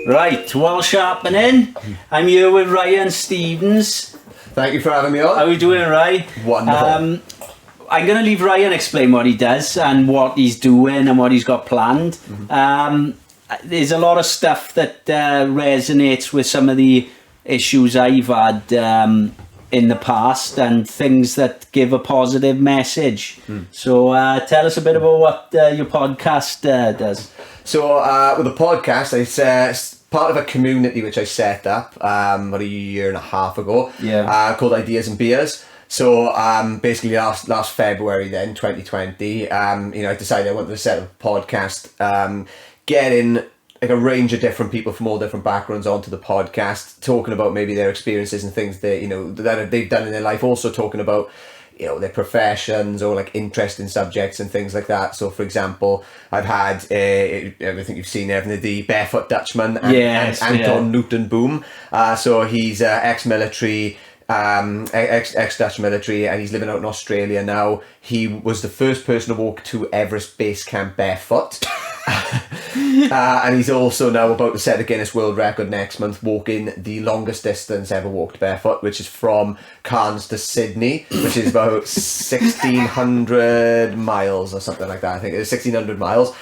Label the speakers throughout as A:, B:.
A: Right, Walsh Appening. I'm here with Ryan Stevens.
B: Thank you for having me on.
A: How are you doing, Ryan?
B: Wonderful.
A: I'm going to leave Ryan explain what he does and what he's doing and what he's got planned. There's a lot of stuff that resonates with some of the issues I've had in the past and things that give a positive message. So tell us a bit about what your podcast does.
B: So with the podcast, it's part of a community which I set up about a year and a half ago, called Ideas and Beers. So basically last February then, 2020, I decided I wanted to set up a podcast, getting like a range of different people from all different backgrounds onto the podcast, talking about maybe their experiences and things that they've done in their life, also talking about their professions or like interesting subjects and things like that. So for example, I've had everything you've seen, the Barefoot Dutchman and Anton Newton Boom. So he's ex-military, ex-Dutch military, and he's living out in Australia now. He was the first person to walk to Everest Base Camp barefoot. And he's also now about to set a Guinness World Record next month, walking the longest distance ever walked barefoot, which is from Cairns to Sydney, which is about 1,600 miles or something like that. I think it's 1,600 miles.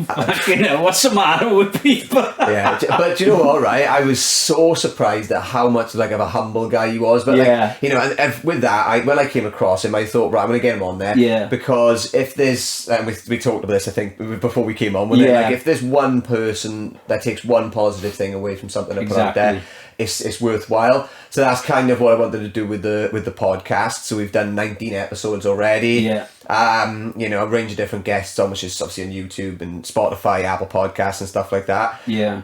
A: What's the matter with people?
B: Yeah, but you know what, right? I was so surprised at how much of a humble guy he was. But and with that, when I came across him, I thought, right, I'm going to get him on there. Yeah. Because if there's, we talked about this, I think, before we came on, if there's one person that takes one positive thing away from something I put out there, it's worthwhile. So that's kind of what I wanted to do with the podcast. So we've done 19 episodes already. Yeah. A range of different guests on, which is obviously on YouTube and Spotify, Apple Podcasts and stuff like that. Yeah.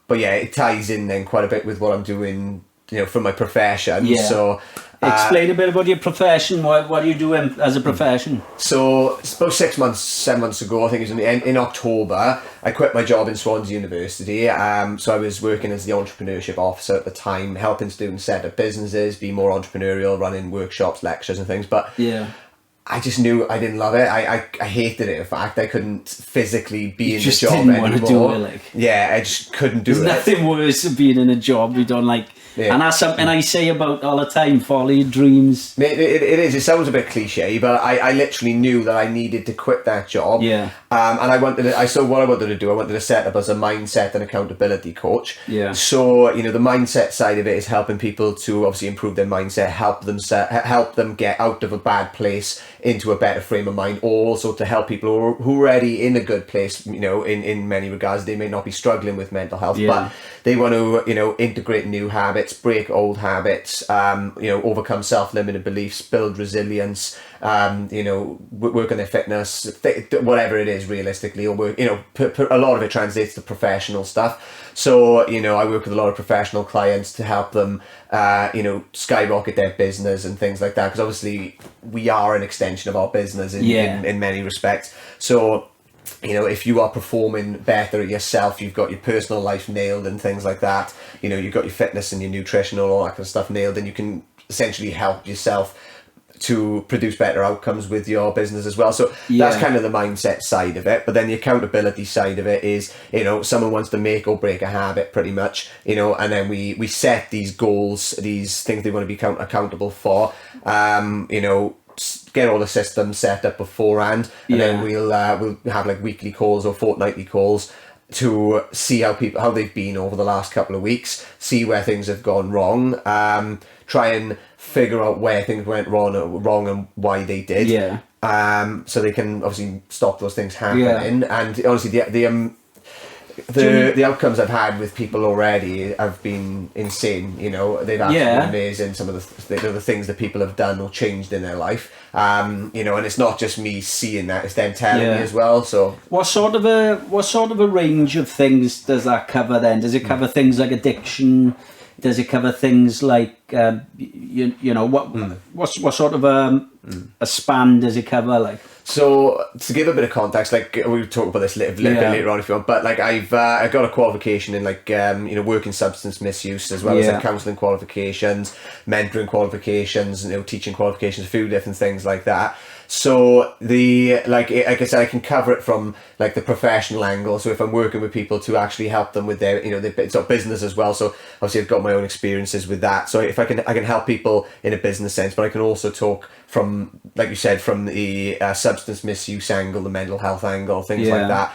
B: But yeah, it ties in then quite a bit with what I'm doing, for my profession. Yeah. So
A: explain a bit about your profession. What are you doing as a profession?
B: So it's about 7 months ago, I think it was in October, I quit my job in Swansea University. So I was working as the entrepreneurship officer at the time, helping students set up businesses, be more entrepreneurial, running workshops, lectures and things. But I just knew I didn't love it. I hated it. In fact, I couldn't physically be in the job anymore. Want to do it, I just couldn't do it.
A: There's nothing worse than being in a job you don't like. Yeah. And that's something I say about all the time, follow your dreams.
B: It is. It sounds a bit cliche, but I literally knew that I needed to quit that job. Yeah. And what I wanted to do, I wanted to set up as a mindset and accountability coach. Yeah. So, the mindset side of it is helping people to obviously improve their mindset, help them get out of a bad place into a better frame of mind, or also to help people who are already in a good place, in many regards. They may not be struggling with mental health, but they want to, integrate new habits, break old habits, overcome self-limiting beliefs, build resilience, work on their fitness, whatever it is realistically, or work, a lot of it translates to professional stuff. So, I work with a lot of professional clients to help them, skyrocket their business and things like that. Because obviously we are an extension of our business in many respects. So, if you are performing better at yourself, you've got your personal life nailed and things like that, you've got your fitness and your nutrition and all that kind of stuff nailed, and you can essentially help yourself to produce better outcomes with your business as well. So that's kind of the mindset side of it. But then the accountability side of it is, someone wants to make or break a habit pretty much, and then we set these goals, these things they want to be accountable for, get all the systems set up beforehand, and then we'll have like weekly calls or fortnightly calls to see how they've been over the last couple of weeks, see where things have gone wrong, try and figure out where things went wrong and why they did. So they can obviously stop those things happening. And honestly, the outcomes I've had with people already have been insane. They've actually been amazing. Some of the things that people have done or changed in their life. And it's not just me seeing that; it's them telling me as well. So, what sort of
A: a range of things does that cover? Then does it cover things like addiction? Does it cover things like what sort of a span does it cover? Like,
B: so to give a bit of context, like we'll talk about this little bit later on if you want, but like I've got a qualification in working substance misuse, as well as counselling qualifications, mentoring qualifications, teaching qualifications, a few different things like that. So like I said, I can cover it from like the professional angle. So if I'm working with people to actually help them with their, their sort of business as well. So obviously I've got my own experiences with that. So if I can help people in a business sense, but I can also talk from, like you said, from the substance misuse angle, the mental health angle, things like that.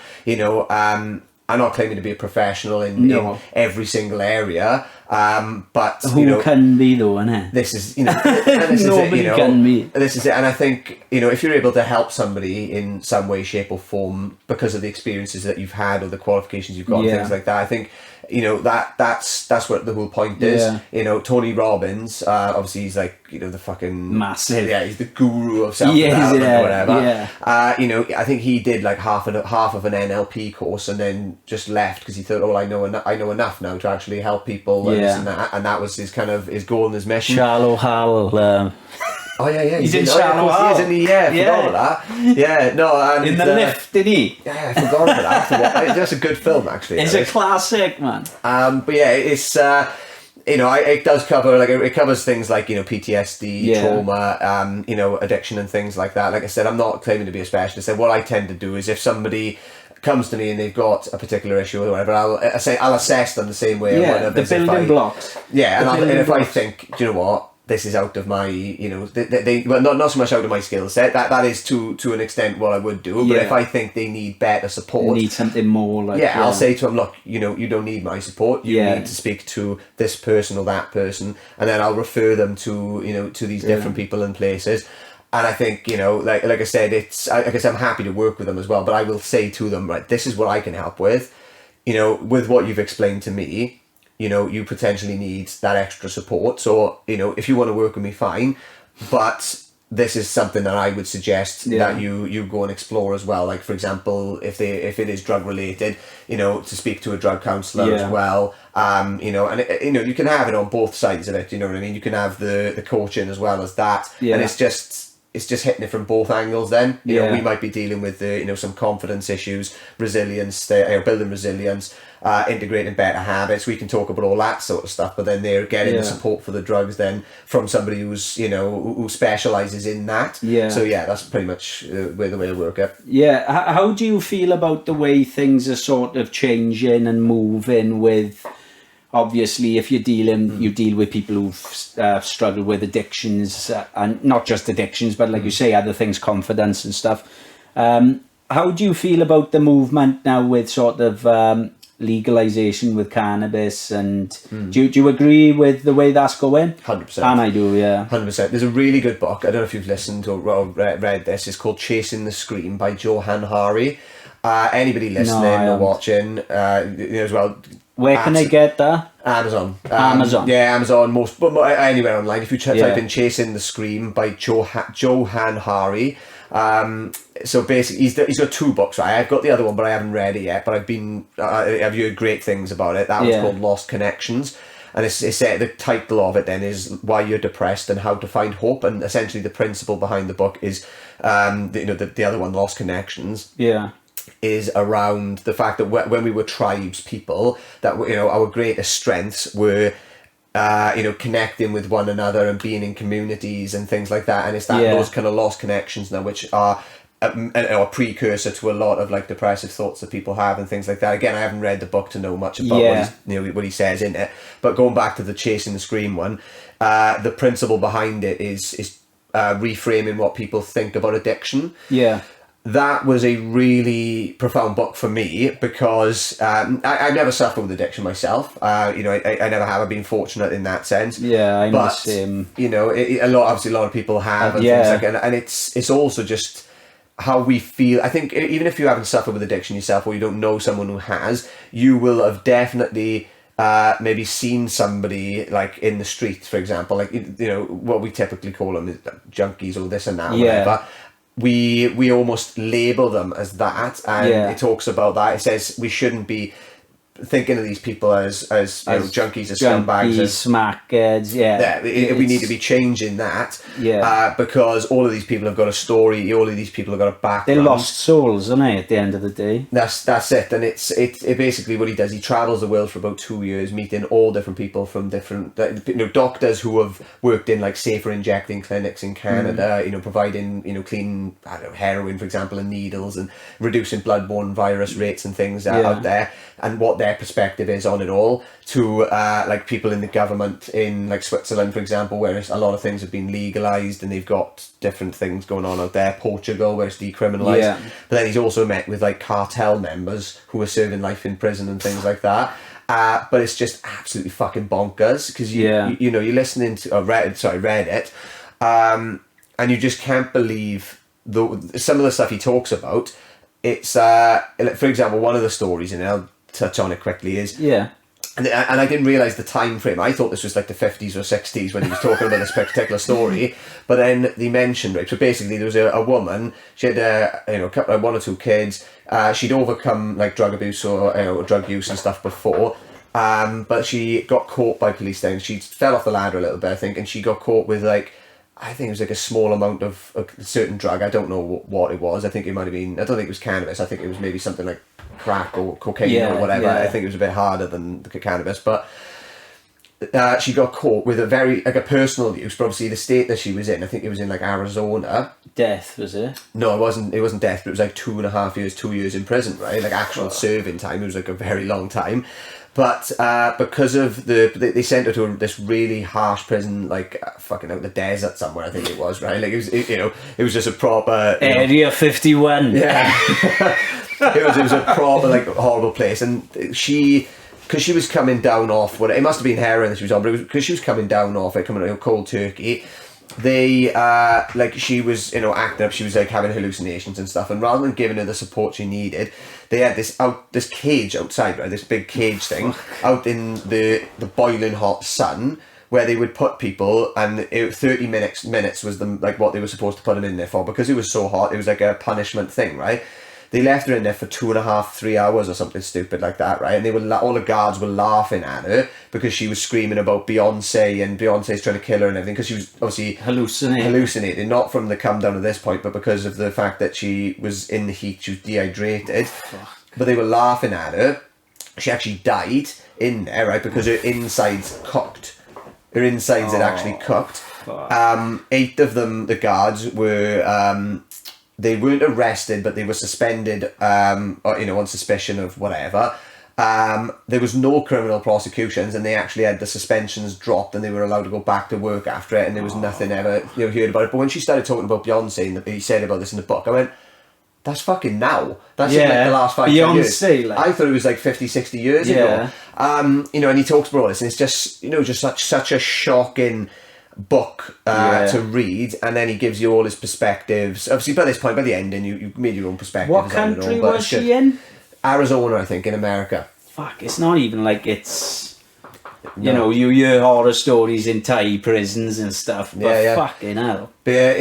B: I'm not claiming to be a professional in every single area, but
A: who can be though, innit?
B: This is and this
A: nobody
B: is it,
A: can be.
B: This is it, and I think if you're able to help somebody in some way, shape, or form because of the experiences that you've had or the qualifications you've got, and things like that, I think that's what the whole point is. Tony Robbins, obviously he's like the fucking
A: massive.
B: Yeah, he's the guru of self-development or whatever.
A: Yeah.
B: I think he did like half of an NLP course and then just left because he thought, I know enough now to actually help people and this and that, and that was his kind of his goal and his mission.
A: Shallow Hal.
B: Oh yeah.
A: He's in Shallow Hal.
B: He is, isn't he? Yeah, I forgot about that. Yeah, no, and,
A: in the lift, did he?
B: Yeah, I forgot about that. That's a good film, actually.
A: It's a classic, man.
B: But yeah, it's it does cover it covers things like PTSD, trauma, addiction and things like that. Like I said, I'm not claiming to be a specialist. And what I tend to do is if somebody comes to me and they've got a particular issue or whatever, I'll assess them the same way.
A: Yeah, the building blocks.
B: Yeah, and if I think, do you know what? This is out of my, not so much out of my skill set. That is to an extent what I would do. But if I think they need better support,
A: they need something more.
B: I'll say to them, look, you don't need my support. You need to speak to this person or that person, and then I'll refer them to to these different people and places. And I think like I said, I'm happy to work with them as well. But I will say to them, right, this is what I can help with. With what you've explained to me. You potentially need that extra support. So, if you want to work with me, fine. But this is something that I would suggest that you go and explore as well. Like, for example, if it is drug related, to speak to a drug counsellor as well. And you can have it on both sides of it. You know what I mean? You can have the coaching as well as that. Yeah. And it's just hitting it from both angles then. We might be dealing with some confidence issues, resilience, building resilience, integrating better habits. We can talk about all that sort of stuff, but then they're getting the support for the drugs then from somebody who's who specialises in that. Yeah. So that's pretty much the way I work it.
A: Yeah. How do you feel about the way things are sort of changing and moving with? Obviously, if you're you deal with people who've struggled with addictions, and not just addictions, but like you say, other things, confidence and stuff. How do you feel about the movement now with sort of legalization with cannabis? And do you agree with the way that's going?
B: 100%.
A: And I do, yeah.
B: 100%. There's a really good book. I don't know if you've listened or read this. It's called Chasing the Scream by Johann. Anybody listening or watching, as well.
A: Where can they get that?
B: Amazon.
A: Amazon.
B: Yeah, Amazon. But anywhere online. If you type in "Chasing the Scream" by Johann Hari. So basically, he's got two books. Right, I've got the other one, but I haven't read it yet. But I've heard great things about it. That one's called Lost Connections, and it's the title of it then is Why You're Depressed and How to Find Hope. And essentially, the principle behind the book is, the other one, Lost Connections.
A: Yeah.
B: Is around the fact that when we were tribes people, that our greatest strengths were connecting with one another and being in communities and things like that. And it's those kind of lost connections now which are a precursor to a lot of like depressive thoughts that people have and things like that. Again, I haven't read the book to know much about what he says in it, but going back to the Chasing the Scream one, the principle behind it is reframing what people think about addiction. That was a really profound book for me because I've never suffered with addiction myself. I never have. I've been fortunate in that sense.
A: Yeah, I'm the same.
B: A lot of people have, and things like that. And it's also just how we feel. I think even if you haven't suffered with addiction yourself, or you don't know someone who has, you will have definitely maybe seen somebody like in the street, for example, like what we typically call them is junkies or this and that, whatever. We almost label them as that, and it talks about that. It says we shouldn't be thinking of these people as junkies, as scumbags, as
A: smackheads.
B: We need to be changing that. Because all of these people have got a story. All of these people have got a background.
A: They're lost souls, aren't they? At the end of the day.
B: That's it. And it basically what he does. He travels the world for about 2 years, meeting all different people from different, doctors who have worked in like safer injecting clinics in Canada. Providing clean, heroin, for example, and needles, and reducing bloodborne virus rates and things out there, and what their perspective is on it all, to like people in the government in like Switzerland, for example, where a lot of things have been legalized and they've got different things going on out there. Portugal, where it's decriminalized. But then he's also met with like cartel members who are serving life in prison and things like that. But it's just absolutely fucking bonkers, because you're listening to read it, and you just can't believe some of the stuff he talks about. It's for example, one of the stories, and I'll touch on it quickly, is and I didn't realise the time frame. I thought this was like the 50s or 60s when he was talking about this particular story. But then they mentioned, right, so basically there was a woman, she had one or two kids. She'd overcome like drug abuse or drug use and stuff before. But she got caught by police then. She fell off the ladder a little bit, I think, and she got caught with like, I think it was like a small amount of a certain drug. I don't know what it was. I think it might have been, I don't think it was cannabis. I think it was maybe something like crack or cocaine or whatever. I think it was a bit harder than the cannabis. But she got caught with a personal use, but obviously the state that she was in, I think it was in like Arizona.
A: Death, was it?
B: No, it wasn't death, but it was like 2.5 years, 2 years in prison, right? Like actual serving time. It was like a very long time. But because of they sent her to this really harsh prison, like fucking out in the desert somewhere, I think it was, right? Like it was just a proper
A: Area 51.
B: Yeah, it was a proper like horrible place, and because she was coming down off it must have been heroin that she was on, but it was because she was coming down off it, coming out cold turkey. They like she was acting up, she was like having hallucinations and stuff, and rather than giving her the support she needed, they had this cage outside, right, this big cage thing out in the boiling hot sun, where they would put people, and 30 minutes was like what they were supposed to put them in there for, because it was so hot. It was like a punishment thing, right? They left her in there for 2.5, 3 hours or something stupid like that, right? And they were all the guards were laughing at her because she was screaming about Beyonce, and Beyonce's trying to kill her and everything, because she was obviously hallucinating, not from the come down to this point, but because of the fact that she was in the heat, she was dehydrated. But they were laughing at her. She actually died in there, right? Because her insides cooked. Her insides had actually cooked. 8 of them, the guards, were they weren't arrested, but they were suspended, on suspicion of whatever. There was no criminal prosecutions, and they actually had the suspensions dropped, and they were allowed to go back to work after it, and there was nothing ever heard about it. But when she started talking about Beyonce, and he said about this in the book, I went, that's fucking now. That's in like the last 5 years.
A: Like,
B: I thought it was like 50, 60 years ago. And he talks about all this, and it's just, just such a shocking book to read, and then he gives you all his perspectives. Obviously, by this point, by the ending, you made your own perspectives.
A: What country was she in?
B: Arizona, I think, in America.
A: Fuck, it's not even like it's... you hear horror stories in Thai prisons and stuff, but fucking hell.
B: But yeah,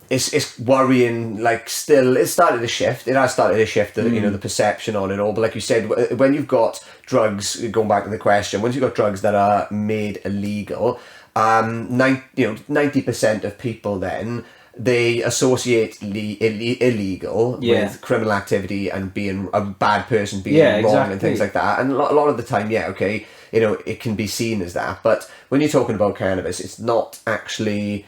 B: it's worrying. Like, still, it started to shift. It has started to shift. The perception on it all. But like you said, when you've got drugs, going back to the question, once you've got drugs that are made illegal, 90% of people then, they associate illegal with criminal activity and being a bad person, being wrong and things like that. And a lot of the time, it can be seen as that. But when you're talking about cannabis, it's not actually...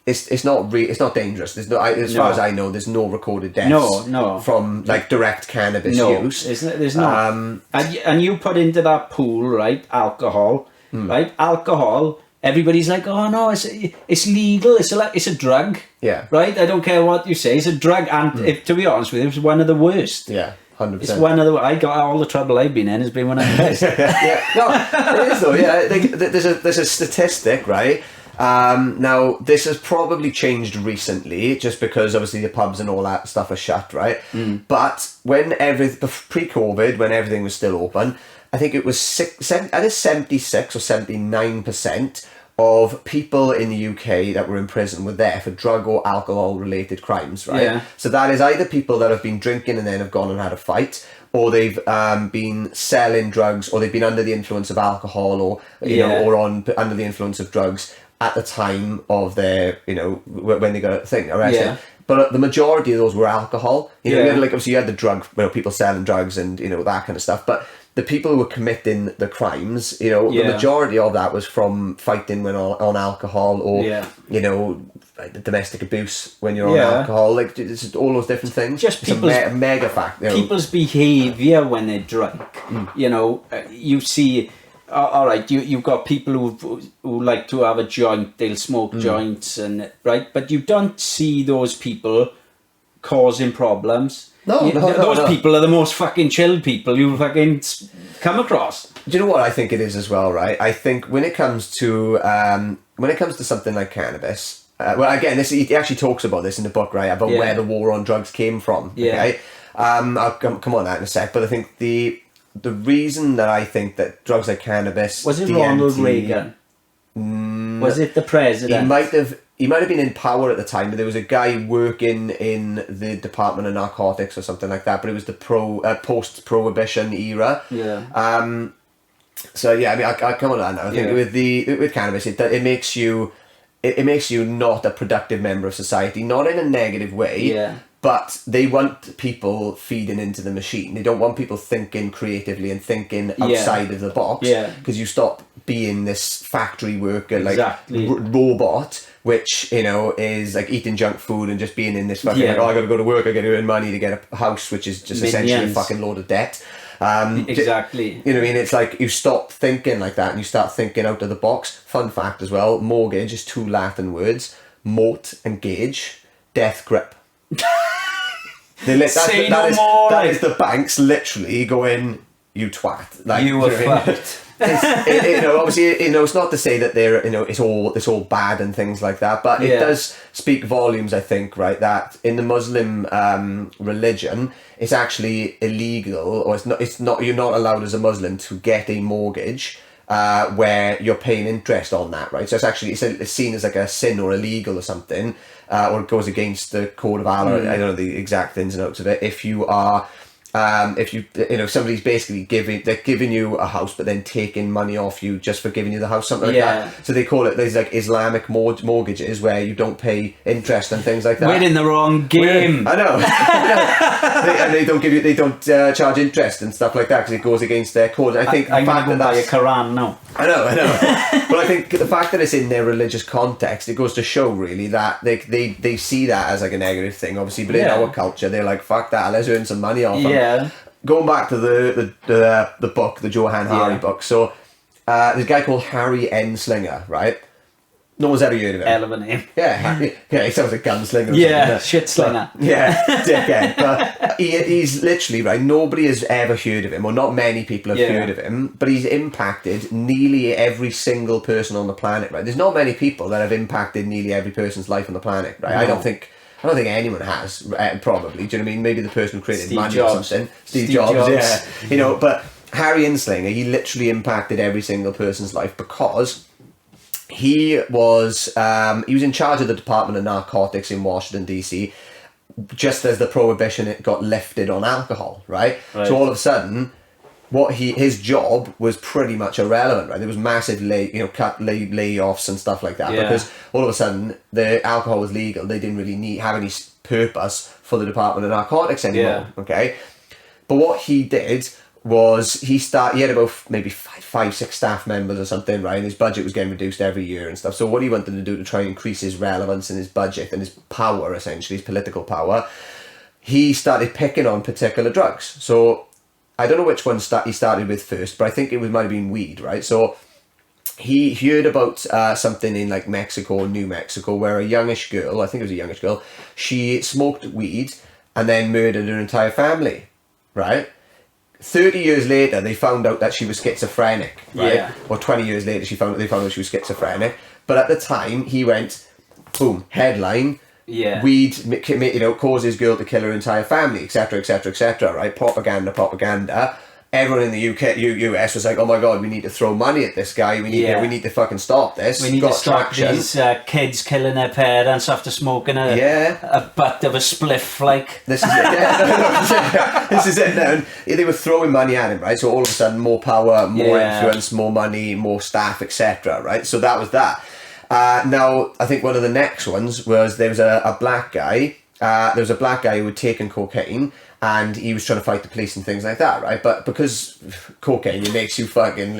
B: It's not dangerous. There's as far as I know, there's no recorded deaths from like direct cannabis use.
A: There's not. And you put into that pool, right, alcohol, right? Alcohol, everybody's like, oh no, it's legal. It's a drug. Yeah. Right. I don't care what you say. It's a drug, and to be honest with you, it's one of the worst. Yeah. 100%. It's one of the. I got all the trouble I've been in has been one of the best.
B: No, it is though. Yeah, there's a statistic, right? Now this has probably changed recently, just because obviously the pubs and all that stuff are shut, right? But when pre-COVID, when everything was still open, I think it was 76 or 79% of people in the UK that were in prison were there for drug or alcohol related crimes, right? Yeah. So that is either people that have been drinking and then have gone and had a fight, or they've been selling drugs, or they've been under the influence of alcohol, or you know, or under the influence of drugs at the time of their, you know, when they got a thing arrested. Yeah. But the majority of those were alcohol. You know, you had, like, obviously you had the drug, you know, people selling drugs and, you know, that kind of stuff. But the people who were committing the crimes, you know, the majority of that was from fighting when on alcohol, or you know, like the domestic abuse when you're on alcohol, like it's all those different things.
A: Just people's
B: mega fact. You know.
A: People's behaviour when they drink. You know, you see. All right, you've got people who like to have a joint, they'll smoke joints, and right, but you don't see those people causing problems. Those people are the most fucking chilled people you fucking come across.
B: Do you know what I think it is as well, right? I think when it comes to something like cannabis, well, again, he actually talks about this in the book, right? About where the war on drugs came from. Okay, I'll come on that in a sec, but I think the reason that I think that drugs like cannabis...
A: Was it Ronald Reagan? Was it the president?
B: He might have been in power at the time, but there was a guy working in the Department of Narcotics or something like that, but it was the post-prohibition era. Yeah. So yeah, I mean, I'll come on that now. I think with cannabis, it makes you not a productive member of society, not in a negative way. Yeah. But they want people feeding into the machine. They don't want people thinking creatively and thinking outside of the box. Because you stop being this factory worker, like robot, which, you know, is like eating junk food and just being in this fucking like, oh, I got to go to work, I got to earn money to get a house, which is just essentially a fucking load of debt.
A: Exactly.
B: You know what I mean? It's like you stop thinking like that and you start thinking out of the box. Fun fact as well, mortgage is 2 Latin words, mort and gauge, death grip. That is the banks literally going, you twat. Like,
A: you were fucked.
B: You know, obviously, you know, it's not to say that they're, you know, it's all bad and things like that, but it does speak volumes, I think, right, that in the Muslim religion, it's actually illegal, or it's not, you're not allowed as a Muslim to get a mortgage where you're paying interest on that, right? So it's seen as like a sin or illegal or something, or it goes against the code of Allah. I don't know the exact ins and outs of it. If you are, if you know, somebody's basically giving you a house, but then taking money off you just for giving you the house, something like that. So they call it, there's like Islamic mortgages where you don't pay interest and things like that.
A: We're in the wrong game.
B: I know. And they don't charge interest and stuff like that because it goes against their code. I think
A: I'm going to buy a Quran now.
B: I know. But I think the fact that it's in their religious context, it goes to show really that they see that as like a negative thing, obviously, but in our culture, they're like, fuck that, let's earn some money off them. Going back to the book, the Johann Hari book, so there's a guy called Harry Inslinger, right? No one's ever heard of him.
A: Hell of a name.
B: Yeah, he sounds like gunslinger.
A: Yeah, shit slinger.
B: Dickhead. But he's literally, right, nobody has ever heard of him, or not many people have heard of him, but he's impacted nearly every single person on the planet, right? There's not many people that have impacted nearly every person's life on the planet, right? No. I don't think anyone has, probably. Do you know what I mean? Maybe the person who created money or something. Steve Jobs, yeah. You know, but Harry Inslinger, he literally impacted every single person's life because he was in charge of the Department of Narcotics in Washington, D.C., just as the prohibition got lifted on alcohol, right? So all of a sudden, his job was pretty much irrelevant, right? There was massive layoffs and stuff like that because all of a sudden the alcohol was legal. They didn't really have any purpose for the Department of Narcotics anymore. Okay, but what he did was he had about maybe 5-6 staff members or something, right? And his budget was getting reduced every year and stuff. So what he wanted to do to try and increase his relevance and his budget and his power, essentially his political power, he started picking on particular drugs. So I don't know which one he started with first, but I think might have been weed, right? So he heard about something in like Mexico or New Mexico where a youngish girl, I think it was a youngish girl, she smoked weed and then murdered her entire family, right? 30 years later, they found out that she was schizophrenic, right? Yeah. Or 20 years later, they found out she was schizophrenic. But at the time, he went, boom, headline, weed, causes girl to kill her entire family, etc., etc., etc., right? Propaganda. everyone in the US was like, oh my god, we need to throw money at this guy. We need to fucking stop this.
A: We need to stop these kids killing their parents after smoking a butt of a spliff. Like
B: this is it. Yeah. This is it. And they were throwing money at him, right? So all of a sudden, more power, more influence, more money, more staff, etc. Right? So that was that. Now, I think one of the next ones was there was a black guy. There was a black guy who had taken cocaine. And he was trying to fight the police and things like that, right? But because cocaine, it makes you fucking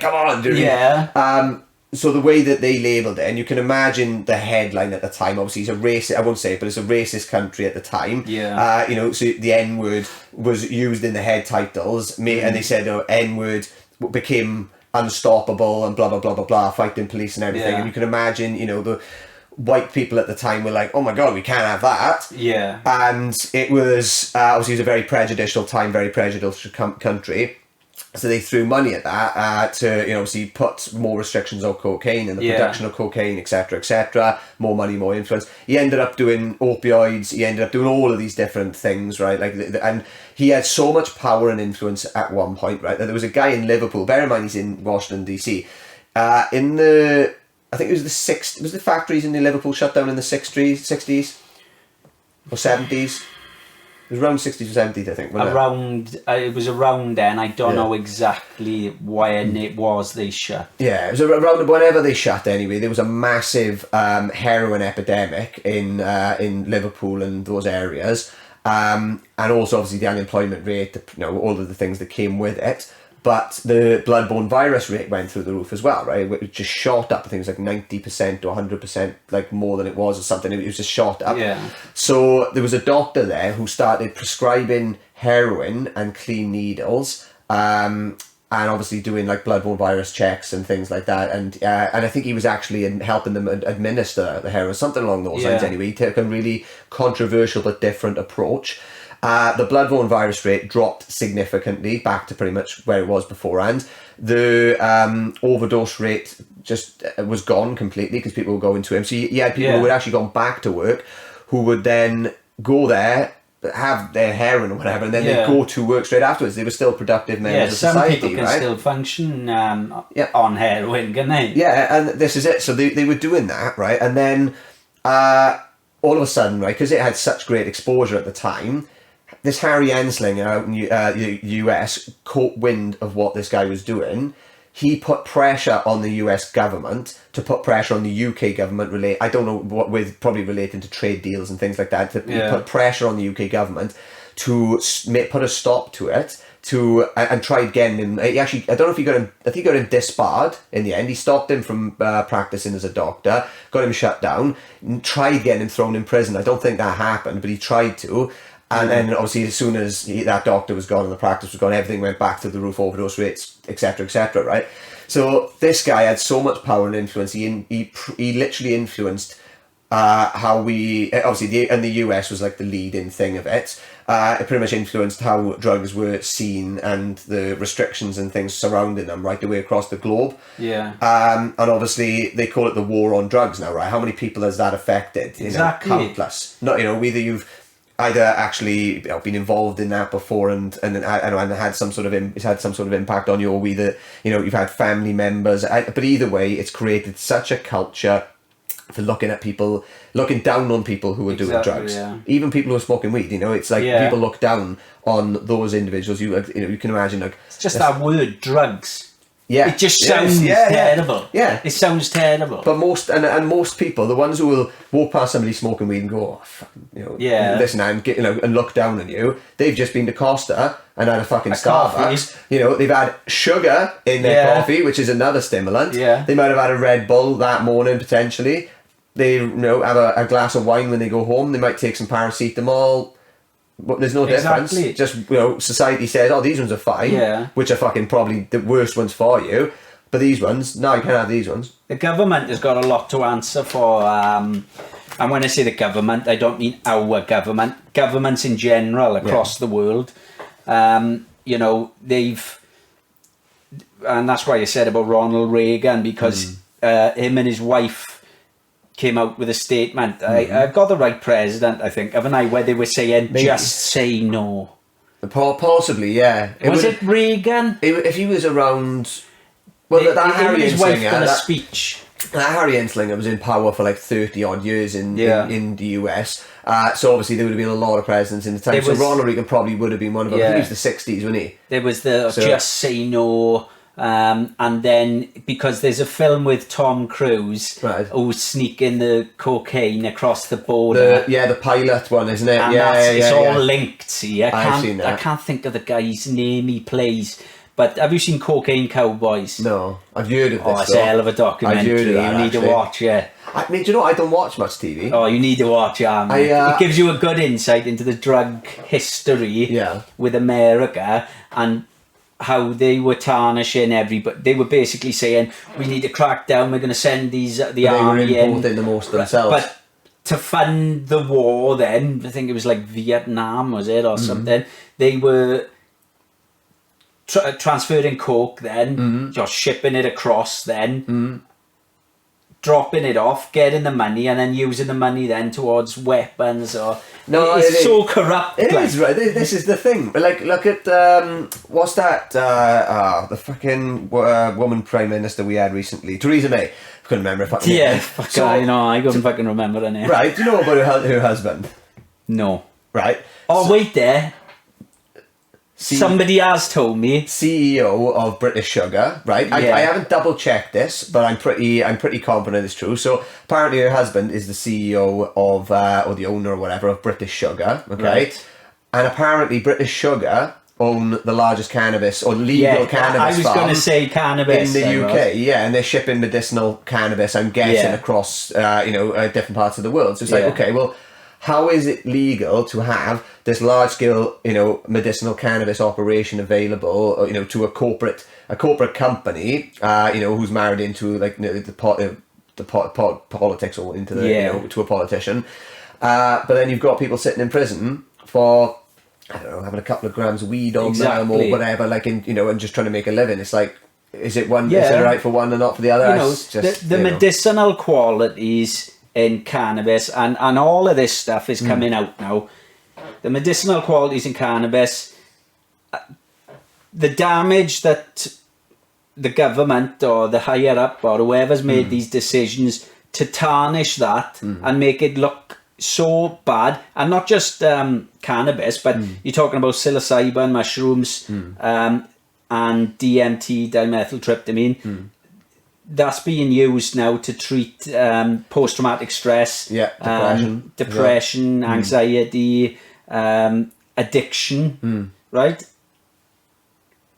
B: come on, dude.
A: Yeah.
B: So the way that they labelled it, and you can imagine the headline at the time, obviously it's a racist, I won't say it, but it's a racist country at the time.
A: Yeah.
B: So the N-word was used in the head titles, and they said N-word became unstoppable and blah, blah, blah, blah, blah, fighting police and everything. And you can imagine, the white people at the time were like, oh my god, we can't have that.
A: Yeah.
B: And it was obviously it was a very prejudicial time, very prejudicial country. So they threw money at that to obviously put more restrictions on cocaine and the production of cocaine, etc., etc. More money, more influence. He ended up doing opioids. He ended up doing all of these different things, right? And he had so much power and influence at one point, right? That there was a guy in Liverpool. Bear in mind, he's in Washington DC. I think it was the factories in Liverpool shut down in the 60s or 70s. It was around 60s or 70s, I think.
A: It was around then. I don't know exactly when it was they shut.
B: Yeah, it was around whenever they shut anyway. There was a massive heroin epidemic in Liverpool and those areas. And also obviously the unemployment rate, all of the things that came with it. But the bloodborne virus rate went through the roof as well, right? It just shot up. I think it was like 90% or 100%, like more than it was or something. It was just shot up.
A: Yeah.
B: So there was a doctor there who started prescribing heroin and clean needles, and obviously doing like bloodborne virus checks and things like that. And I think he was actually helping them administer the heroin, something along those lines. Anyway, he took a really controversial but different approach. The bloodborne virus rate dropped significantly back to pretty much where it was beforehand. The overdose rate just was gone completely because people were going to him. So you had people who had actually gone back to work who would then go there, have their heroin or whatever, and then they'd go to work straight afterwards. They were still productive members of society, right?
A: Some people can still function on heroin, can they?
B: Yeah, and this is it. So they were doing that, right? And then all of a sudden, right, because it had such great exposure at the time, this Harry Inslinger out in the US caught wind of what this guy was doing. He put pressure on the US government to put pressure on the UK government, I don't know what, with probably relating to trade deals and things like that, to put pressure on the UK government to put a stop to it, and tried getting him. He actually, I don't know if he got him. I think he got him disbarred in the end. He stopped him from practicing as a doctor, got him shut down, tried getting him thrown in prison. I don't think that happened, but he tried to. And then obviously as soon as that doctor was gone and the practice was gone, everything went back to the roof, overdose rates, etc., right? So this guy had so much power and influence. He literally influenced how we, obviously in the US was like the leading thing of it. It pretty much influenced how drugs were seen and the restrictions and things surrounding them right the way across the globe.
A: Yeah.
B: And obviously they call it the war on drugs now, right? How many people has that affected?
A: Exactly.
B: Countless. Not, whether you've either actually been involved in that before and had some sort of impact on you, or whether you've had family members. But either way, it's created such a culture for looking down on people who are doing drugs. Yeah. Even people who are smoking weed. It's like people look down on those individuals. You can imagine
A: it's just that word drugs.
B: Yeah,
A: it just sounds terrible. Yeah, it sounds terrible.
B: But most people, the ones who will walk past somebody smoking weed and go, listen, and look down on you, they've just been to Costa and had a fucking Starbucks. They've had sugar in their coffee, which is another stimulant. Yeah, they might have had a Red Bull that morning potentially. They have a glass of wine when they go home. They might take some paracetamol. But there's no difference. Just society says, oh, these ones are fine, which are fucking probably the worst ones for you. But these ones, no, you can't have these ones.
A: The government has got a lot to answer for. And when I say the government, I don't mean our government. Governments in general across the world. They've, and that's why I said about Ronald Reagan, because him and his wife came out with a statement. I've got the right president, I think, haven't I? Where they were saying, just say no.
B: Possibly, yeah.
A: Was it Reagan?
B: If he was around... Well, that Harry Inslinger...
A: a speech.
B: That Harry Inslinger was in power for like 30 odd years in the US. So obviously there would have been a lot of presidents in the time. So Ronald Reagan probably would have been one of them. He was the 60s, wasn't he?
A: There was the Just Say No... and then because there's a film with Tom Cruise who's sneaking the cocaine across the border.
B: The pilot one, isn't it?
A: And it's all linked. See,
B: I've seen that.
A: I can't think of the guy's name he plays. But have you seen Cocaine Cowboys?
B: No, I've heard of this.
A: Oh, it's a hell of a documentary.
B: I've heard of that,
A: you need to watch it.
B: I mean, do you know, I don't watch much TV.
A: Oh, you need to watch it. It gives you a good insight into the drug history with America and how they were tarnishing everybody. They were basically saying, we need to crack down, we're going to send the army in.
B: They were importing the most themselves.
A: But to fund the war then, I think it was like Vietnam, was it, or something, they were transferring coke then, just shipping it across then, dropping it off, getting the money, and then using the money then towards weapons. Or it's so corrupt.
B: It is, right. This is the thing. Like, look at what's that? The fucking woman prime minister we had recently, Theresa May. I couldn't remember if
A: I couldn't fucking remember her name.
B: Right. Do you know about her husband?
A: No.
B: Right.
A: Oh, wait there. Somebody has told me.
B: CEO of British Sugar, right? I haven't double checked this, but I'm pretty confident it's true. So apparently her husband is the CEO of or the owner or whatever of British Sugar, okay? Right. And apparently British Sugar own the largest cannabis or legal cannabis
A: I was going to say cannabis
B: in the UK, and they're shipping medicinal cannabis, I'm guessing, across different parts of the world. So it's like, okay, well, how is it legal to have this large-scale, medicinal cannabis operation available, to a corporate company, who's married into like the politics or into the to a politician, but then you've got people sitting in prison for, I don't know, having a couple of grams of weed on them or whatever, like and just trying to make a living. It's like, is it right for one and not for the other?
A: The medicinal qualities in cannabis and all of this stuff is coming out now. The medicinal qualities in cannabis, the damage that the government or the higher up or whoever's made these decisions to tarnish that and make it look so bad, and not just cannabis, but you're talking about psilocybin, mushrooms, and DMT, dimethyltryptamine. That's being used now to treat post-traumatic stress, depression, anxiety, addiction, right?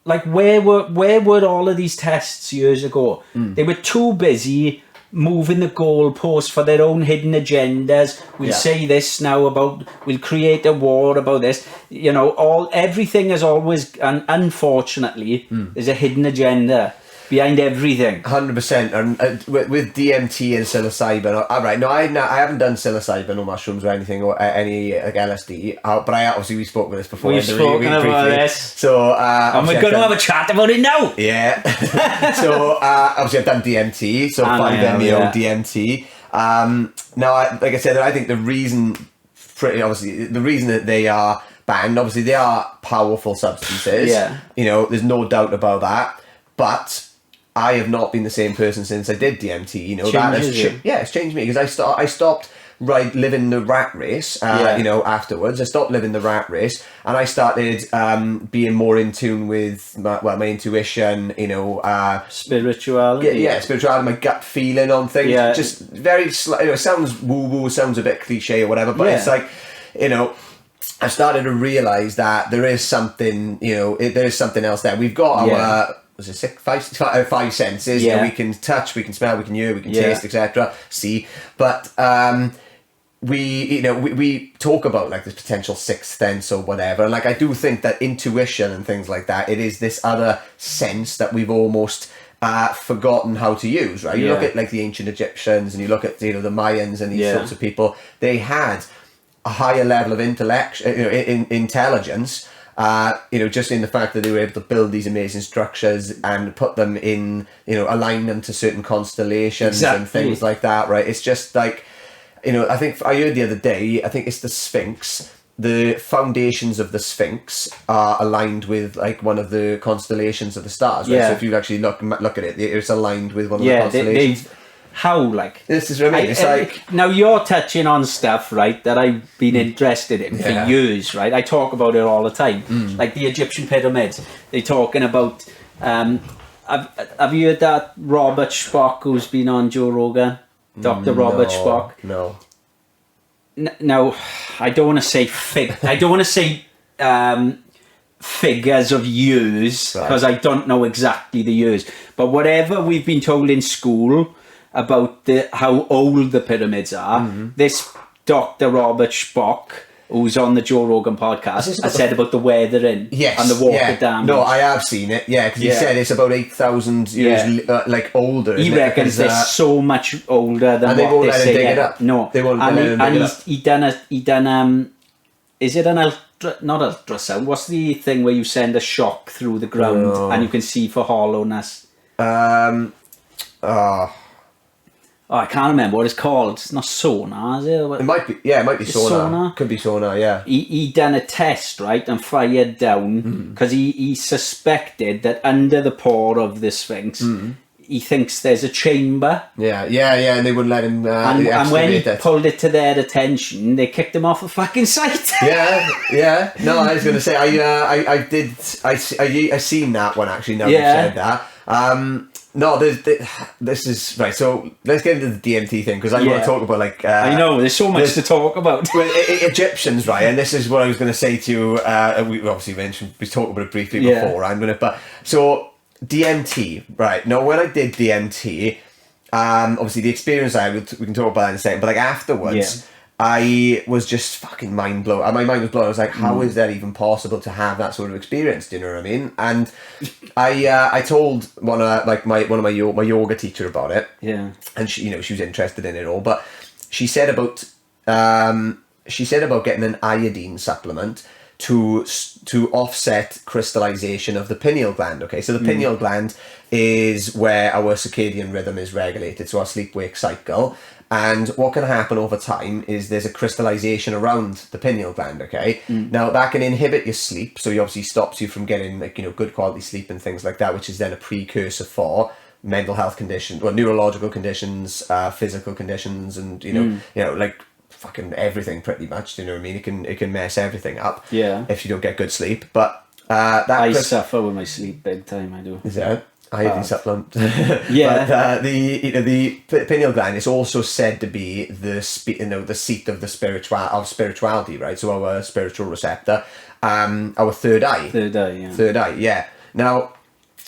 A: Like, where were all of these tests years ago? They were too busy moving the goalposts for their own hidden agendas. We'll say this now about, we'll create a war about this. Everything is always, and unfortunately, there's a hidden agenda behind everything.
B: 100%. And with DMT and psilocybin, right? No, I haven't done psilocybin or mushrooms or anything or any like LSD. But we spoke about this before.
A: We've spoken about this.
B: So,
A: and we're going to have a chat about it now.
B: Yeah. So obviously I've done DMT. So 5-MeO DMT. Now, like I said, I think the reason that they are banned, obviously they are powerful substances. There's no doubt about that. But I have not been the same person since I did DMT. It's changed me, because I stopped living the rat race. Afterwards, I stopped living the rat race, and I started being more in tune with my intuition.
A: Spirituality.
B: Spirituality. My gut feeling on things. Just very. It sounds woo woo. Sounds a bit cliche or whatever, but it's like, I started to realise that there is something. There is something else there. We've got our. Five senses. We can touch, we can smell, we can hear, we can taste, etc. See, but we talk about like this potential sixth sense or whatever. And like, I do think that intuition and things like that, it is this other sense that we've almost forgotten how to use. Right? You look at like the ancient Egyptians, and you look at the Mayans and these sorts of people. They had a higher level of intellect, intelligence. Just in the fact that they were able to build these amazing structures and put them in, align them to certain constellations and things like that, right? It's just like, I think I heard the other day, I think it's the Sphinx, the foundations of the Sphinx are aligned with like one of the constellations of the stars. Right? So if you actually look at it, it's aligned with one of the constellations.
A: How, like...
B: This is what I mean. It's like...
A: Now, you're touching on stuff, right, that I've been interested in for years, right? I talk about it all the time. Like the Egyptian pyramids. They're talking about... have you heard that Robert Spock, who's been on Joe Rogan? Dr. Robert Spock?
B: No.
A: Now, I don't want to say figures of years, because I don't know exactly the years. But whatever we've been told in school about how old the pyramids are, this Dr. Robert Spock, who's on the Joe Rogan podcast, said about the weathering and the water damage.
B: No, I have seen it, because he said it's about 8,000 years like older.
A: He reckons they're so much older than what they say.
B: Dig it up.
A: No,
B: they won't let him dig it up.
A: He done is it an not ultrasound? What's the thing where you send a shock through the ground and you can see for hollowness? I can't remember what it's called. It's not sonar, is it?
B: It might be. Yeah, it might be sonar. Could be sonar. Yeah.
A: He done a test, right, and fired down because he suspected that under the paw of the Sphinx, he thinks there's a chamber.
B: Yeah, and they wouldn't let him.
A: And when he pulled it to their attention, they kicked him off a fucking site.
B: yeah. No, I was gonna say I seen that one actually. Now you said that. No, this is right. So let's get into the DMT thing because I want to talk about like.
A: I know there's so much to talk about.
B: Well, Egyptians, right? And this is what I was going to say to you. We obviously mentioned we talked about it briefly before. But so DMT, right? Now, when I did DMT, obviously the experience I had, we can talk about that in a second. But like afterwards. I was just fucking mind blown. My mind was blown. I was like, how is that even possible to have that sort of experience? Do you know what I mean? And I told one of my yoga teacher about it. Yeah. And she was interested in it all. But she said about getting an iodine supplement to offset crystallization of the pineal gland. Okay, so the pineal gland is where our circadian rhythm is regulated, so our sleep-wake cycle. And what can happen over time is there's a crystallization around the pineal gland, okay? Now, that can inhibit your sleep, so it obviously stops you from getting, good quality sleep and things like that, which is then a precursor for mental health conditions, or neurological conditions, physical conditions, and, like fucking everything pretty much, do you know what I mean? It can mess everything up if you don't get good sleep. But
A: I suffer with my sleep big time, I do.
B: Is that? Iodine supplement. But the pineal gland is also said to be the seat of the spirituality, right? So our spiritual receptor, our third eye. Third eye, yeah. Now,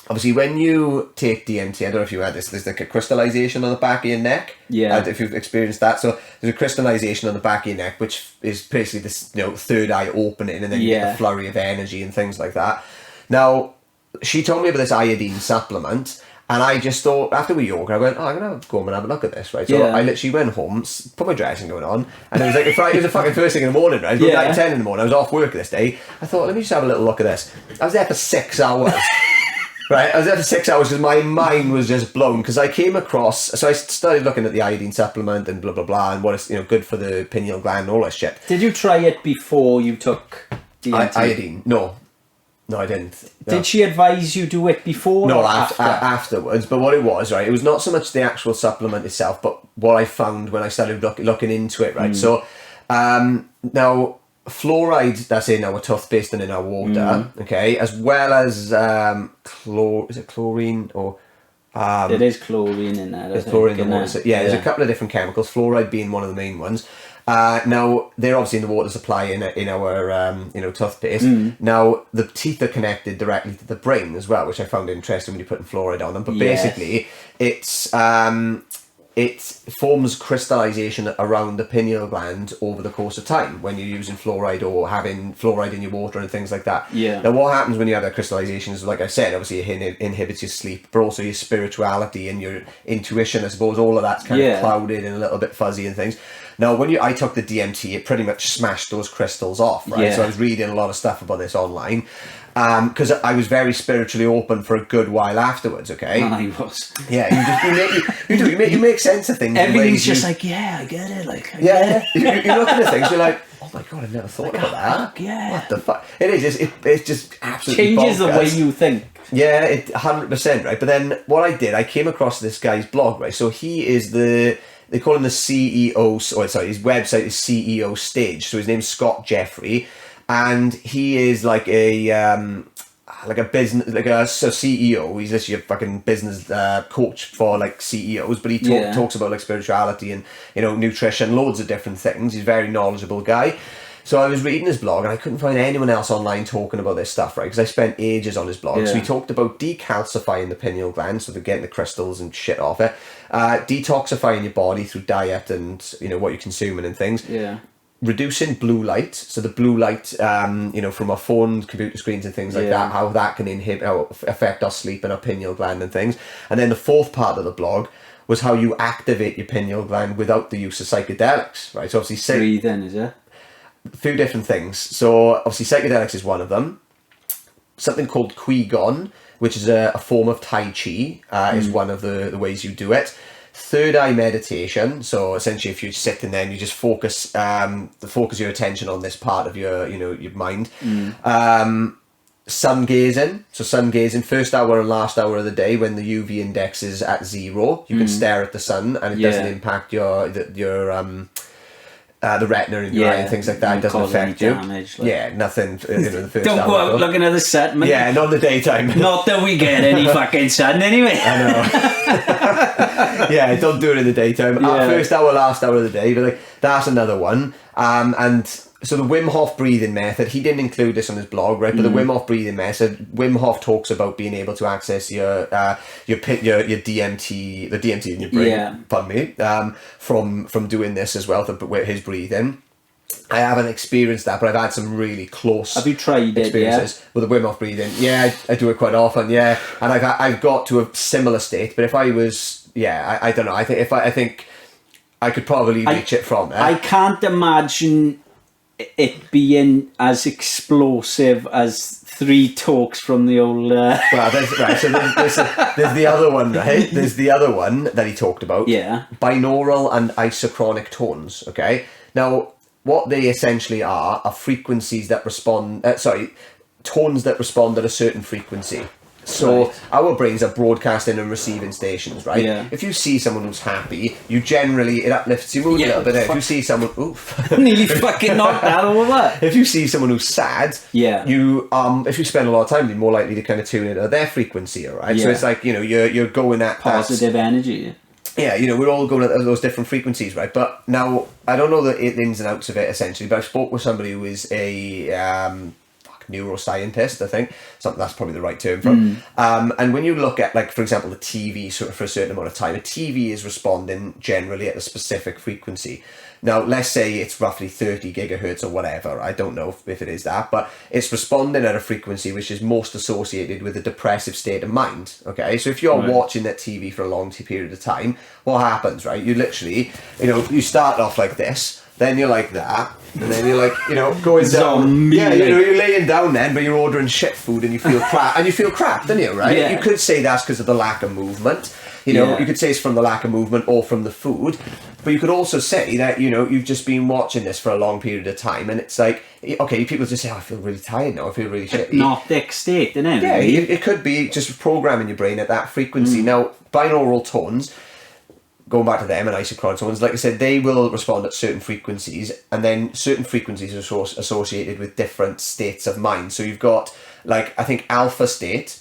B: obviously, when you take DMT, I don't know if you had this. There's like a crystallization on the back of your neck. Yeah. If you've experienced that, so there's a crystallization on the back of your neck, which is basically this, third eye opening, and then you get a flurry of energy and things like that. Now, she told me about this iodine supplement, and I just thought, after we yoga, I went, I'm going to go home and have a look at this, right? So I literally went home, put my dressing going on, and it was like it was the fucking first thing in the morning, right? It was 9:10 in the morning, I was off work this day. I thought, let me just have a little look at this. I was there for 6 hours. Right, I was there for 6 hours because my mind was just blown, because I came across, so I started looking at the iodine supplement and blah, blah, blah, and what is, good for the pineal gland and all that shit.
A: Did you try it before you took DMT?
B: Iodine? No, I didn't. No.
A: Did she advise you do it before or after?
B: Afterwards. But what it was, right, it was not so much the actual supplement itself, but what I found when I started looking into it, right? So, now, fluoride that's in our toothpaste and in our water, okay, as well as is it chlorine or
A: there is chlorine in there.
B: There's chlorine in the water. There's a couple of different chemicals, fluoride being one of the main ones. Now they're obviously in the water supply in our toothpaste. Now the teeth are connected directly to the brain as well, which I found interesting when you're putting fluoride on them. But basically, it forms crystallization around the pineal gland over the course of time when you're using fluoride or having fluoride in your water and things like that. Now what happens when you have that crystallization is, like I said, obviously it inhibits your sleep, but also your spirituality and your intuition, I suppose. All of that's kind of clouded and a little bit fuzzy and things. Now, when I took the DMT, it pretty much smashed those crystals off, right? So I was reading a lot of stuff about this online. Because I was very spiritually open for a good while afterwards, okay?
A: I was.
B: Yeah, you make sense of things.
A: Everything's just like, I get it. Like,
B: you look at the things, you're like, oh my God, I've never thought about that.
A: Yeah.
B: What the fuck? It is. It's just absolutely
A: changes the
B: bonkers.
A: way you think.
B: Yeah, 100%, right? But then what I did, I came across this guy's blog, right? So he is they call him the CEO, his website is CEO Stage. So his name's Scott Jeffrey, and he is like a business, so CEO. He's literally a fucking business coach for like CEOs, but he talks about like spirituality and, nutrition, loads of different things. He's a very knowledgeable guy. So I was reading his blog and I couldn't find anyone else online talking about this stuff, right? Because I spent ages on his blog. Yeah. So he talked about decalcifying the pineal gland, so they're getting the crystals and shit off it. Detoxifying your body through diet and, what you're consuming and things.
A: Yeah.
B: Reducing blue light, so the blue light, from our phones, computer screens and things like that, how that can affect our sleep and our pineal gland and things. And then the fourth part of the blog was how you activate your pineal gland without the use of psychedelics, right? So obviously...
A: Breathing, is it?
B: A few different things. So obviously psychedelics is one of them. Something called Qigong, which is a form of Tai Chi, is one of the ways you do it. Third eye meditation. So essentially, if you're sitting there and you just focus your attention on this part of your mind. Sun gazing. So sun gazing, first hour and last hour of the day when the UV index is at 0, you can stare at the sun and it doesn't impact the retina in your eye and things like that. It doesn't affect you.
A: Damage,
B: nothing. The first
A: Don't go out looking at the sun, man.
B: Yeah, not in the daytime.
A: Not that we get any fucking sun anyway.
B: I know. Don't do it in the daytime. First hour, last hour of the day. But that's another one. And so the Wim Hof Breathing Method, he didn't include this on his blog, right? But the Wim Hof Breathing Method, Wim Hof talks about being able to access your DMT, the DMT in your brain, pardon me, from doing this as well, with his breathing. I haven't experienced that, but I've had some really close.
A: Have you tried
B: experiences with the Wim Hof breathing? Yeah, I do it quite often. Yeah, and I've got to a similar state. But if I was, I don't know. I think I could probably reach it from there.
A: I can't imagine it being as explosive as 3 talks from the old... Well,
B: there's the other one, right? There's the other one that he talked about.
A: Yeah.
B: Binaural and isochronic tones, okay? Now, what they essentially are frequencies that respond... tones that respond at a certain frequency. So our brains are broadcasting and receiving stations, right? Yeah. If you see someone who's happy, it uplifts your mood a little bit. If you see someone,
A: nearly fucking knocked that over.
B: If you see someone who's sad, you if you spend a lot of time, you're more likely to kind of tune into their frequency, all right? Yeah. So it's like you're going at
A: positive energy.
B: Yeah, we're all going at those different frequencies, right? But now I don't know the ins and outs of it essentially, but I spoke with somebody who is a neuroscientist, I think. That's probably the right term for it. And when you look at, like, for example, the TV for a certain amount of time, a TV is responding generally at a specific frequency. Now, let's say it's roughly 30 gigahertz or whatever. I don't know if it is that, but it's responding at a frequency which is most associated with a depressive state of mind. Okay, so if you're watching that TV for a long period of time, what happens, right? You literally, you start off like this, then you're like that, and then you're like, going down. Yeah, you're laying down then, but you're ordering shit food and you feel crap, don't you, right? Yeah. You could say that's because of the lack of movement. You could say it's from the lack of movement or from the food, but you could also say that, you've just been watching this for a long period of time, and it's like, okay, people just say, I feel really tired now, I feel really shit.
A: Hypnotic state, isn't it?
B: Yeah, it could be just programming your brain at that frequency. Now, binaural tones, going back to them and isochronic tones, like I said, they will respond at certain frequencies, and then certain frequencies are associated with different states of mind. So you've got, like, I think alpha state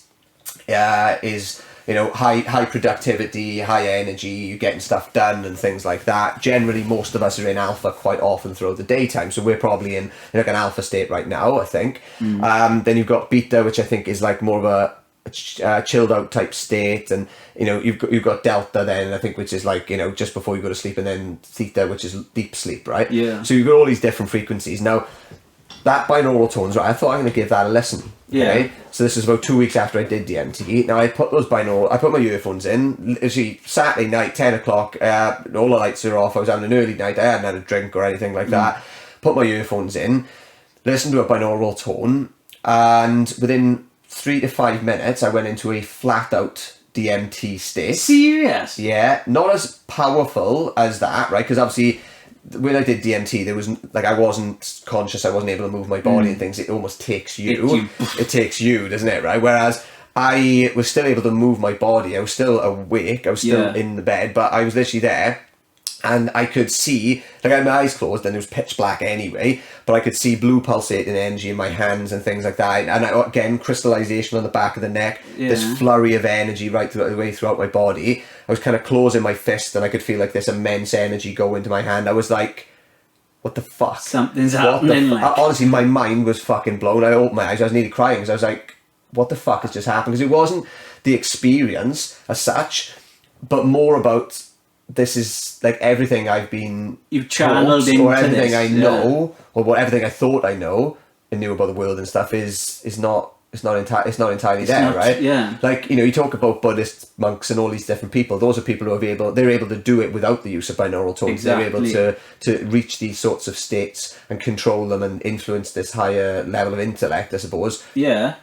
B: is, high productivity, high energy, you're getting stuff done and things like that. Generally, most of us are in alpha quite often throughout the daytime, so we're probably in like an alpha state right now, I think. Then you've got beta, which I think is like more of a chilled out type state, and you've got delta then, I think, which is like just before you go to sleep, and then theta, which is deep sleep, right?
A: Yeah.
B: So you've got all these different frequencies. Now that binaural tones, right, I thought I'm going to give that a listen. Okay? So this is about 2 weeks after I did DMT. Now I put my earphones in, literally Saturday night, 10 o'clock, all the lights are off, I was having an early night, I hadn't had a drink or anything like that, put my earphones in, listened to a binaural tone, and within 3 to 5 minutes I went into a flat out DMT state.
A: Serious?
B: Yeah, not as powerful as that, right? Because obviously when I did DMT, there was like I wasn't conscious, I wasn't able to move my body and things. It almost takes you. It takes you, doesn't it? Right. Whereas I was still able to move my body. I was still awake. I was still in the bed, but I was literally there. And I could see, like I had my eyes closed and it was pitch black anyway, but I could see blue pulsating energy in my hands and things like that. And again, crystallization on the back of the neck, this flurry of energy right throughout the way throughout my body. I was kind of closing my fist and I could feel like this immense energy go into my hand. I was like, what the fuck?
A: Something's happening.
B: Honestly, my mind was fucking blown. I opened my eyes, I was nearly crying because I was like, what the fuck has just happened? Because it wasn't the experience as such, but more about... This is like everything I've been
A: you've channeled into
B: or everything
A: this,
B: I know or everything I thought I know and knew about the world and stuff is not entirely there, right?
A: Yeah.
B: Like, you know, you talk about Buddhist monks and all these different people. Those are people who they're able to do it without the use of binaural tones.
A: Exactly.
B: They're able to reach these sorts of states and control them and influence this higher level of intellect, I suppose.
A: Yeah.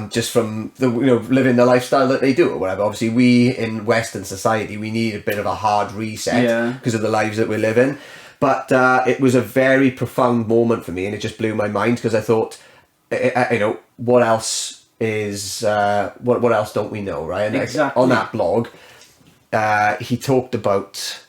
B: Just from the living the lifestyle that they do or whatever. Obviously, we in Western society we need a bit of a hard reset because of the lives that we live in. But it was a very profound moment for me, and it just blew my mind because I thought, what else is what else don't we know, right? And
A: exactly.
B: On that blog, he talked about.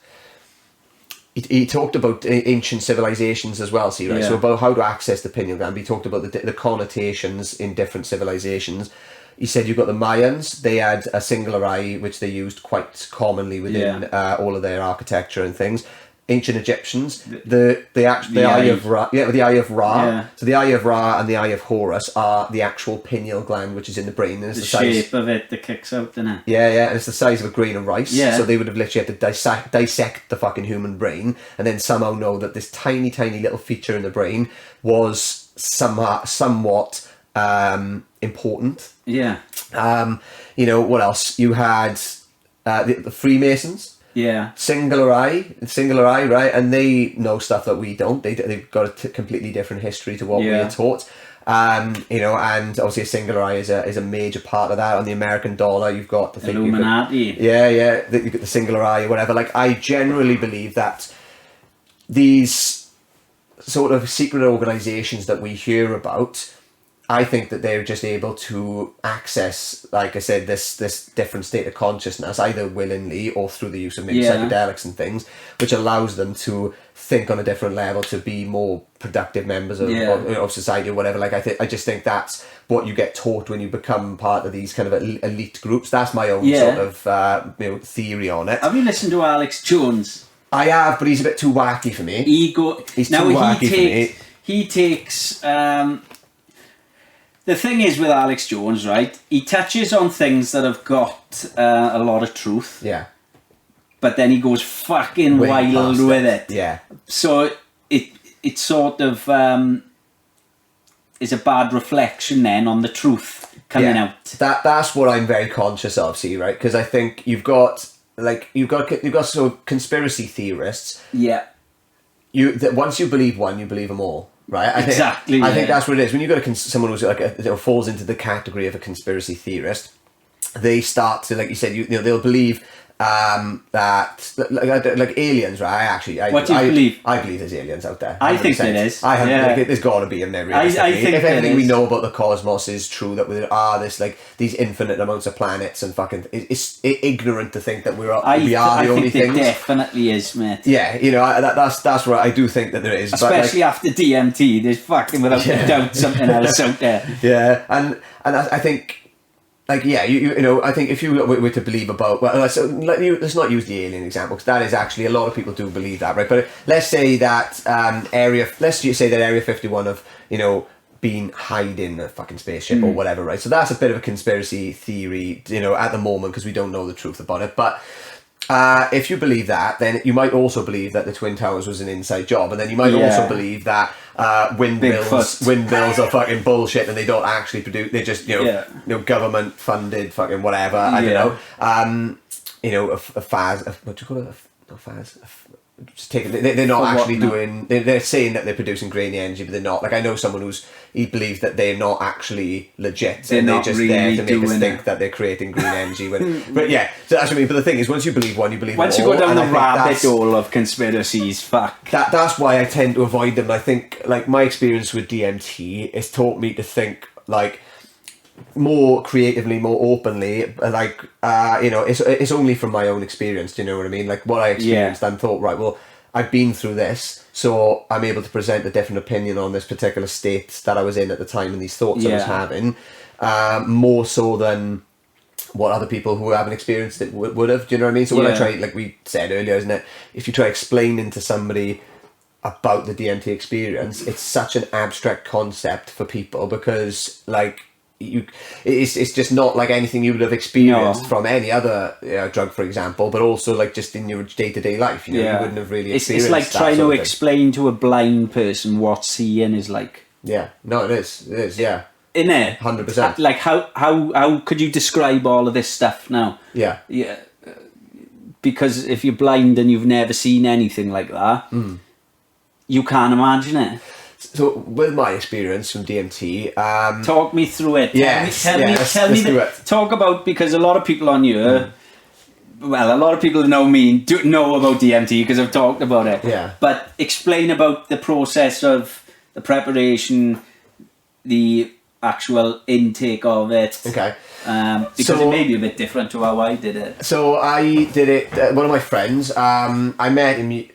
B: He talked about ancient civilizations as well, see, right? So about how to access the pineal gland. He talked about the connotations in different civilizations. He said you've got the Mayans. They had a singular eye, which they used quite commonly within all of their architecture and things. Ancient Egyptians, the eye of Ra, the eye of Ra. Yeah. So the eye of Ra and the eye of Horus are the actual pineal gland, which is in the brain. And it's
A: the shape of it that kicks out, isn't it?
B: Yeah, and it's the size of a grain of rice.
A: Yeah.
B: So they would have literally had to dissect the fucking human brain, and then somehow know that this tiny, tiny little feature in the brain was somewhat important.
A: Yeah.
B: What else? You had the Freemasons.
A: Yeah.
B: Singular eye, right? And they know stuff that we don't. They've got a completely different history to what we are taught. And obviously a singular eye is a major part of that. On the American dollar, you've got the
A: Illuminati.
B: You've got the singular eye or whatever. Like, I generally believe that these sort of secret organizations that we hear about, I think that they're just able to access, like I said, this different state of consciousness, either willingly or through the use of maybe psychedelics and things, which allows them to think on a different level, to be more productive members of society or whatever. Like, I just think that's what you get taught when you become part of these kind of elite groups. That's my own sort of theory on it.
A: Have you listened to Alex Jones?
B: I have, but he's a bit too wacky for me. He's too wacky for me.
A: He takes... The thing is with Alex Jones, right? He touches on things that have got a lot of truth.
B: Yeah.
A: But then he goes fucking wild with it.
B: Yeah.
A: So it sort of is a bad reflection then on the truth coming out.
B: That's what I'm very conscious of, see, right? Because I think you've got sort of conspiracy theorists.
A: Yeah.
B: Once you believe one, you believe them all. Right, I think that's what it is. When you got someone who's falls into the category of a conspiracy theorist, they start to, like you said, they'll believe that like aliens, right? What do you believe? I believe there's aliens out there. 100%.
A: I think there is.
B: There's got to be in there.
A: I think
B: if anything we know about the cosmos is true, that there are these infinite amounts of planets and fucking, it's ignorant to think that we are the only things.
A: There definitely is, mate.
B: Yeah, that's where I do think that there is,
A: especially after DMT. There's fucking without doubt something else out there.
B: Yeah, and I think. Like, yeah, I think if you were to believe about... Well, let's not use the alien example, because that is actually... A lot of people do believe that, right? But let's say that Area 51 of, been hiding a fucking spaceship or whatever, right? So that's a bit of a conspiracy theory, at the moment, because we don't know the truth about it. But if you believe that, then you might also believe that the Twin Towers was an inside job, and then you might also believe that windmills are fucking bullshit and they don't actually produce. They're just government funded fucking whatever. I don't know. A FAS. What do you call it? just taking. They're not actually doing. They're saying that they're producing grainy energy, but they're not. Like I know someone he believes that they're not actually legit. They're just really there to make us think that they're creating green energy. But yeah, so that's what I mean. But the thing is, once you believe one, you believe
A: once
B: all.
A: Once you go down the rabbit hole of conspiracies, fuck.
B: That's why I tend to avoid them. I think like my experience with DMT has taught me to think like more creatively, more openly, like it's only from my own experience, do you know what I mean? Like what I experienced and thought, right, well, I've been through this, so I'm able to present a different opinion on this particular state that I was in at the time and these thoughts I was having, more so than what other people who haven't experienced it would have, do you know what I mean? So when I try, like we said earlier, isn't it, if you try explaining to somebody about the DMT experience, it's such an abstract concept for people because like it's just not like anything you would have experienced from any other drug, for example, but also like just in your day-to-day life, you wouldn't have really experienced. It's like
A: trying to explain to a blind person what seeing is like.
B: Yeah, no, it is, yeah.
A: In there,
B: 100%.
A: Like how could you describe all of this stuff now?
B: Yeah.
A: Because if you're blind and you've never seen anything like that, you can't imagine it.
B: So with my experience from DMT,
A: talk me through it. Tell me. Talk about, because a lot of people on here, well, a lot of people who know me do know about DMT because I've talked about it.
B: Yeah.
A: But explain about the process of the preparation, the actual intake of it.
B: Okay.
A: Because it may be a bit different to how I did it.
B: So I did it. One of my friends. I met him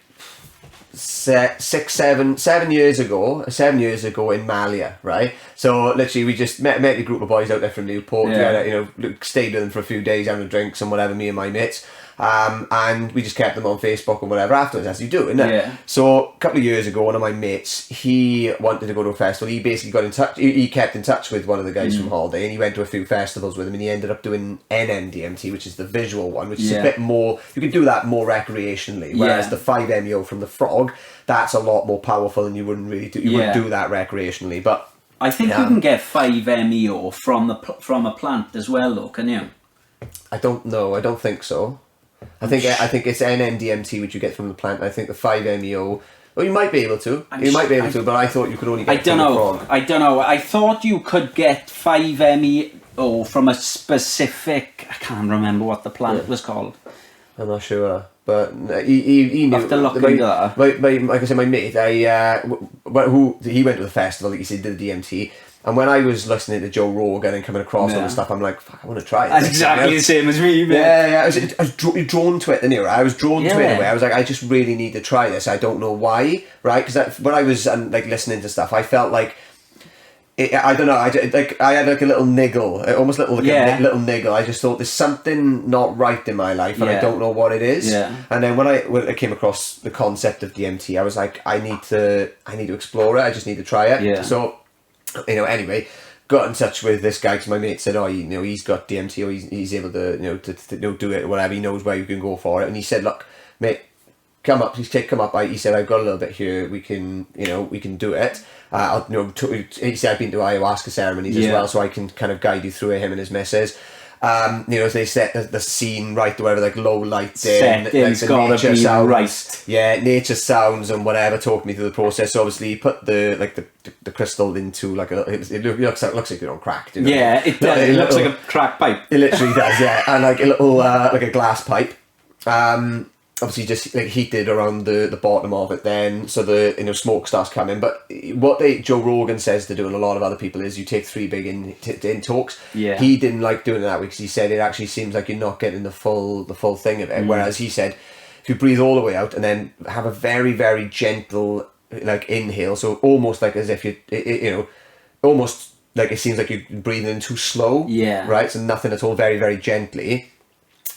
B: 7 years ago in Malia, right? So literally we just met a group of boys out there from Newport. We had, stayed with them for a few days, having drinks and whatever, me and my mates. And we just kept them on Facebook and whatever afterwards, as you do, isn't it?
A: Yeah.
B: So a couple of years ago, one of my mates, he wanted to go to a festival. He basically got in touch. He kept in touch with one of the guys from Holiday, and he went to a few festivals with him. And he ended up doing NMDMT, which is the visual one, which is a bit more. You can do that more recreationally, whereas the 5-MeO from the frog, that's a lot more powerful, and you wouldn't really do. You wouldn't do that recreationally, but
A: I think you can get 5-MeO from a plant as well, though. Can you?
B: I don't know. I don't think so. I think it's NMDMT which you get from the plant. I think the 5-MeO. Well, you might be able to. But I thought you could only get it from the frog.
A: I don't know. I thought you could get 5-MeO from a specific. I can't remember what the plant was called.
B: I'm not sure, but he knew.
A: I have to look into that.
B: Like I said, my mate, he went to the festival. Like you said, did the DMT. And when I was listening to Joe Rogan and coming across all the stuff, I'm like, fuck, I want to try it.
A: That's exactly the same as me, man.
B: Yeah. I was drawn to it, didn't you? I was drawn to it in a way. I was like, I just really need to try this. I don't know why, right? Because when I was like listening to stuff, I felt like, I don't know, I had like a little niggle, almost a little niggle. I just thought there's something not right in my life and I don't know what it is.
A: Yeah.
B: And then when I came across the concept of DMT, I was like, I need to explore it. I just need to try it.
A: Yeah.
B: So, anyway, got in touch with this guy because my mate said, he's got DMT, or he's able to, to do it or whatever. He knows where you can go for it. And he said, look, mate, come up. He said, I've got a little bit here. We can do it. He said, I've been to ayahuasca ceremonies as well, so I can kind of guide you through it, him and his missus. They set the scene right, whatever, like low lighting, like the nature sounds,
A: right.
B: Yeah, nature sounds and whatever. Talk me through the process. So obviously, you put the crystal into like it looks like you're on crack. You know?
A: Yeah, it does. It looks like a crack pipe.
B: It literally does, yeah, and like a little like a glass pipe. Obviously, just like heated around the bottom of it. Then so the smoke starts coming. But what Joe Rogan says to do, and a lot of other people, is you take 3 big intakes.
A: Yeah.
B: He didn't like doing it that way because he said it actually seems like you're not getting the full thing of it. Whereas he said if you breathe all the way out and then have a very, very gentle like inhale, so almost like as if you almost like it seems like you're breathing in too slow.
A: Yeah.
B: Right. So nothing at all, very, very gently,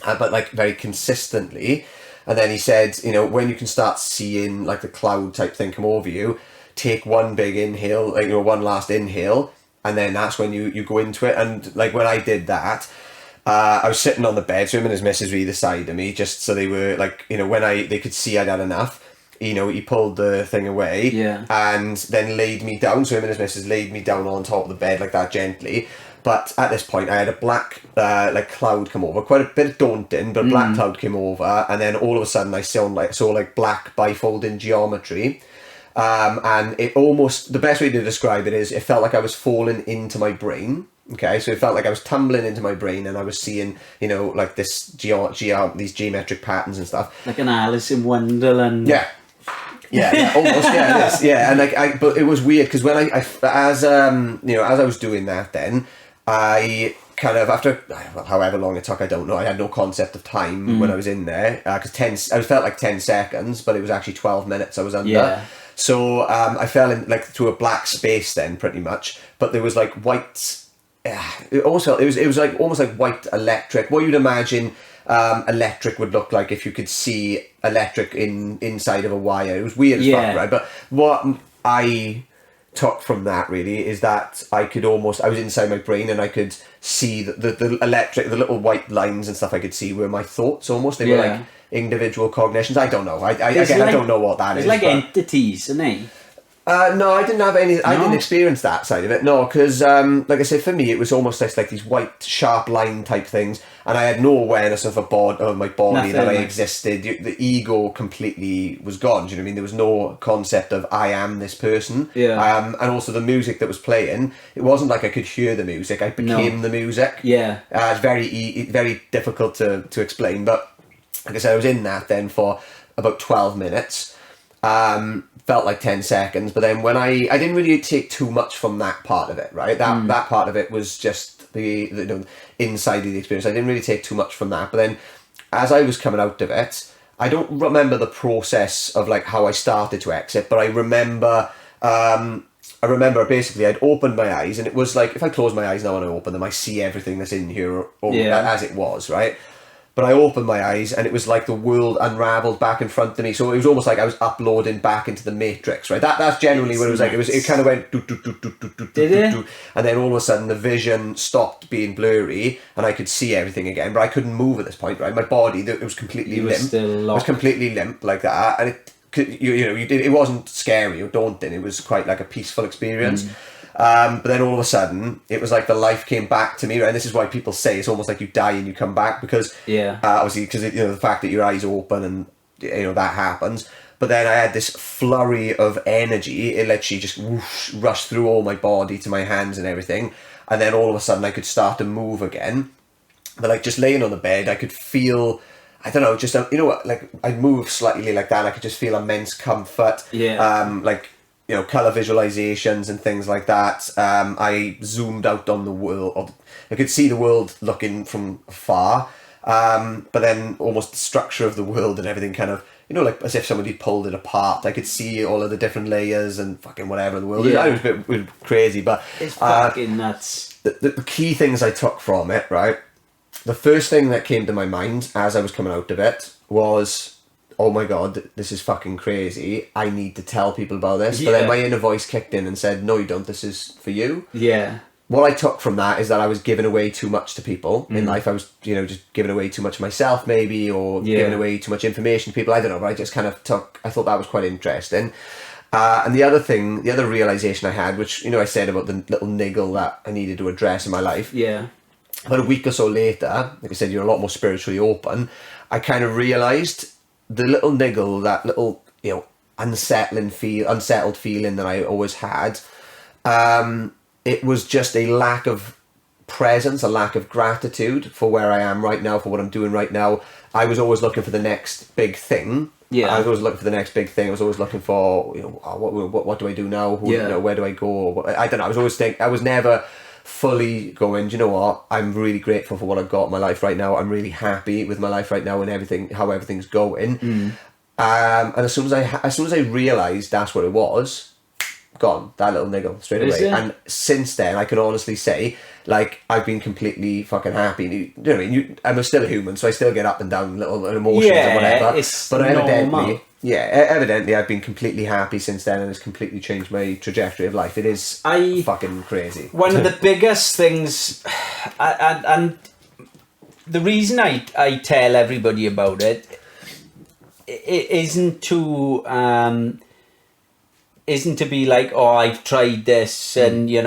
B: but like very consistently. And then he said, when you can start seeing like the cloud type thing come over you, take one big inhale, like one last inhale, and then that's when you go into it. And like when I did that, I was sitting on the bed, so him and his missus were either side of me, just so they were like, when they could see I'd had enough. He pulled the thing away, and then laid me down. So him and his missus laid me down on top of the bed like that gently. but at this point I had a black like cloud come over, quite a bit daunting, but a black cloud came over, and then all of a sudden I saw like black bifolding geometry. And it almost, the best way to describe it is, it felt like I was falling into my brain. Okay, so it felt like I was tumbling into my brain, and I was seeing, you know, like this these geometric patterns and stuff.
A: Like an Alice in Wonderland.
B: Yeah, almost. Yeah, it is. Yeah, and but it was weird because when as I was doing that, then I kind of, after however long it took, I don't know. I had no concept of time when I was in there, because I felt like 10 seconds, but it was actually 12 minutes I was under.
A: Yeah.
B: So I fell in like through a black space then, pretty much. But there was like white. It was like almost like white electric. What you'd imagine electric would look like if you could see electric inside of a wire. It was weird as fuck, right? But what I took from that really is that I was inside my brain, and I could see the electric, the little white lines and stuff I could see were my thoughts almost. They were like individual cognitions. I don't know. I don't know what that is.
A: It's like entities, isn't it?
B: No, I didn't have any. I didn't experience that side of it. No, because like I said, for me, it was almost just like these white, sharp line type things, and I had no awareness of my body, that I existed. The ego completely was gone. Do you know what I mean? There was no concept of I am this person.
A: Yeah.
B: And also the music that was playing, it wasn't like I could hear the music. I became the music.
A: Yeah.
B: It's very difficult to explain, but like I said, I was in that then for about 12 minutes. Felt like 10 seconds, but then when I didn't really take too much from that part of it, right? That part of it was just the inside of the experience. I didn't really take too much from that, but then as I was coming out of it, I don't remember the process of like how I started to exit, but I remember basically I'd opened my eyes, and it was like, if I close my eyes now and I open them, I see everything that's in here as it was, right? But I opened my eyes, and it was like the world unravelled back in front of me. So it was almost like I was uploading back into the Matrix, right? That's generally what it was like. It kind of went do, do, do, do, do, do, do, do, and then all of a sudden the vision stopped being blurry, and I could see everything again. But I couldn't move at this point, right? My body, it was completely limp. It was completely limp like that, and it wasn't scary or daunting. It was quite like a peaceful experience. But then all of a sudden, it was like the life came back to me, right? And this is why people say it's almost like you die and you come back, because obviously, because the fact that your eyes open and that happens. But then I had this flurry of energy. It literally just rushed through all my body to my hands and everything. And then all of a sudden, I could start to move again. But like just laying on the bed, I could feel, I don't know, just like I'd move slightly like that. And I could just feel immense comfort. Colour visualizations and things like that. I zoomed out on the world. I could see the world looking from afar. But then almost the structure of the world and everything kind of, like as if somebody pulled it apart. I could see all of the different layers and fucking whatever the world is. It was a bit crazy, but
A: it's fucking nuts.
B: The key things I took from it, right? The first thing that came to my mind as I was coming out of it was, oh my god, this is fucking crazy. I need to tell people about this. But then my inner voice kicked in and said, no, you don't. This is for you.
A: Yeah.
B: What I took from that is that I was giving away too much to people in life. I was, just giving away too much of myself, maybe, or giving away too much information to people. I don't know, but I just kind of I thought that was quite interesting. And the other realization I had, which, I said about the little niggle that I needed to address in my life.
A: Yeah.
B: About a week or so later, like I said, you're a lot more spiritually open. I kind of realized the little niggle, that little, unsettled feeling that I always had, it was just a lack of presence, a lack of gratitude for where I am right now, for what I'm doing right now. I was always looking for the next big thing. Yeah. I was always looking for the next big thing. I was always looking for, what do I do now? Where do I go? I don't know. I was never fully going, do you know what, I'm really grateful for what I've got in my life right now. I'm really happy with my life right now and everything, how everything's going. And as soon as I realised that's what it was, gone, that little niggle straight away. And since then, I can honestly say, like, I've been completely fucking happy. You know what I mean? I'm still a human, so I still get up and down little emotions and whatever. But evidently I've been completely happy since then, and it's completely changed my trajectory of life. It is fucking crazy.
A: One of the biggest things, and the reason I tell everybody about it isn't to be like, oh, I've tried this and you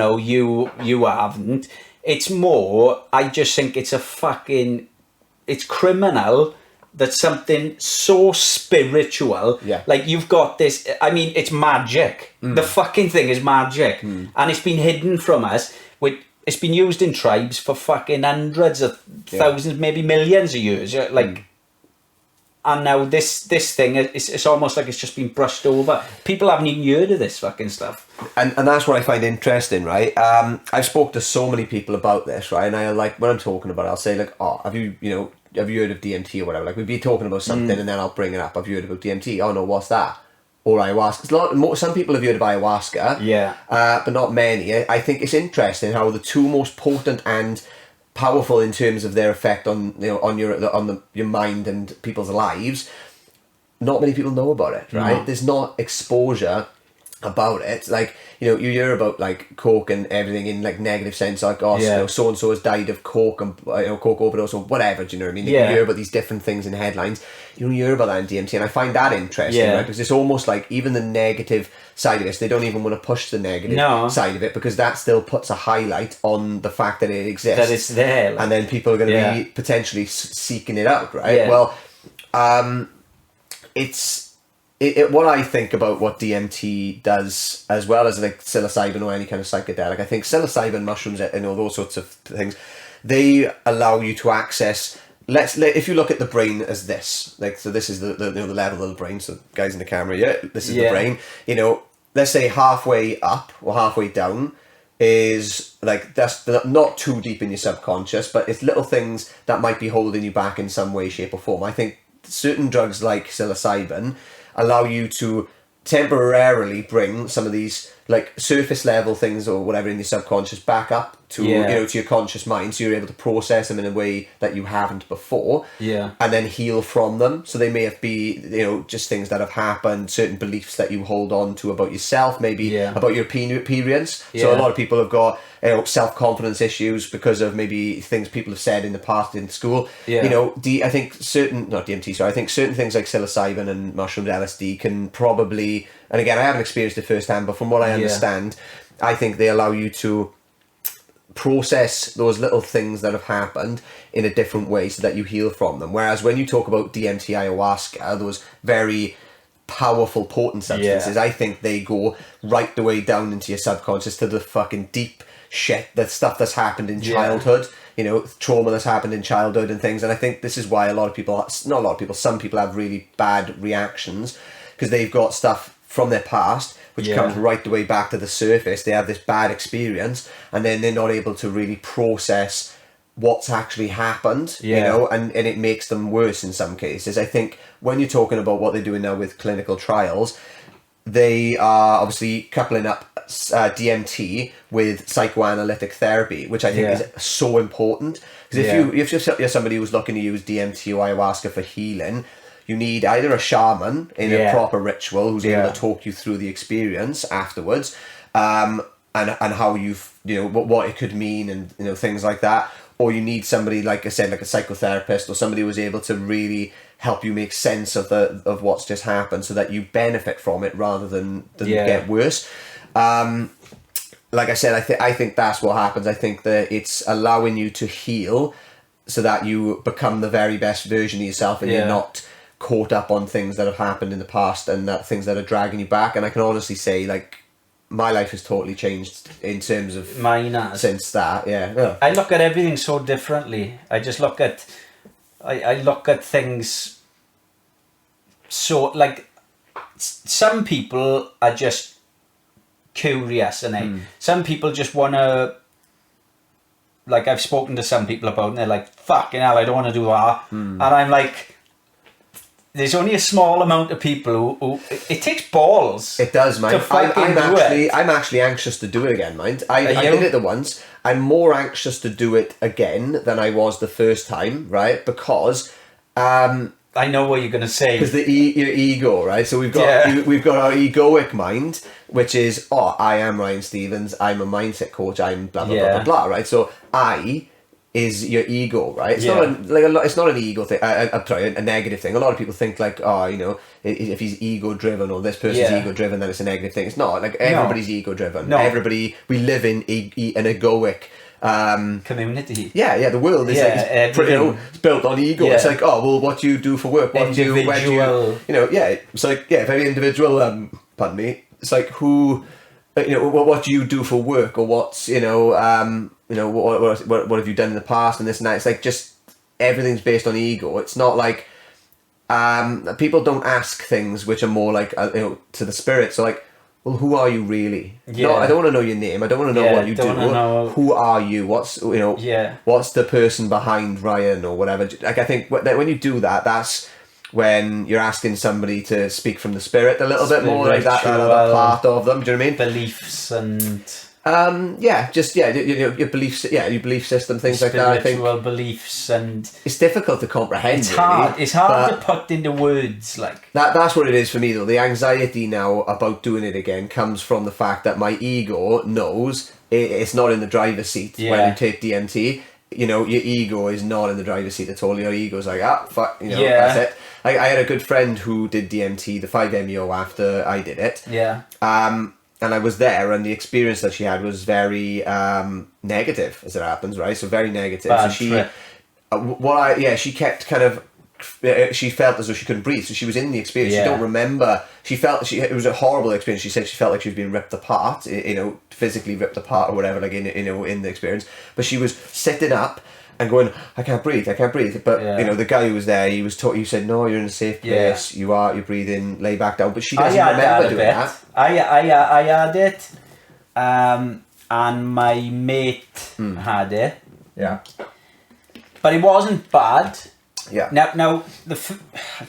A: haven't. It's more, I just think it's it's criminal that something so spiritual, like you've got this, I mean, it's magic. The fucking thing is magic. And it's been hidden from us. It's been used in tribes for fucking hundreds of thousands, maybe millions of years. Like, and now this thing, it's almost like it's just been brushed over. People haven't even heard of this fucking stuff.
B: And that's what I find interesting, right? I've spoke to so many people about this, right? And I like, when I'm talking about it, I'll say like, oh, have you heard of DMT or whatever? Like, we'd be talking about something and then I'll bring it up. Have you heard about DMT? Oh no, what's that? Or ayahuasca. Some people have heard of ayahuasca, but not many. I think it's interesting how the two most potent and powerful in terms of their effect on your mind and people's lives, not many people know about it, right? There's not exposure about it. Like, you hear about like coke and everything in like negative sense, like, oh, so and so has died of coke and coke overdose or whatever. Do you know what I mean? You hear about these different things in headlines. You don't hear about that in DMT, and I find that interesting, right? Because it's almost like even the negative side of it, they don't even want to push the negative side of it, because that still puts a highlight on the fact that it exists,
A: that it's there, like,
B: and then people are going to be potentially seeking it out, right? Well, what I think about what DMT does, as well as like psilocybin or any kind of psychedelic, I think psilocybin, mushrooms, those sorts of things, they allow you to access. If you look at the brain as this, like, so this is the level of the brain. So guys in the camera, this is the brain. Let's say halfway up or halfway down is like, that's not too deep in your subconscious, but it's little things that might be holding you back in some way, shape or form. I think certain drugs like psilocybin allow you to temporarily bring some of these like surface level things or whatever in your subconscious back up to to your conscious mind, so you're able to process them in a way that you haven't before, and then heal from them. So they may have just things that have happened, certain beliefs that you hold on to about yourself, maybe about your appearance. So a lot of people have got self-confidence issues because of maybe things people have said in the past in school. I think I think certain things like psilocybin and mushrooms, LSD can probably, and again, I haven't experienced it firsthand, but from what I understand, I think they allow you to process those little things that have happened in a different way so that you heal from them. Whereas when you talk about DMT, ayahuasca, those very powerful, potent substances, I think they go right the way down into your subconscious, to the fucking deep shit, that stuff that's happened in childhood, trauma that's happened in childhood and things. And I think this is why some people have really bad reactions, because they've got stuff from their past which comes right the way back to the surface. They have this bad experience, and then they're not able to really process what's actually happened, and it makes them worse in some cases. I think when you're talking about what they're doing now with clinical trials, they are obviously coupling up DMT with psychoanalytic therapy, which I think is so important. Because if you're somebody who's looking to use DMT or ayahuasca for healing, you need either a shaman in a proper ritual who's able to talk you through the experience afterwards, and how what it could mean, and things like that. Or you need somebody, like I said, like a psychotherapist or somebody who was able to really help you make sense of what's just happened, so that you benefit from it rather than get worse. Like I said, I think that's what happens. I think that it's allowing you to heal so that you become the very best version of yourself, and you're not caught up on things that have happened in the past and that things that are dragging you back. And I can honestly say, like, my life has totally changed in terms of
A: mine has.
B: Since that.
A: I look at everything so differently. I just look at I look at things so, like, some people are just curious, and some people just want to, like, I've spoken to some people about it, and they're like, fucking hell, I don't want to do that. And I'm like, there's only a small amount of people who it takes balls.
B: It does, man. I'm actually anxious to do it again, mind. I did it the once. I'm more anxious to do it again than I was the first time, right? Because
A: I know what you're going to say.
B: Because your ego, right? So we've got our egoic mind, which is, I am Ryan Stevens, I'm a mindset coach, I'm blah blah blah blah blah, right? So I is your ego, right? It's not an ego thing. A negative thing. A lot of people think like, if he's ego driven or this person's ego driven, then it's a negative thing. It's not. Like, everybody's ego driven. No. We live in an egoic
A: community.
B: Yeah, the world is it's built on ego. Yeah. It's like, oh, well, what do you do for work? What do you, where do you, it's like, very individual, pardon me. It's like, who, what do you do for work? Or what's, what have you done in the past and this and that? It's like, just, everything's based on ego. It's not like, people don't ask things which are more like, to the spirit. So like, well, who are you really? Yeah. No, I don't want to know your name. I don't want to know what you do. Who are you? What's what's the person behind Ryan or whatever? Like, I think when you do that, that's when you're asking somebody to speak from the spirit a little bit more, like that other part of them. Do you know what I mean?
A: Beliefs and
B: your beliefs, your belief system, things like that. I think
A: spiritual beliefs, and
B: it's difficult to comprehend.
A: It's hard. It's hard to put into words like
B: that. That's what it is for me, though. The anxiety now about doing it again comes from the fact that my ego knows it's not in the driver's seat when you take DMT. Your ego is not in the driver's seat at all. Your ego's like, fuck, that's it. I had a good friend who did DMT, the 5-MeO, after I did it. Yeah. And I was there, and the experience that she had was very negative, as it happens, right? So very negative.
A: Bad
B: so she, she kept kind of, she felt as though she couldn't breathe. So she was in the experience. She don't remember. She felt it was a horrible experience. She said she felt like she was being ripped apart, physically ripped apart or whatever, like in the experience. But she was sitting up and going, I can't breathe. But the guy who was there, he said, no, you're in a safe place. You're breathing, lay back down. But she doesn't remember doing that.
A: I had it, and my mate had it.
B: Yeah.
A: But it wasn't bad.
B: Yeah.
A: Now I'll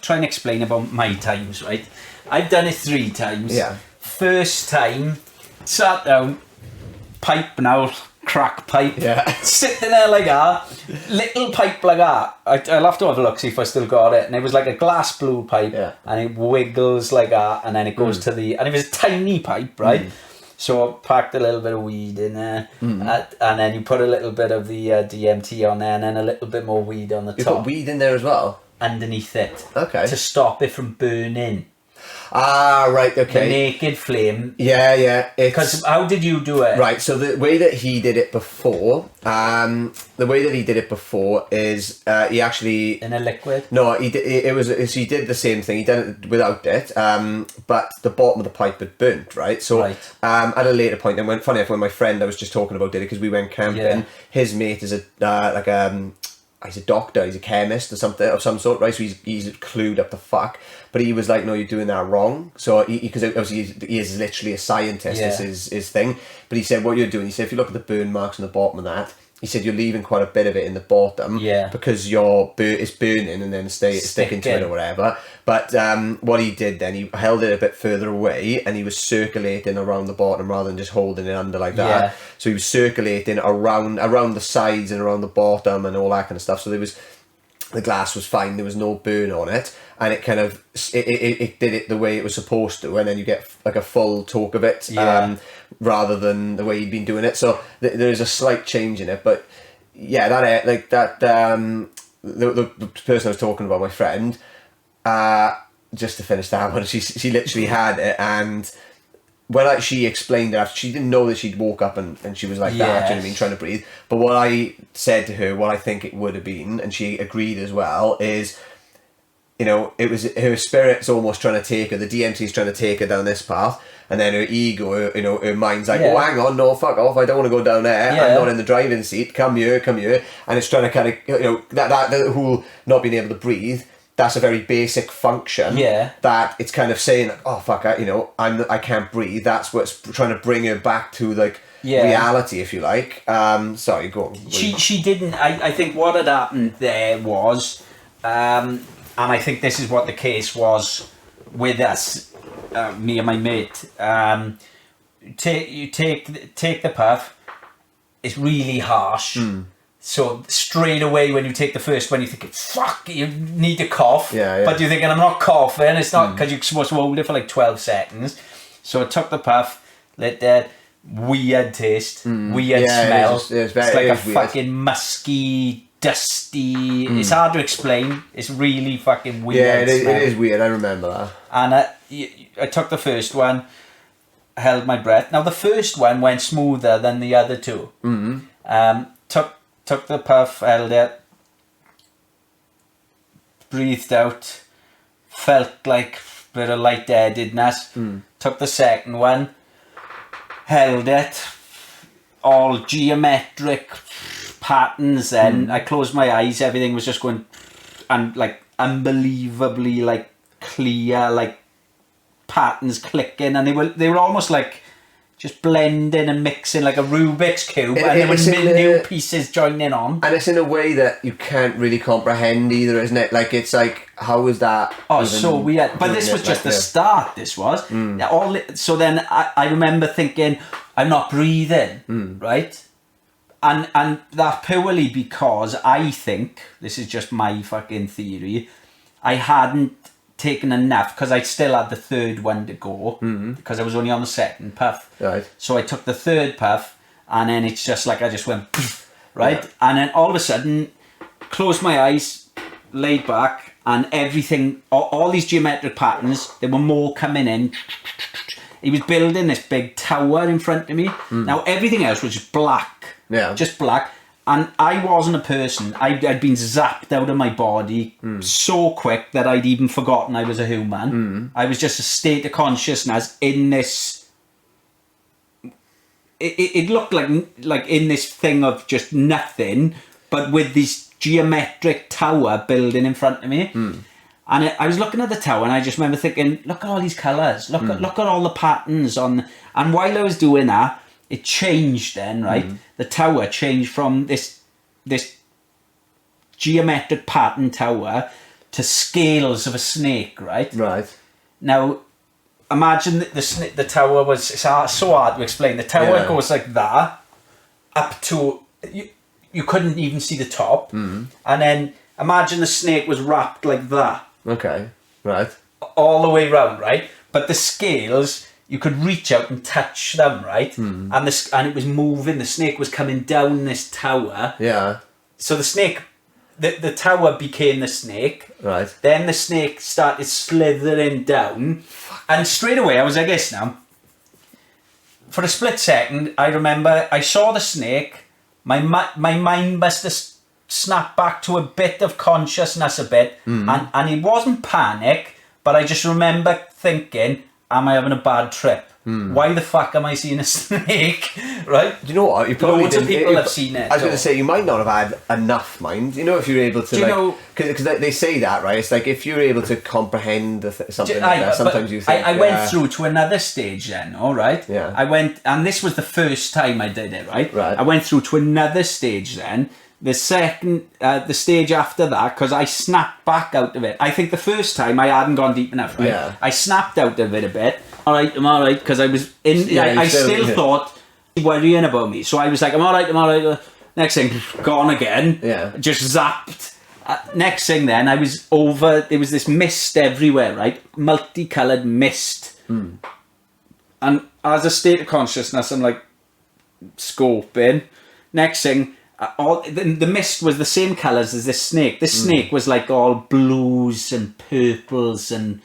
A: try and explain about my times, right? I've done it 3 times.
B: Yeah.
A: First time, sat down, pipe now, crack pipe.
B: Yeah.
A: Sitting there like that, little pipe like that. I'll have to have a look, see if I still got it. And it was like a glass blue pipe, and it wiggles like that, and then it goes to and it was a tiny pipe, right? So I packed a little bit of weed in there, and then you put a little bit of the DMT on there, and then a little bit more weed on the top.
B: You put weed in there as well?
A: Underneath it.
B: Okay.
A: To stop it from burning.
B: Ah, right, okay.
A: The naked flame.
B: Yeah.
A: Because how did you do it?
B: Right, so the way that he did it before, is he actually...
A: In a liquid?
B: No, he did the same thing. He did it without it, but the bottom of the pipe had burnt, right? So at a later point, and funny enough, when my friend I was just talking about did it, because we went camping, his mate is he's a doctor, he's a chemist or something of some sort, right? So he's clued up the fuck. But he was like, no, you're doing that wrong. So because obviously he is literally a scientist, this is his thing. But he said, what you're doing, he said, if you look at the burn marks on the bottom of that, he said you're leaving quite a bit of it in the bottom because it's burning and then sticking to it or whatever. But what he did then, he held it a bit further away and he was circulating around the bottom rather than just holding it under like that. Yeah. So he was circulating around the sides and around the bottom and all that kind of stuff. So the glass was fine, there was no burn on it, and it kind of it did it the way it was supposed to, and then you get like a full talk of it rather than the way you'd been doing it. So there is a slight change in it, but the person I was talking about, my friend, just to finish that one, she literally had it, and when she explained it after, she didn't know that she'd woke up and she was like that, do you know what I mean, trying to breathe. But what I said to her, what I think it would have been, and she agreed as well, is, it was her spirit's almost trying to take her, the DMT's trying to take her down this path, and then her ego, her mind's like, oh, hang on, no, fuck off, I don't want to go down there, I'm not in the driving seat, come here, and it's trying to kind of, that whole not being able to breathe, that's a very basic function. Yeah. That it's kind of saying, like, oh fuck, I can't breathe. That's what's trying to bring her back to reality, if you like. Sorry, go on.
A: She didn't. I think what had happened there was, and I think this is what the case was with us, me and my mate. You take the puff. It's really harsh. So straight away when you take the first one, you think, fuck, you need to cough. But you're thinking, I'm not coughing. It's not, because you're supposed to hold it for like 12 seconds. So I took the puff, let that weird taste, weird smell. It's like a fucking musky, dusty. It's hard to explain. It's really fucking weird.
B: Yeah, it is weird. I remember that.
A: And I took the first one, held my breath. Now the first one went smoother than the other two. Took the puff, held it, breathed out, felt like a bit of lightheadedness. Took the second one, held it, all geometric patterns. Then I closed my eyes, everything was just going, and like unbelievably like clear, like patterns clicking, and they were almost like just blending and mixing like a Rubik's Cube, and there were new pieces joining on.
B: And it's in a way that you can't really comprehend either, isn't it? Like, it's like, how is that?
A: Oh, so weird. But this was just the start, this was. So then I remember thinking, I'm not breathing, right? And that purely because I think, this is just my fucking theory, I hadn't taken enough, because I still had the third one to go, because I was only on the second puff.
B: Right.
A: So I took the third puff, and then it's just like I just went, right? Yeah. And then all of a sudden, closed my eyes, laid back, and everything, all these geometric patterns, there were more coming in. He was building this big tower in front of me. Now everything else was just black.
B: Yeah.
A: Just black. And I wasn't a person. I'd been zapped out of my body so quick that I'd even forgotten I was a human. I was just a state of consciousness in this... It looked like in this thing of just nothing, but with this geometric tower building in front of me. And I was looking at the tower, and I just remember thinking, look at all these colours. Look at all the patterns on... And while I was doing that, it changed then, right? The tower changed from this geometric pattern tower to scales of a snake, right?
B: Right.
A: Now, imagine the tower was... It's so hard to explain. The tower goes like that, up to... You couldn't even see the top. And then imagine the snake was wrapped like that.
B: Okay, right.
A: All the way round, right? But the scales... You could reach out and touch them, right? And it was moving. The snake was coming down this tower.
B: Yeah.
A: So the snake, the tower became the snake.
B: Right.
A: Then the snake started slithering down. And straight away, I was like this now. For a split second, I remember I saw the snake. My mind must have snapped back to a bit of consciousness a bit. And it wasn't panic, but I just remember thinking... Am I having a bad trip? Why the fuck am I seeing a snake? Right?
B: Do you know what? You probably
A: Loads of people have seen it.
B: I was going to say, you might not have had enough mind. You know, if you're able to, like... Because they say that, right? It's like, if you're able to comprehend something like that, sometimes you think...
A: I went through to another stage then, all right?
B: Yeah.
A: I went... And this was the first time I did it, right?
B: Right.
A: I went through to another stage then. The second... the stage after that, because I snapped back out of it. I think the first time I hadn't gone deep enough, right? Yeah. I snapped out of it a bit. All right, I'm all right, because I was in... Yeah, I still thought worrying about me. So I was like, I'm all right. Next thing, gone again. Yeah. Just zapped. Next thing then, I was over... There was this mist everywhere, right? Multicoloured mist. And as a state of consciousness, I'm like, scoping. Next thing... the mist was the same colours as this snake. This snake was like all blues and purples and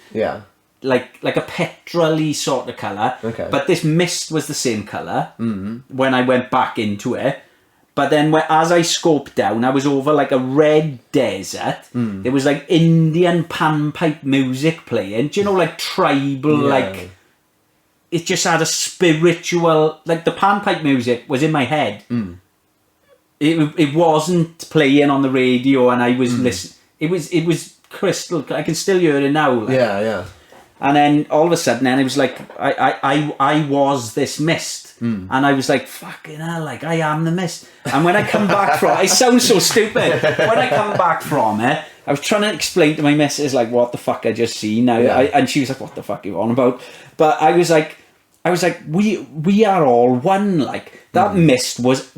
A: like a petrol-y sort of colour. Okay. But this mist was the same colour when I went back into it. But then as I scoped down, I was over like a red desert. There was like Indian panpipe music playing. Do you know, like tribal, like... It just had a spiritual... Like the panpipe music was in my head. It wasn't playing on the radio, and I was listening. It was crystal. I can still hear it now. Like. Yeah. And then all of a sudden, then it was like I was this mist, and I was like, fucking hell, like I am the mist. And when I come back from, it sounds so stupid. When I come back from it, I was trying to explain to my missus like what the fuck I just seen now, and she was like, what the fuck are you on about? But I was like, we are all one. Like that mist was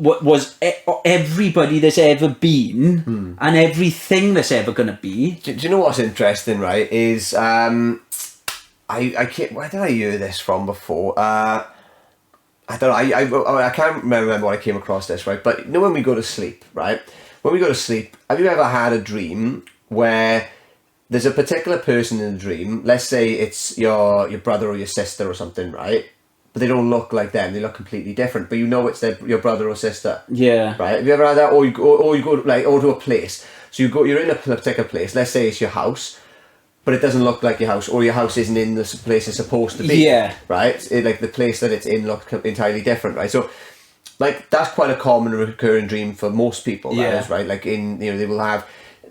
A: everybody that's ever been and everything that's ever gonna be.
B: Do you know what's interesting? Right? Is I can't. Where did I hear this from before? I don't know. I can't remember when I came across this. Right? But you know when we go to sleep, right? When we go to sleep, have you ever had a dream where there's a particular person in the dream? Let's say it's your brother or your sister or something, right? but they don't look like them. They look completely different, but you know it's your brother or sister.
A: Yeah.
B: Right? Have you ever had that? Or you go like, or to a place. So you're in a particular place. Let's say it's your house, but it doesn't look like your house, or your house isn't in the place it's supposed to be.
A: Yeah.
B: Right? Like the place that it's in looks entirely different, right? So, like, that's quite a common recurring dream for most people. That is, right? Like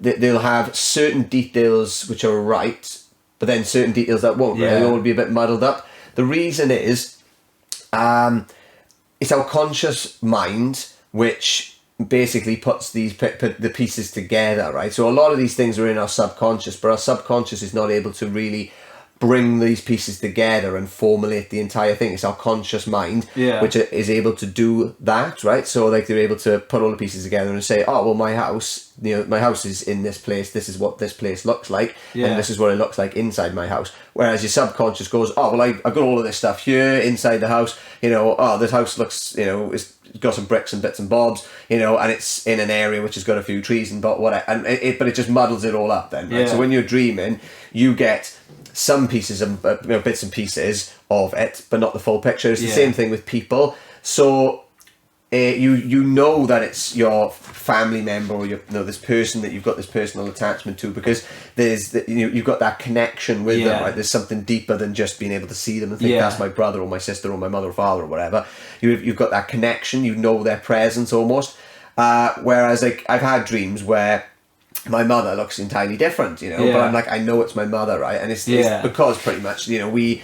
B: they'll have certain details which are right, but then certain details that won't. Right? They'll all be a bit muddled up. The reason is, it's our conscious mind which basically puts the pieces together, right? So a lot of these things are in our subconscious, but our subconscious is not able to really bring these pieces together and formulate the entire thing. It's our conscious mind which is able to do that, right? So like they're able to put all the pieces together and say, oh well, my house is in this place, this is what this place looks like, and this is what it looks like inside my house. Whereas your subconscious goes, oh well, I've got all of this stuff here inside the house, this house looks, it's got some bricks and bits and bobs, and it's in an area which has got a few trees and but it just muddles it all up then, right? So when you're dreaming, you get some pieces and bits and pieces of it, but not the full picture. It's the same thing with people. So you know that it's your family member or this person that you've got this personal attachment to, because you've got that connection with them, right? There's something deeper than just being able to see them and think that's my brother or my sister or my mother or father or whatever. You've got that connection. You know their presence almost. Whereas like I've had dreams where my mother looks entirely different, but I'm like, I know it's my mother, right? And it's because pretty much, we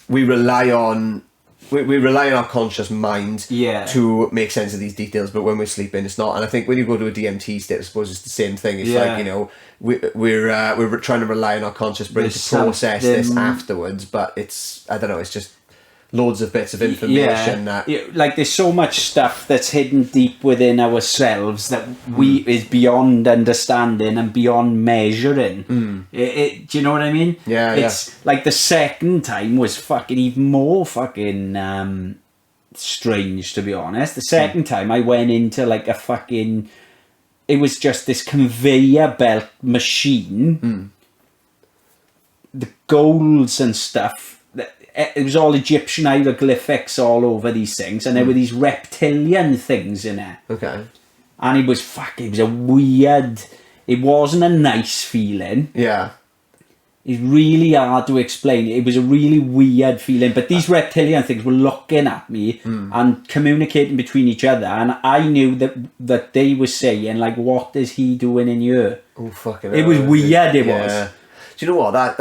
B: rely on our conscious mind to make sense of these details, but when we're sleeping, it's not. And I think when you go to a DMT state, I suppose it's the same thing. It's like, we're trying to rely on our conscious brain to process this afterwards, but it's just loads of bits of information
A: like there's so much stuff that's hidden deep within ourselves that is beyond understanding and beyond measuring. Do you know what I mean? It's like the second time was fucking even more fucking strange, to be honest. The second time I went into like a fucking, it was just this conveyor belt machine, the goals and stuff. It was all Egyptian hieroglyphics all over these things, and there were these reptilian things in it.
B: Okay.
A: And it was a weird, it wasn't a nice feeling.
B: Yeah.
A: It's really hard to explain. It was a really weird feeling, but these reptilian things were looking at me and communicating between each other, and I knew that they were saying, like, what is he doing in here?
B: Oh, fucking
A: It was weird, it was.
B: Do you know what?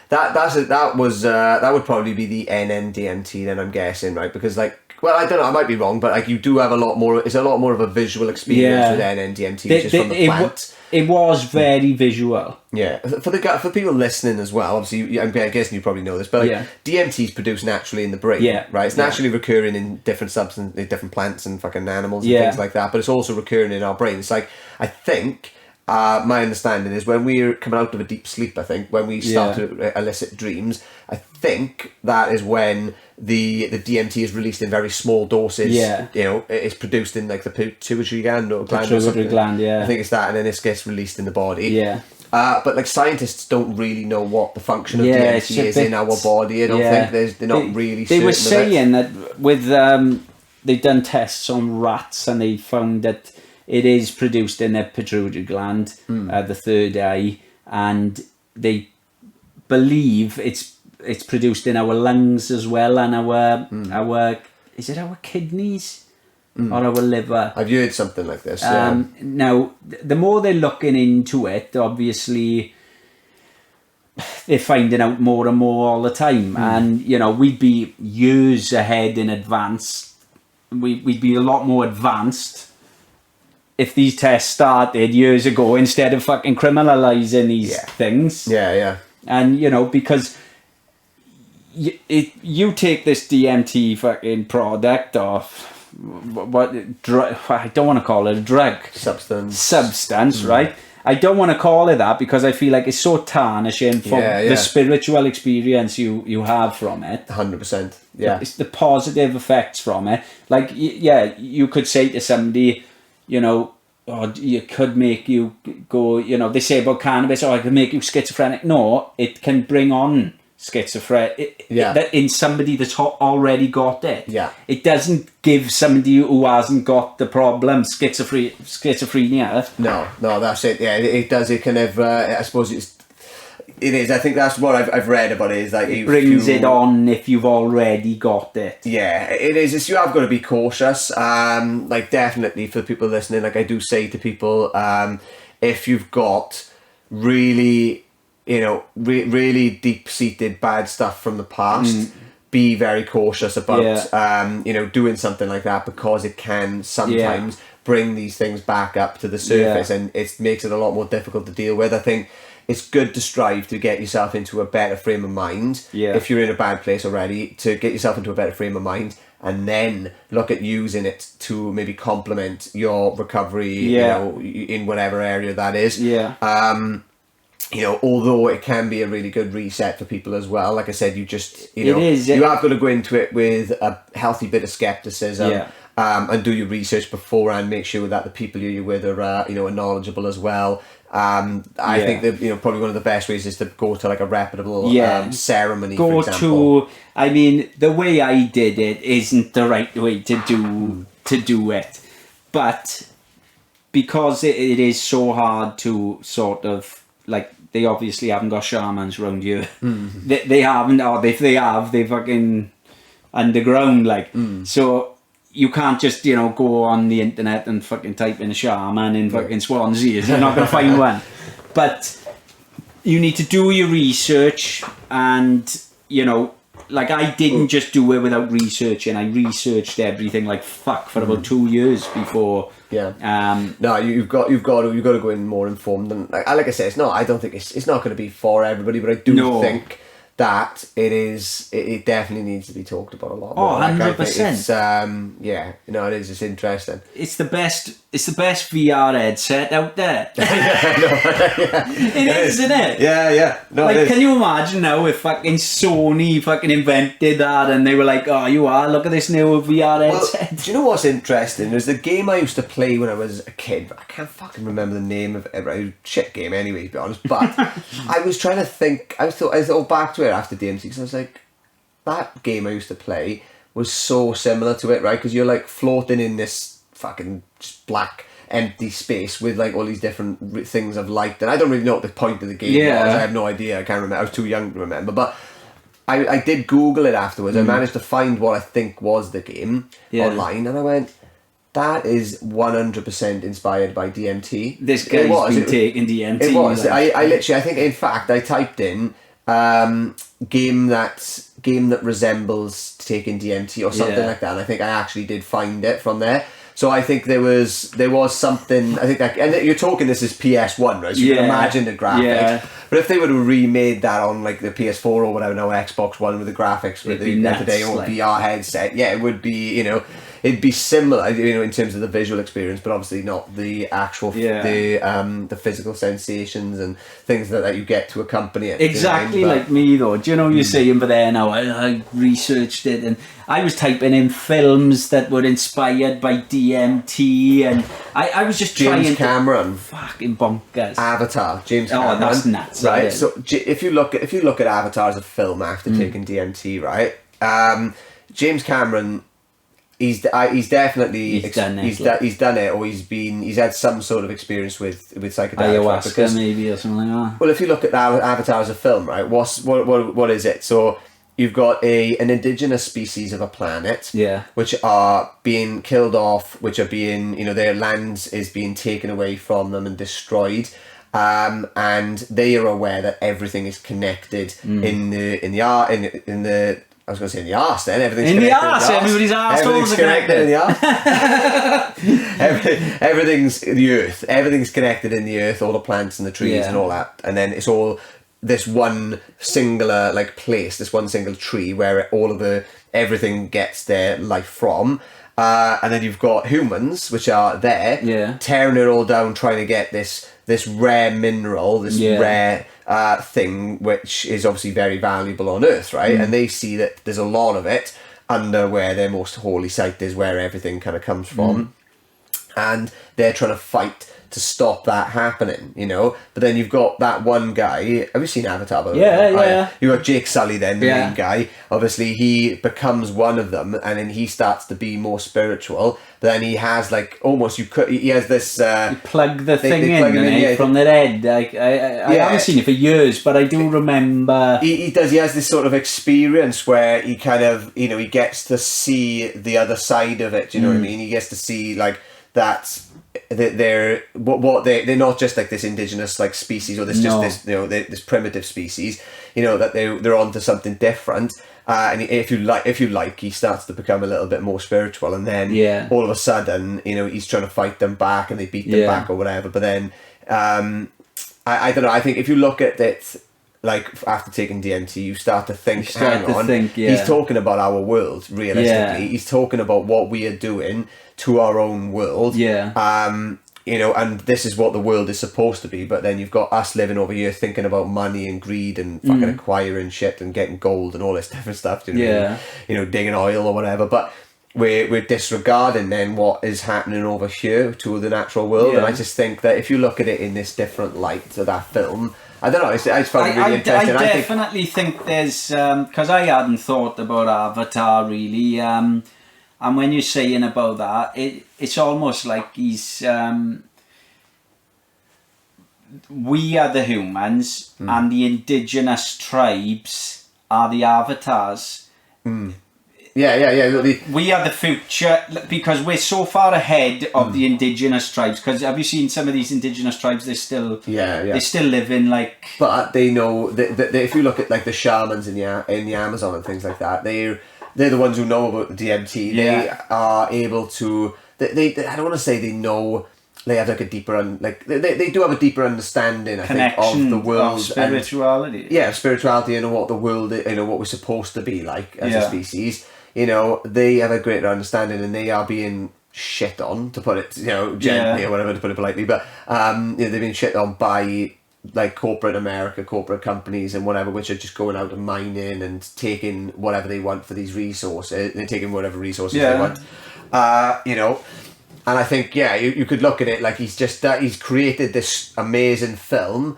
B: That would probably be the NN-DMT then, I'm guessing, right? Because like, well, I don't know, I might be wrong, but like you do have it's a lot more of a visual experience with NN-DMT, which is from the plant.
A: It was very visual.
B: Yeah, for people listening as well, obviously, I'm guessing you probably know this, but like, DMT is produced naturally in the brain, right? It's naturally recurring in different substances, different plants and fucking animals and things like that, but it's also recurring in our brain. It's like, I think, my understanding is when we're coming out of a deep sleep, I think, when we start to elicit dreams, I think that is when the DMT is released in very small doses. It's produced in like the pituitary gland or gland.
A: Pituitary gland,
B: I think it's that, and then it gets released in the body. But like scientists don't really know what the function of DMT is in our body. I don't think they're not really certain.
A: They were saying that with they've done tests on rats and they found that it is produced in the pituitary gland, the third eye, and they believe it's produced in our lungs as well, and our is it our kidneys or our liver?
B: I've heard something like this.
A: Now, the more they're looking into it, obviously they're finding out more and more all the time, and we'd be years ahead in advance. We'd be a lot more advanced if these tests started years ago instead of fucking criminalising these things. And, because you take this DMT fucking product off, I don't want to call it a drug. Substance, right? I don't want to call it that because I feel like it's so tarnishing for the spiritual experience you have from it.
B: 100%.
A: It's the positive effects from it. Like, you could say to somebody, it could make you go, they say about cannabis, it can make you schizophrenic. No, it can bring on schizophrenia in somebody that's already got it.
B: Yeah.
A: It doesn't give somebody who hasn't got the problem schizophrenia.
B: No, that's it. Yeah, it does. It kind of, I suppose it is. I think that's what I've read about it, is like
A: it brings it on if you've already got it.
B: Yeah, it is. You have got to be cautious. Like definitely for people listening, like I do say to people, if you've got really, really deep-seated bad stuff from the past, be very cautious about, doing something like that, because it can sometimes bring these things back up to the surface, and it makes it a lot more difficult to deal with. I think it's good to strive to get yourself into a better frame of mind. If you're in a bad place already, to get yourself into a better frame of mind, and then look at using it to maybe complement your recovery, in whatever area that is. Although it can be a really good reset for people as well. Like I said, you just, you have got to go into it with a healthy bit of skepticism. And do your research beforehand. Make sure that the people you're with are, are knowledgeable as well. I think that probably one of the best ways is to go to like a reputable ceremony. For example, I mean, the way I did it isn't the right way to do it, but because it is so hard to sort of like, they obviously haven't got shamans around here. They haven't, or if they have, they fucking underground like. So you can't just, go on the internet and fucking type in a shaman in fucking Swansea. You're not going to find one. But you need to do your research, and, like I didn't just do it without researching. I researched everything like fuck for about 2 years before. No, you've got to go in more informed. And like I said, I don't think it's not going to be for everybody, but I do think that it definitely needs to be talked about a lot more.
A: 100%.
B: It is. It's interesting.
A: It's the best VR headset out there. It is, isn't it?
B: Yeah. No, like,
A: can you imagine now if fucking Sony fucking invented that, and they were like, look at this new VR headset.
B: Do you know what's interesting? There's the game I used to play when I was a kid, but I can't fucking remember the name of it. It was a shit game anyway, to be honest. But I was trying to think. I thought back to it after DMT, because I was like, that game I used to play was so similar to it, right? Because you're like floating in this fucking just black empty space with like all these different things of light, and I don't really know what the point of the game was. I have no idea. I can't remember. I was too young to remember, but I did Google it afterwards. I managed to find what I think was the game online, and I went, that is 100% inspired by DMT.
A: This guy's been taking DMT.
B: It was. Like. I literally, I think in fact I typed in game that resembles taking DMT or something like that, and I think I actually did find it from there. So I think there was something, I think that, and you're talking, this is PS1, right? So you can imagine the graphics. But if they would have remade that on like the PS4 or whatever, now Xbox One with the graphics with the today or VR headset, it would be, it'd be similar, in terms of the visual experience, but obviously not the actual the physical sensations and things that you get to accompany it.
A: Exactly, like me though. Do you know you're saying? But there now, I researched it, and I was typing in films that were inspired by DMT, and I was just trying.
B: James Cameron,
A: fucking bonkers.
B: Avatar, James Cameron.
A: Oh, that's nuts,
B: right? So if you look at Avatar as a film after taking DMT, right? James Cameron. He's definitely done it, or he's had some sort of experience with psychedelics.
A: Ayahuasca maybe, or something like that.
B: Well, if you look at Avatar as a film, right, what is it? So you've got an indigenous species of a planet, which are being killed off, which are being, their land is being taken away from them and destroyed. And they are aware that everything is connected in the I was going to say in the arse then. Everything's
A: in
B: connected
A: the arse. Everybody's arseholes are connected.
B: In the arse. Everything's the earth. Everything's connected in the earth, all the plants and the trees and all that. And then it's all this one singular place, this one single tree where everything gets their life from. And then you've got humans, which are there, tearing it all down, trying to get this rare mineral, this rare thing, which is obviously very valuable on Earth, right? And they see that there's a lot of it under where their most holy site is, where everything kind of comes from. and they're trying to fight to stop that happening, you know. But then you've got that one guy. Have you seen Avatar? By the way?
A: Yeah.
B: You've got Jake Sully then, the main guy. Obviously, he becomes one of them, and then he starts to be more spiritual. But then he has like he has this.
A: You plug the thing in from their head. I haven't seen it for years, but I do remember.
B: He does. He has this sort of experience where he kind of, you know, he gets to see the other side of it. Do you know what I mean? He gets to see like that. They're not just like this indigenous like species or just this, you know, this primitive species, you know, that they're onto something different, and if you like he starts to become a little bit more spiritual, and then all of a sudden, you know, he's trying to fight them back and they beat them back or whatever. But then I don't know, I think if you look at it like after taking DMT, you start to think, he's talking about our world realistically. He's talking about what we are doing to our own world. You know, and this is what the world is supposed to be, but then you've got us living over here thinking about money and greed and fucking acquiring shit and getting gold and all this different stuff. Do you know what I mean? You know, digging oil or whatever, but we're disregarding then what is happening over here to the natural world. And I just think that if you look at it in this different light to that film, I don't know, I just found it really interesting.
A: I definitely think there's, because I hadn't thought about Avatar really, and when you're saying about that, it's almost like he's, we are the humans and the indigenous tribes are the avatars.
B: Yeah.
A: We are the future because we're so far ahead of the indigenous tribes. Because have you seen some of these indigenous tribes? They're still they're still living like.
B: But they know that if you look at like the shamans in the Amazon and things like that, they're the ones who know about the DMT. They are able to. They I don't want to say they know. They have like a deeper they do have a deeper understanding, I think, of the world,
A: spirituality.
B: Spirituality and what the world, you know, what we're supposed to be like as a species. You know, they have a greater understanding, and they are being shit on, to put it, you know, gently or whatever, to put it politely. But you know, they've been shit on by like corporate companies and whatever, which are just going out and mining and taking whatever they want for these resources. They're taking whatever resources they want. You know. And I think, you could look at it like he's created this amazing film,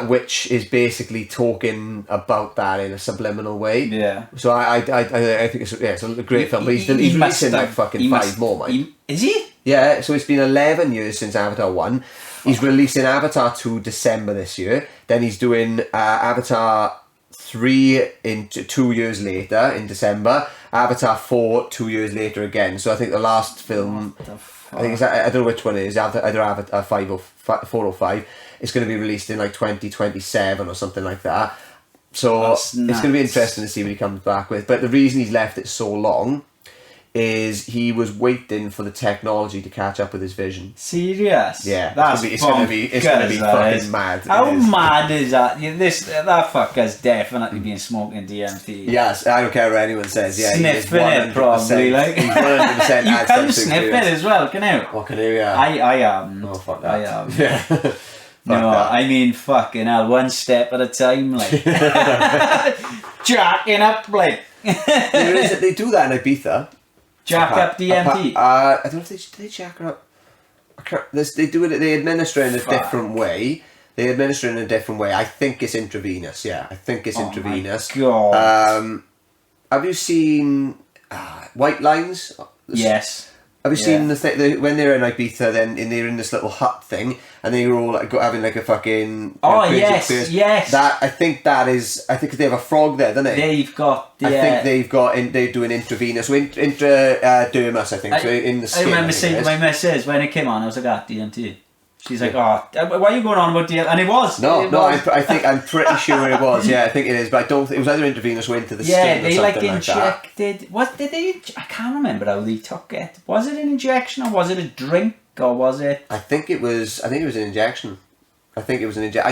B: which is basically talking about that in a subliminal way. Yeah. So I think it's a great film, but he's releasing like fucking 5 more, mate.
A: Is he?
B: Yeah, so it's been 11 years since Avatar 1. He's releasing Avatar 2 December this year. Then he's doing Avatar 3 in 2 years later in December. Avatar 4 2 years later again. So I think the last film, I think I don't know which one it is, either Avatar 5 or 4 or 5. It's going to be released in like 2027 or something like that. So it's going to be interesting to see what he comes back with. But the reason he's left it so long is he was waiting for the technology to catch up with his vision.
A: Serious?
B: Yeah, it's gonna be fucking mad.
A: How mad is that? That fucker's definitely been smoking DMT.
B: Yes, I don't care what anyone says. Yeah,
A: sniffing it probably. Like
B: he's 100%.
A: You can sniff it as well, can you?
B: What can you? Yeah.
A: I am.
B: Oh fuck that.
A: I am.
B: Yeah.
A: No, I mean fucking hell, one step at a time, like jacking up, like.
B: They do that in Ibiza.
A: Jack up DMT.
B: I don't know if they jack her up. They do it. They administer in a different way. I think it's intravenous. Yeah, I think it's intravenous.
A: My God.
B: Have you seen White Lines?
A: Yes.
B: Have you seen the when they're in Ibiza? Then they're in this little hut thing, and they're all like, having like a fucking.
A: Yes.
B: That I think they have a frog there, don't they?
A: They've got.
B: I think they're doing intravenous, intradermis. I think so in the skin.
A: I remember saying to my missus when it came on, I was like, DMT. She's like, why are you going on about DMT? And it was.
B: I'm pretty sure it was. Yeah, I think it is, but I don't think it was either intravenous or into the skin.
A: Yeah, they
B: like
A: injected. What did they? I can't remember how they took it. Was it an injection or was it a drink or was it?
B: I think it was an injection. I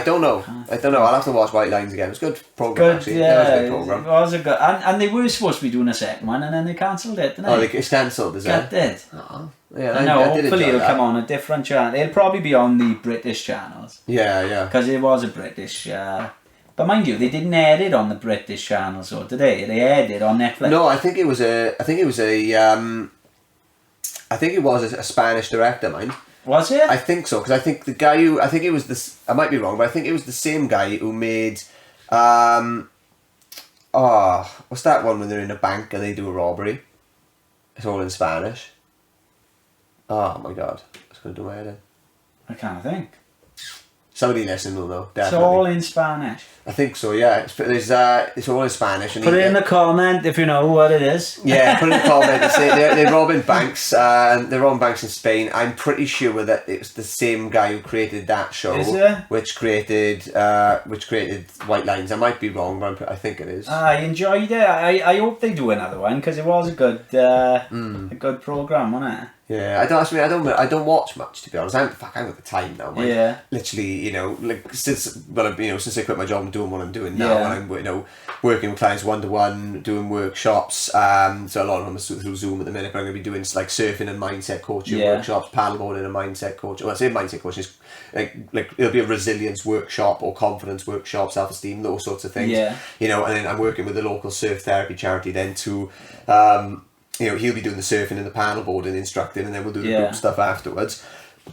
B: don't know. I'll have to watch White Lines again. It was a good program. Actually.
A: Yeah,
B: it was a good program.
A: It was a good, and they were supposed to be doing a second one, and then they cancelled it, didn't they?
B: It's cancelled, is it?
A: It did.
B: Oh, yeah.
A: I know. Hopefully, it'll come on a different channel. It'll probably be on the British channels.
B: Yeah.
A: Because it was a British. But mind you, they didn't air it on the British channels, or did they? They aired it on Netflix.
B: No, I think it was a I think it was a Spanish director, mind.
A: Was it?
B: I think so, because I think the guy who, I think it was this, I might be wrong, but I think it was the same guy who made, what's that one when they're in a bank and they do a robbery? It's all in Spanish. Oh my god, it's going to do my head in.
A: I can't think.
B: Somebody listening will know, definitely.
A: It's all in Spanish.
B: I think so, yeah. It's all in Spanish. And
A: put it in the comment if you know what it is.
B: Yeah, put it in the comment. They're robbing banks. They're robbing banks in Spain. I'm pretty sure that it's the same guy who created that show.
A: Is it?
B: Which created White Lines. I might be wrong, but I think it is.
A: I enjoyed it. I hope they do another one because it was a good program, wasn't it?
B: Yeah, I don't watch much, to be honest. I haven't got the time now. Yeah. Literally, since I quit my job and doing what I'm doing now, and I'm working with clients one-to-one, doing workshops. So a lot of them are through Zoom at the minute, but I'm going to be doing like surfing and mindset coaching workshops, paddleboarding and mindset coaching. Well, I say mindset coaching is like it'll be a resilience workshop or confidence workshop, self-esteem, those sorts of things. Yeah. And then I'm working with the local surf therapy charity then to. He'll be doing the surfing and the paddleboarding instructing, and then we'll do the group stuff afterwards.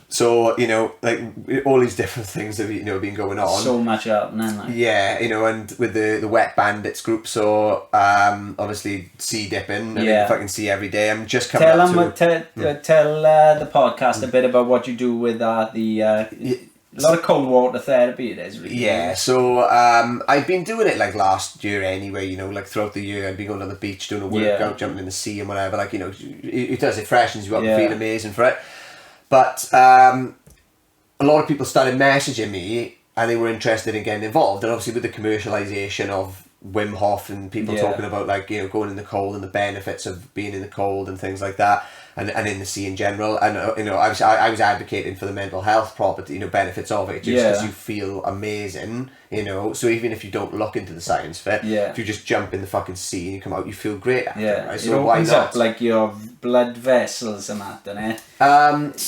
B: So, all these different things have, been going on.
A: So much happening.
B: Yeah, and with the Wet Bandits group, so obviously sea dipping, if I can see every day. I'm just coming
A: tell the podcast a bit about what you do with a lot of cold water therapy it is, really.
B: Yeah, so I've been doing it like last year anyway, throughout the year. I've been going on the beach, doing a workout, jumping in the sea and whatever. It freshens you up and feel amazing for it. But a lot of people started messaging me and they were interested in getting involved. And obviously with the commercialisation of Wim Hof and people talking about going in the cold and the benefits of being in the cold and things like that. And in the sea in general, and I was advocating for the mental health property, benefits of it, just because you feel amazing, So even if you don't look into the science of it, if you just jump in the fucking sea and you come out, you feel great after, right? So
A: it opens up like your blood vessels and that, doesn't it?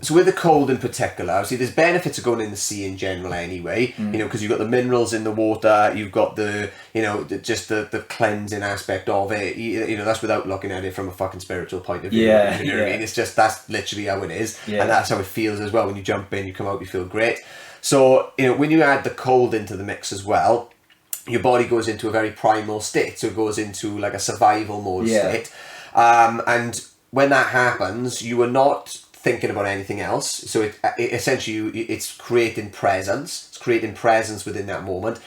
B: So with the cold in particular, obviously there's benefits of going in the sea in general anyway, because you've got the minerals in the water, you've got the, the cleansing aspect of it, that's without looking at it from a fucking spiritual point of view. I mean? It's just, that's literally how it is, and that's how it feels as well. When you jump in, you come out, you feel great. So, when you add the cold into the mix as well, your body goes into a very primal state, so it goes into like a survival mode state, and when that happens, you are not thinking about anything else. So it essentially it's creating presence. It's creating presence within that moment.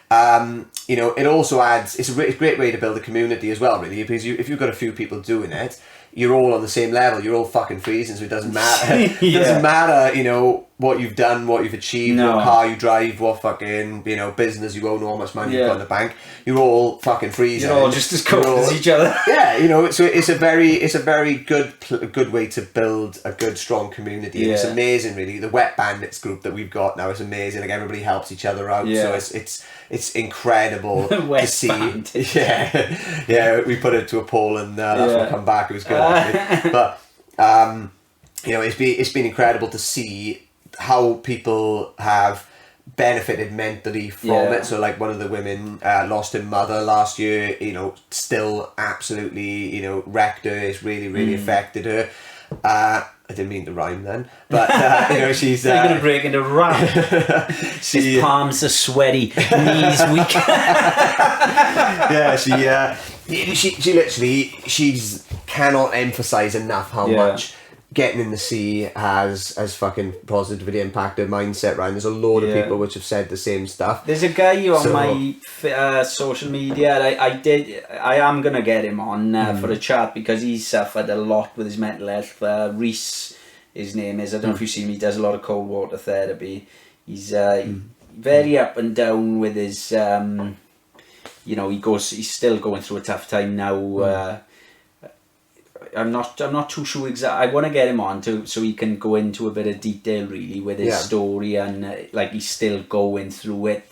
B: It also adds. It's a great way to build a community as well, really, because if you've got a few people doing it, you're all on the same level. You're all fucking freezing, so it doesn't matter. It doesn't matter, what you've done, what you've achieved, what car you drive, what fucking, business you own, how much money you've got in the bank. You're all fucking freezing.
A: You're all just as cold as each other.
B: Yeah, so it's a very good way to build a good, strong community. And it's amazing, really. The Wet Bandits group that we've got now is amazing. Like, everybody helps each other out. So it's incredible to see. Bandits. Yeah, we put it to a poll and that's what come back. It was good, actually. But it's been incredible to see how people have benefited mentally from it. So like one of the women lost her mother last year, still absolutely, wrecked her. It's really affected her. I didn't mean to rhyme then, but she's
A: you're gonna break into rap. His palms are sweaty, knees weak.
B: She literally, she's cannot emphasize enough how much getting in the sea has fucking positively impacted mindset, right? And there's a load of people which have said the same stuff.
A: There's a guy on my social media. I am gonna get him on for a chat because he's suffered a lot with his mental health. Reese, his name is. I don't know if you've seen him. He does a lot of cold water therapy. He's very up and down with his. He's still going through a tough time now. I'm not too sure exactly. I want to get him on so he can go into a bit of detail really with his story, and he's still going through it.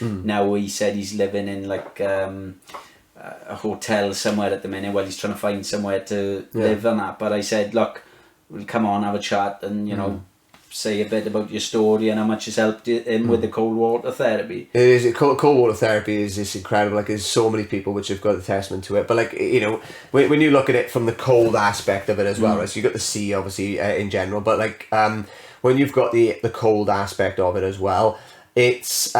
A: Now he said he's living in a hotel somewhere at the minute while he's trying to find somewhere to live and that. But I said, look, we'll come on, have a chat, and say a bit about your story and how much it's helped him with the cold water therapy?
B: It is. Cold water therapy is incredible. Like, there's so many people which have got the testament to it. But like, you know, when you look at it from the cold aspect of it as well, right? So you got the sea, obviously, in general. But like, when you've got the cold aspect of it as well, it's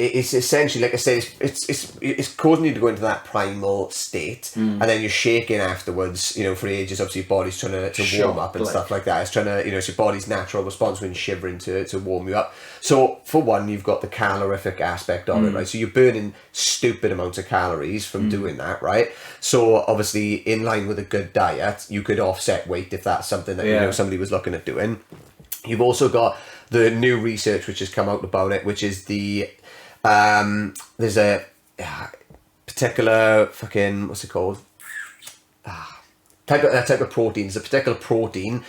B: essentially, like I said, it's causing you to go into that primal state, and then you're shaking afterwards, you know, for ages. Obviously, your body's trying to warm up and stuff like that. It's trying to, you know, it's your body's natural response when you're shivering to warm you up. So, for one, you've got the calorific aspect of it, right? So you're burning stupid amounts of calories from doing that, right? So, obviously, in line with a good diet, you could offset weight if that's something that, you know, somebody was looking at doing. You've also got the new research which has come out about it, which is the there's a particular fucking, what's it called? Type of protein. There's a particular protein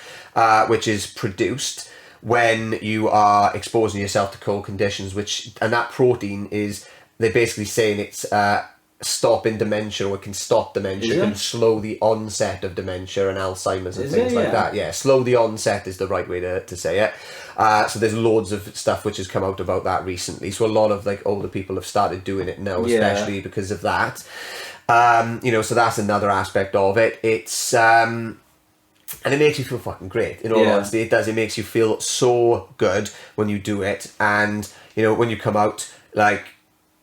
B: which is produced when you are exposing yourself to cold conditions, and that protein is, they're basically saying it's stopping dementia, or it can stop dementia, can slow the onset of dementia and Alzheimer's and things like that. Yeah, slow the onset is the right way to say it. So there's loads of stuff which has come out about that recently. So a lot of like older people have started doing it now, especially because of that. You know, so that's another aspect of it. It's and it makes you feel fucking great. In all honesty, it does. It makes you feel so good when you do it, and you know, when you come out, like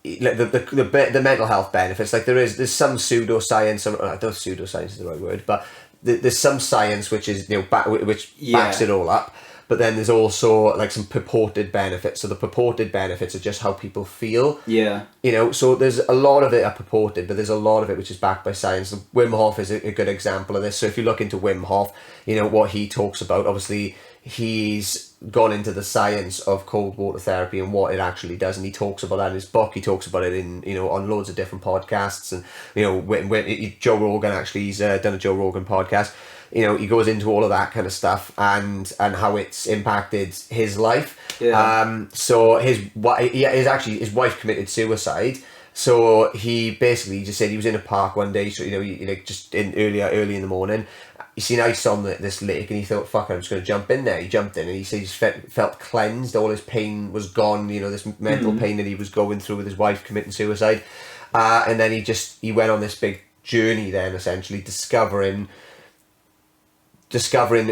B: the mental health benefits. Like there's some pseudoscience. I don't know if pseudoscience is the right word, but there's some science which is, you know, which backs it all up. But then there's also like some purported benefits. So the purported benefits are just how people feel. Yeah. You know, so there's a lot of it are purported, but there's a lot of it which is backed by science. Wim Hof is a good example of this. So if you look into Wim Hof, you know, what he talks about, obviously he's gone into the science of cold water therapy and what it actually does, and he talks about that in his book. He talks about it in, you know, on loads of different podcasts, and you know, when Joe Rogan, actually, he's done a Joe Rogan podcast. You know, he goes into all of that kind of stuff and how it's impacted his life. Yeah. So his wife committed suicide. So he basically just said he was in a park one day. So, you know, like just early in the morning, he seen ice on this lake, and he thought, "Fuck, I'm just going to jump in there." He jumped in, and he said he felt cleansed. All his pain was gone. You know, this mental pain that he was going through with his wife committing suicide, and then he went on this big journey. Then essentially discovering,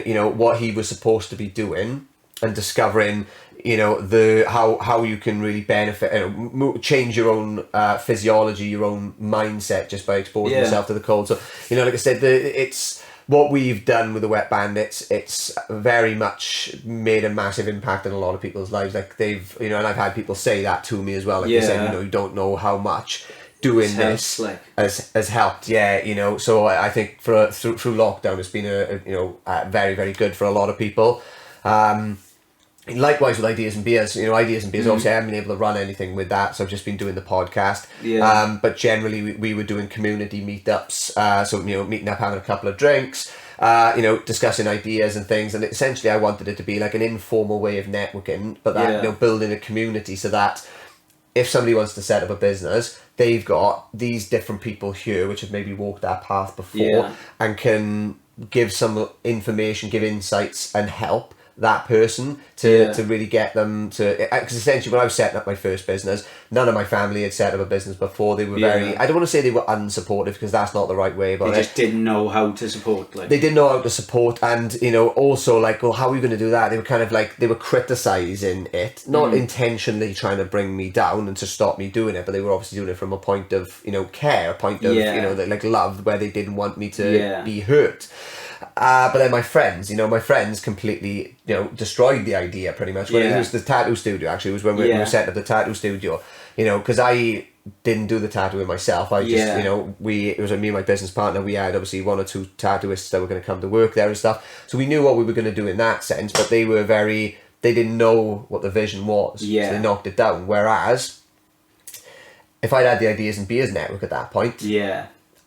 B: you know, what he was supposed to be doing, and discovering, you know, how you can really benefit, you know, change your own physiology, your own mindset just by exposing yourself to the cold. So, you know, like I said, it's what we've done with the Wet Bandits. It's very much made a massive impact in a lot of people's lives. Like they've, you know, and I've had people say that to me as well. Like they said, you know, you don't know how much doing this has helped. Yeah, you know, so I think through lockdown, it's been very, very good for a lot of people. Likewise with Ideas and Beers, you know, Ideas and Beers, obviously I haven't been able to run anything with that, so I've just been doing the podcast. But generally we were doing community meetups, so, you know, meeting up, having a couple of drinks, you know, discussing ideas and things, and essentially I wanted it to be like an informal way of networking, but that, you know, building a community so that if somebody wants to set up a business, they've got these different people here which have maybe walked that path before and can give some information, give insights and help that person to really get them to, because essentially when I was setting up my first business, none of my family had set up a business before. They were very, I don't want to say they were unsupportive, because that's not the right way, but
A: they just didn't know how to support. Like,
B: they didn't know how to support, and, you know, also like, well, how are you going to do that? They were kind of like, they were criticising it, not intentionally trying to bring me down and to stop me doing it, but they were obviously doing it from a point of, you know, care, a point of, you know, like love, where they didn't want me to be hurt. But then my friends completely, you know, destroyed the idea pretty much. When it was the tattoo studio, actually, it was when we were setting up the tattoo studio, you know, because I didn't do the tattooing myself. I just, you know, it was me and my business partner. We had obviously one or two tattooists that were going to come to work there and stuff. So we knew what we were going to do in that sense, but they didn't know what the vision was. So they knocked it down. Whereas, if I'd had the Ideas and Beers network at that point,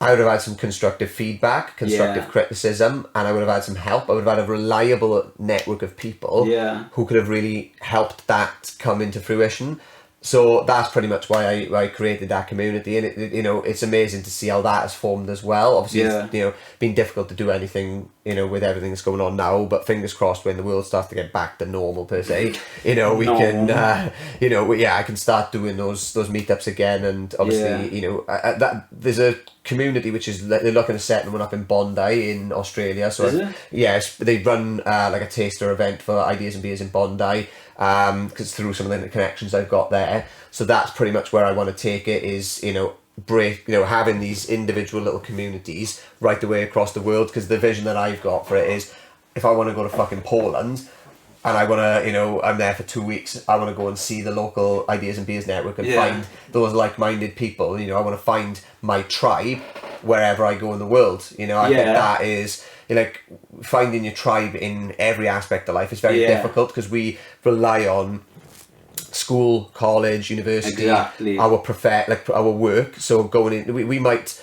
B: I would have had some constructive feedback, constructive criticism, and I would have had some help. I would have had a reliable network of people who could have really helped that come into fruition. So that's pretty much why I created that community, and it's amazing to see how that has formed as well. Obviously, it's been difficult to do anything with everything that's going on now, but fingers crossed when the world starts to get back to normal per se, we can I can start doing those meetups again, and obviously that there's a community which is they're looking to set one up in Bondi in Australia. So they run like a taster event for ideas and beers in Bondi. Because through some of the connections I've got there, so that's pretty much where I want to take it. Is having these individual little communities right the way across the world. Because the vision that I've got for it is, if I want to go to fucking Poland, and I want to, I'm there for 2 weeks, I want to go and see the local Ideas and Beers network and find those like-minded people. I want to find my tribe wherever I go in the world. I think that is. Like finding your tribe in every aspect of life is very difficult because we rely on school, college, university, our work. So going in, we might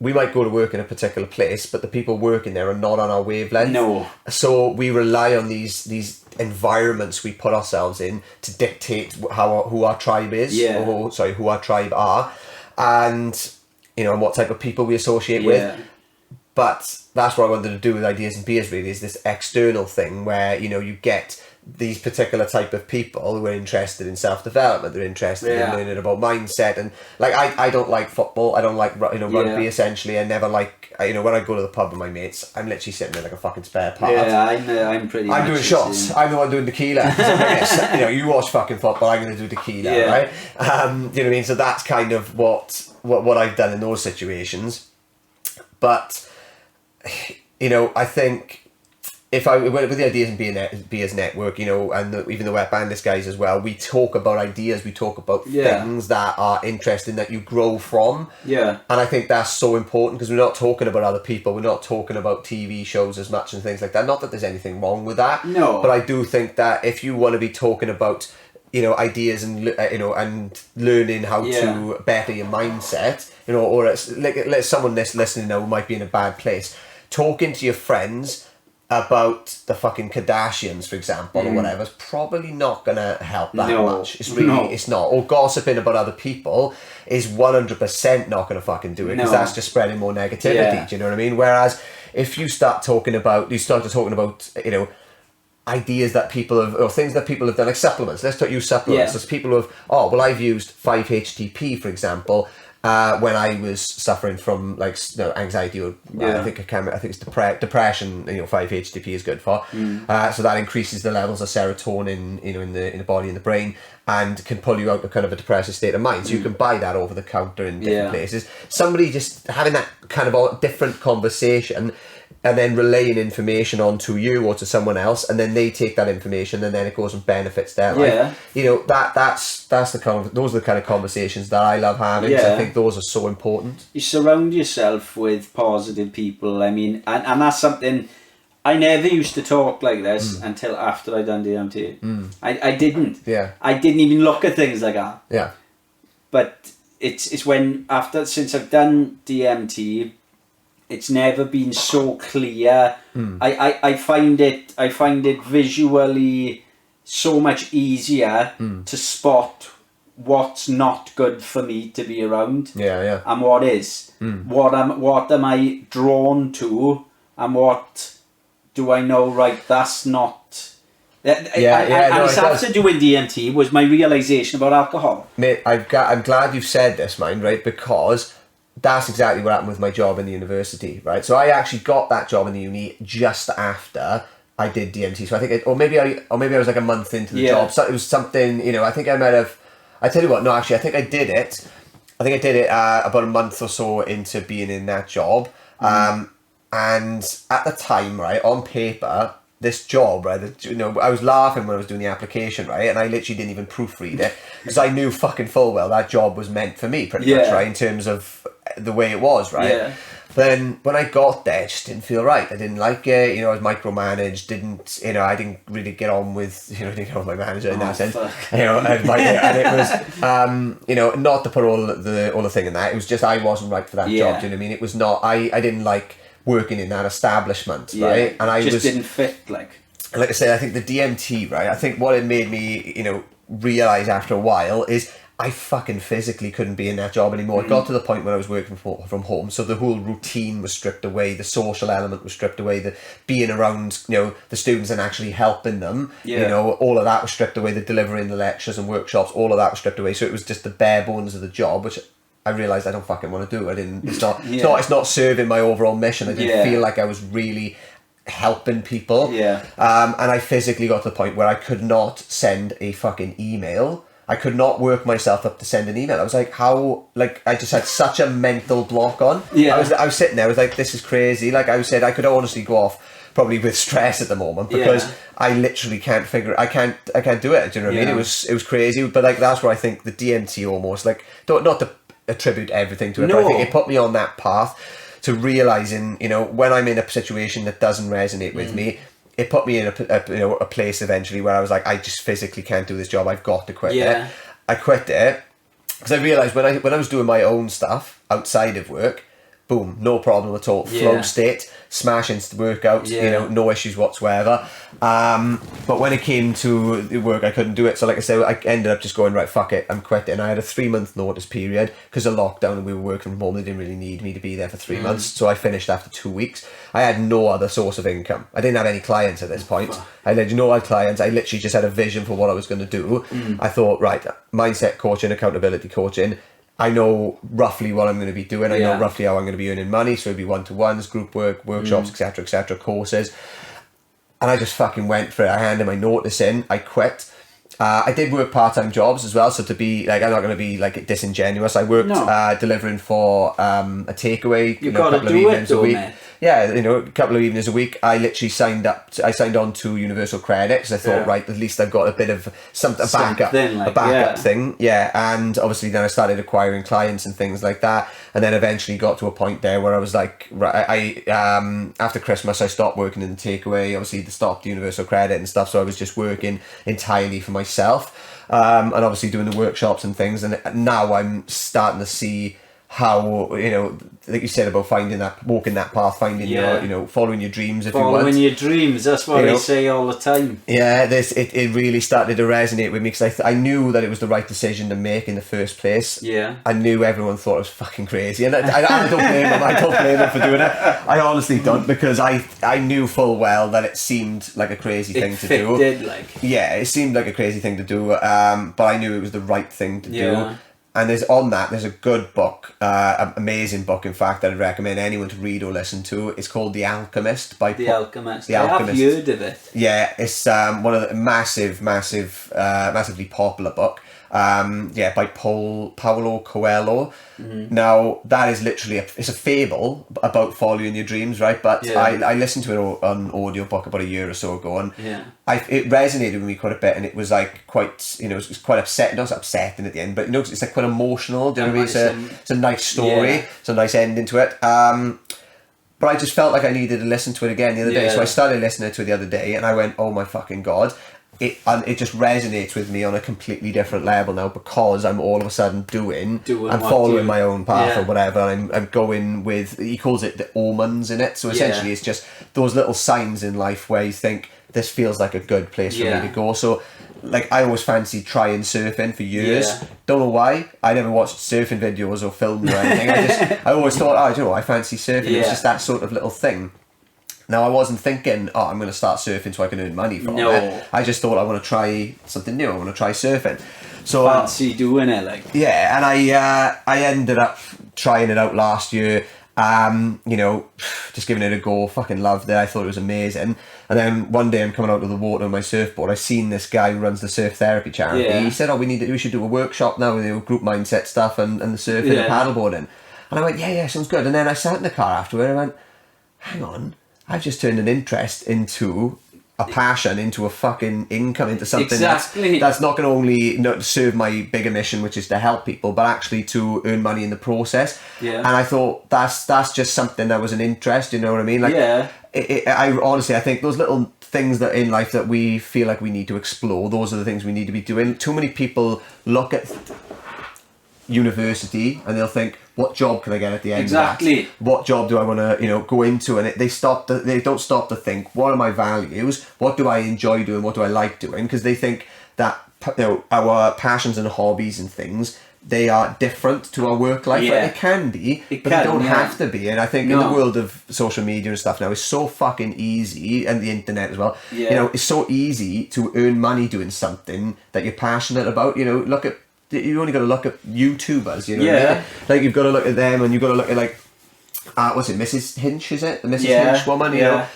B: go to work in a particular place, but the people working there are not on our wavelength.
A: No.
B: So we rely on these environments we put ourselves in to dictate who our tribe is, who our tribe are, and and what type of people we associate with. But that's what I wanted to do with Ideas and Beers, really, is this external thing where, you get these particular type of people who are interested in self-development, they're interested in learning about mindset. And, like, I don't like football, I don't like, rugby, essentially. I never like, when I go to the pub with my mates, I'm literally sitting there like a fucking spare part.
A: I'm
B: doing shots. I'm the one doing tequila. You watch fucking football, I'm going to do tequila, right? You know what I mean? So that's kind of what I've done in those situations. But... I think if I went with the Ideas and Beers network, and even the Wet Bandits guys as well, we talk about ideas, we talk about things that are interesting that you grow from. Yeah. And I think that's so important because we're not talking about other people, we're not talking about TV shows as much and things like that. Not that there's anything wrong with that. No. But I do think that if you want to be talking about ideas and and learning how to better your mindset, or it's like someone listening now who might be in a bad place, talking to your friends about the fucking Kardashians, for example, or whatever, is probably not gonna help that much. It's really it's not. Or gossiping about other people is 100% not gonna fucking do it, because that's just spreading more negativity. Do you know what I mean? Whereas if you start talking about ideas that people have, or things that people have done, like supplements. Let's use supplements. There's people who have, I've used 5-HTP, for example, when I was suffering from anxiety, or I think it's depression. 5-HTP is good for. So that increases the levels of serotonin, in the body and the brain, and can pull you out of kind of a depressive state of mind. So you can buy that over the counter in different places. Somebody just having that kind of a different conversation, and then relaying information onto you or to someone else, and then they take that information, and then it goes and benefits their life. That's those are the kind of conversations that I love having. I think those are so important.
A: You surround yourself with positive people. I mean, and that's something I never used to talk like this until after I'd done DMT. I didn't. I didn't even look at things like that. Yeah. But it's when since I've done DMT. It's never been so clear. I find it visually so much easier to spot what's not good for me to be around. And what is. What am I drawn to, and what do I know? Right, that's not. It's after doing DMT was my realization about alcohol.
B: Mate, I'm glad you've said this, right? Because that's exactly what happened with my job in the university, right? So I actually got that job in the uni just after I did DMT. So I think, maybe I was like a month into the job. So it was something, I think I might have. I tell you what, no, actually, I think I did it. About a month or so into being in that job, and at the time, right, on paper, this job, right, I was laughing when I was doing the application, right, and I literally didn't even proofread it because I knew fucking full well that job was meant for me, pretty much, right, in terms of the way it was, right. Then when I got there, it just didn't feel right. I didn't like it. I was micromanaged. I didn't really get on with, I didn't get on with my manager in that sense. And it was, not to put all the thing in that. It was just I wasn't right for that job. Do you know what I mean? It was not. I didn't like working in that establishment, right? And I
A: just didn't fit, like
B: I said, I think the DMT, right? I think what it made me, realised after a while is I fucking physically couldn't be in that job anymore. It got to the point where I was working from home, so the whole routine was stripped away, the social element was stripped away, the being around, you know, the students and actually helping them, you know, all of that was stripped away, the delivering the lectures and workshops, all of that was stripped away. So it was just the bare bones of the job, which I realised I don't fucking want to do. It's not serving my overall mission. I didn't feel like I was really helping people. And I physically got to the point where I could not send a fucking email. I could not work myself up to send an email. I was like, how, like, I just had such a mental block on. I was sitting there, I was like, this is crazy. Like I said, I could honestly go off probably with stress at the moment because I literally can't I can't do it. Do you know what I mean? It was crazy. But like, that's where I think the DMT almost, like, not to attribute everything to it, but I think it put me on that path to realising, you know, when I'm in a situation that doesn't resonate with me, it put me in a place eventually where I was like, I just physically can't do this job. I've got to quit it. I quit it because I realised when I was doing my own stuff outside of work, boom, no problem at all. Flow state, smashing workouts, you know, no issues whatsoever. But when it came to the work, I couldn't do it. So like I said, I ended up just going, right, fuck it, I'm quitting. And I had a 3-month notice period because of lockdown and we were working from home. They didn't really need me to be there for 3 months. So I finished after 2 weeks. I had no other source of income. I didn't have any clients at this point. I had no other clients. I literally just had a vision for what I was going to do. I thought, right, mindset coaching, accountability coaching. I know roughly what I'm going to be doing. I know roughly how I'm going to be earning money. So it'd be one-to-ones, group work, workshops, etc., courses. And I just fucking went for it. I handed my notice in. I quit. I did work part-time jobs as well. So to be like, I'm not going to be like disingenuous. I worked delivering for a takeaway.
A: You got to do it though, mate.
B: Yeah, you know, a couple of evenings a week. I literally signed on to Universal Credit because I thought, right, at least I've got a bit of a backup thing. Yeah, and obviously then I started acquiring clients and things like that, and then eventually got to a point there where I was like, right, after Christmas I stopped working in the takeaway. Obviously they stopped Universal Credit and stuff, so I was just working entirely for myself, and obviously doing the workshops and things. And now I'm starting to see how, you know, like you said about walking that path, finding your, you know, following your dreams if you want.
A: Following your dreams, that's what I say all the time.
B: Yeah, it really started to resonate with me because I knew that it was the right decision to make in the first place. Yeah. I knew everyone thought it was fucking crazy, and I don't blame them. I don't blame them for doing it. I honestly don't, because I knew full well that it seemed like a crazy thing to do. It seemed like a crazy thing to do, but I knew it was the right thing to do. And there's a good book, an amazing book, in fact, that I'd recommend anyone to read or listen to. It's called The Alchemist by
A: The Alchemist. I have heard of it.
B: Yeah, it's one of the massively popular book. By Paulo Coelho. Now that is literally it's a fable about following your dreams, right? But I listened to it on audiobook about a year or so ago, and it resonated with me quite a bit, and it was like quite, you know, it was quite upsetting. Not upsetting at the end, but you know, it's like quite emotional. Do you know what I mean? It's a nice story. It's a nice ending to it. But I just felt like I needed to listen to it again the other day, so I started listening to it the other day, and I went, oh my fucking god. It just resonates with me on a completely different level now, because I'm all of a sudden I'm following my own path or whatever. I'm going with, he calls it the omens in it. So essentially it's just those little signs in life where you think, this feels like a good place for me to go. So like, I always fancied trying surfing for years. Don't know why. I never watched surfing videos or films or anything. I always thought, I fancy surfing. It's just that sort of little thing. Now, I wasn't thinking, I'm going to start surfing so I can earn money from it. I just thought, I want to try something new. I want to try surfing. So
A: fancy doing it, like.
B: Yeah, and I ended up trying it out last year. You know, just giving it a go. Fucking loved it. I thought it was amazing. And then one day I'm coming out of the water on my surfboard. I've seen this guy who runs the surf therapy charity. Yeah. He said, we should do a workshop now with, you know, group mindset stuff and the surfing and paddleboarding. And I went, yeah, sounds good. And then I sat in the car afterward and I went, hang on. I've just turned an interest into a passion, into a fucking income, into something that's not going to only serve my bigger mission, which is to help people, but actually to earn money in the process. Yeah. And I thought that's just something that was an interest, you know what I mean? Like, I honestly, I think those little things that in life that we feel like we need to explore, those are the things we need to be doing. Too many people look at university and they'll think, what job can I get at the end of that? What job do I want to, you know, go into? And they don't stop to think, what are my values? What do I enjoy doing? What do I like doing? Because they think that our passions and hobbies and things, they are different to our work life. Like, it can be, but they don't have to be. And I think in the world of social media and stuff now, it's so fucking easy, and the internet as well. You know, it's so easy to earn money doing something that you're passionate about. You know, you only got to look at YouTubers. You know, what I mean? Like, you've got to look at them, and you've got to look at like, what's it, Mrs. Hinch? Is it the Mrs. Hinch woman? You know.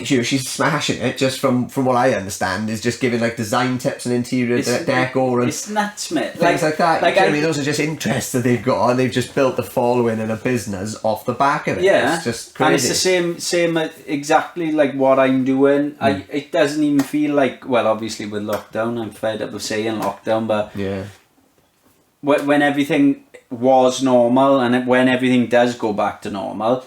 B: She's smashing it, just from what I understand, is just giving like design tips and interior decor and
A: it's nuts, mate.
B: Things like that. Like, I mean, those are just interests that they've got, and they've just built a following and a business off the back of it.
A: Yeah,
B: it's just crazy.
A: And it's the same exactly like what I'm doing. It doesn't even feel like, well, obviously with lockdown, I'm fed up of saying lockdown, but when everything was normal, and when everything does go back to normal,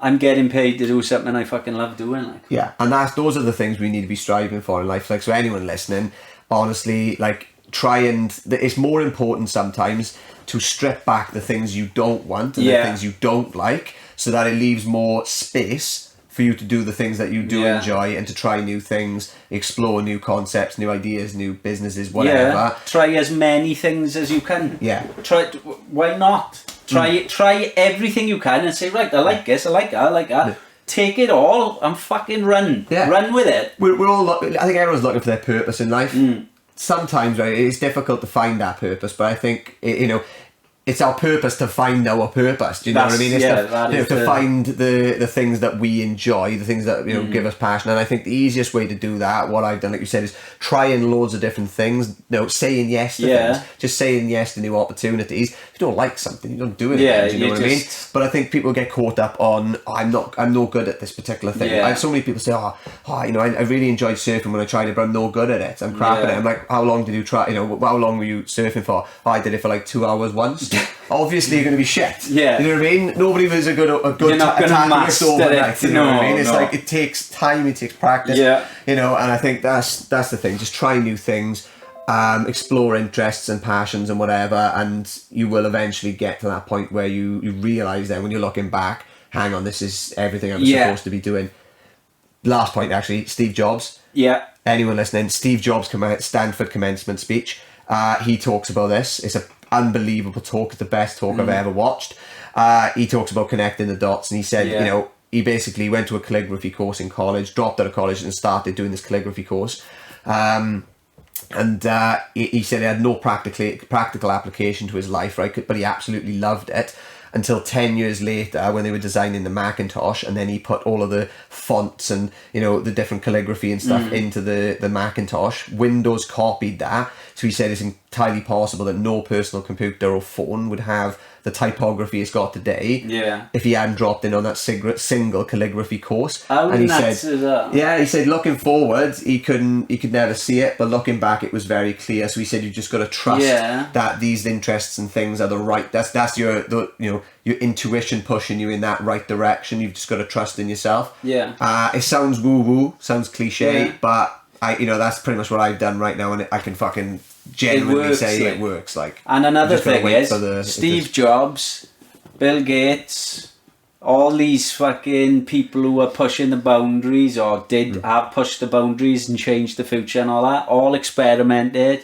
A: I'm getting paid to do something I fucking love doing. Like. Yeah,
B: and those are the things we need to be striving for in life. Like, so anyone listening, honestly, like, it's more important sometimes to strip back the things you don't want and the things you don't like, so that it leaves more space for you to do the things that you do enjoy, and to try new things, explore new concepts, new ideas, new businesses, whatever.
A: Yeah, try as many things as you can.
B: Yeah.
A: Why not? Try everything you can and say, right, I like this, I like that, I like that. Yeah. Take it all and fucking run. Yeah. Run with it.
B: We're all, I think everyone's looking for their purpose in life. Sometimes, right, it's difficult to find that purpose, but I think, it's our purpose to find our purpose. Do you know what I mean? It's to find the things that we enjoy, the things that give us passion. And I think the easiest way to do that, what I've done, like you said, is trying loads of different things. Saying yes to things, just saying yes to new opportunities. If you don't like something, you don't do it. Do you know what I mean? But I think people get caught up on, I'm no good at this particular thing. I have so many people say, I really enjoyed surfing when I tried it, but I'm no good at it. I'm crap at it. I'm like, how long did you try? How long were you surfing for? I did it for like 2 hours once. Obviously you're going to be shit. You know what I mean? Nobody was a good master overnight. You know what I mean? It's like, it takes time, it takes practice. And I think that's the thing. Just try new things, explore interests and passions and whatever, and you will eventually get to that point where you realise then, when you're looking back, hang on, this is everything I was supposed to be doing. Last point, actually, Steve Jobs. Anyone listening, Steve Jobs' Stanford commencement speech, he talks about this. It's a unbelievable talk. It's the best talk I've ever watched. He talks about connecting the dots, and he said, he basically went to a calligraphy course in college, dropped out of college and started doing this calligraphy course. And he said it had no practical application to his life, right? But he absolutely loved it. Until 10 years later, when they were designing the Macintosh, and then he put all of the fonts and the different calligraphy and stuff into the Macintosh. Windows copied that, so he said it's entirely possible that no personal computer or phone would have the typography it's got today if he hadn't dropped in on that single calligraphy course.
A: And he said,
B: he said looking forward he could never see it, but looking back it was very clear. So he said you just got to trust that these interests and things are the right. That's your intuition pushing you in that right direction. You've just got to trust in yourself. It sounds woo woo, sounds cliche, but that's pretty much what I've done right now, and I can fucking genuinely say it works. Like,
A: and another thing is Steve Jobs, Bill Gates, all these fucking people who are pushing the boundaries, or have pushed the boundaries and changed the future and all that, all experimented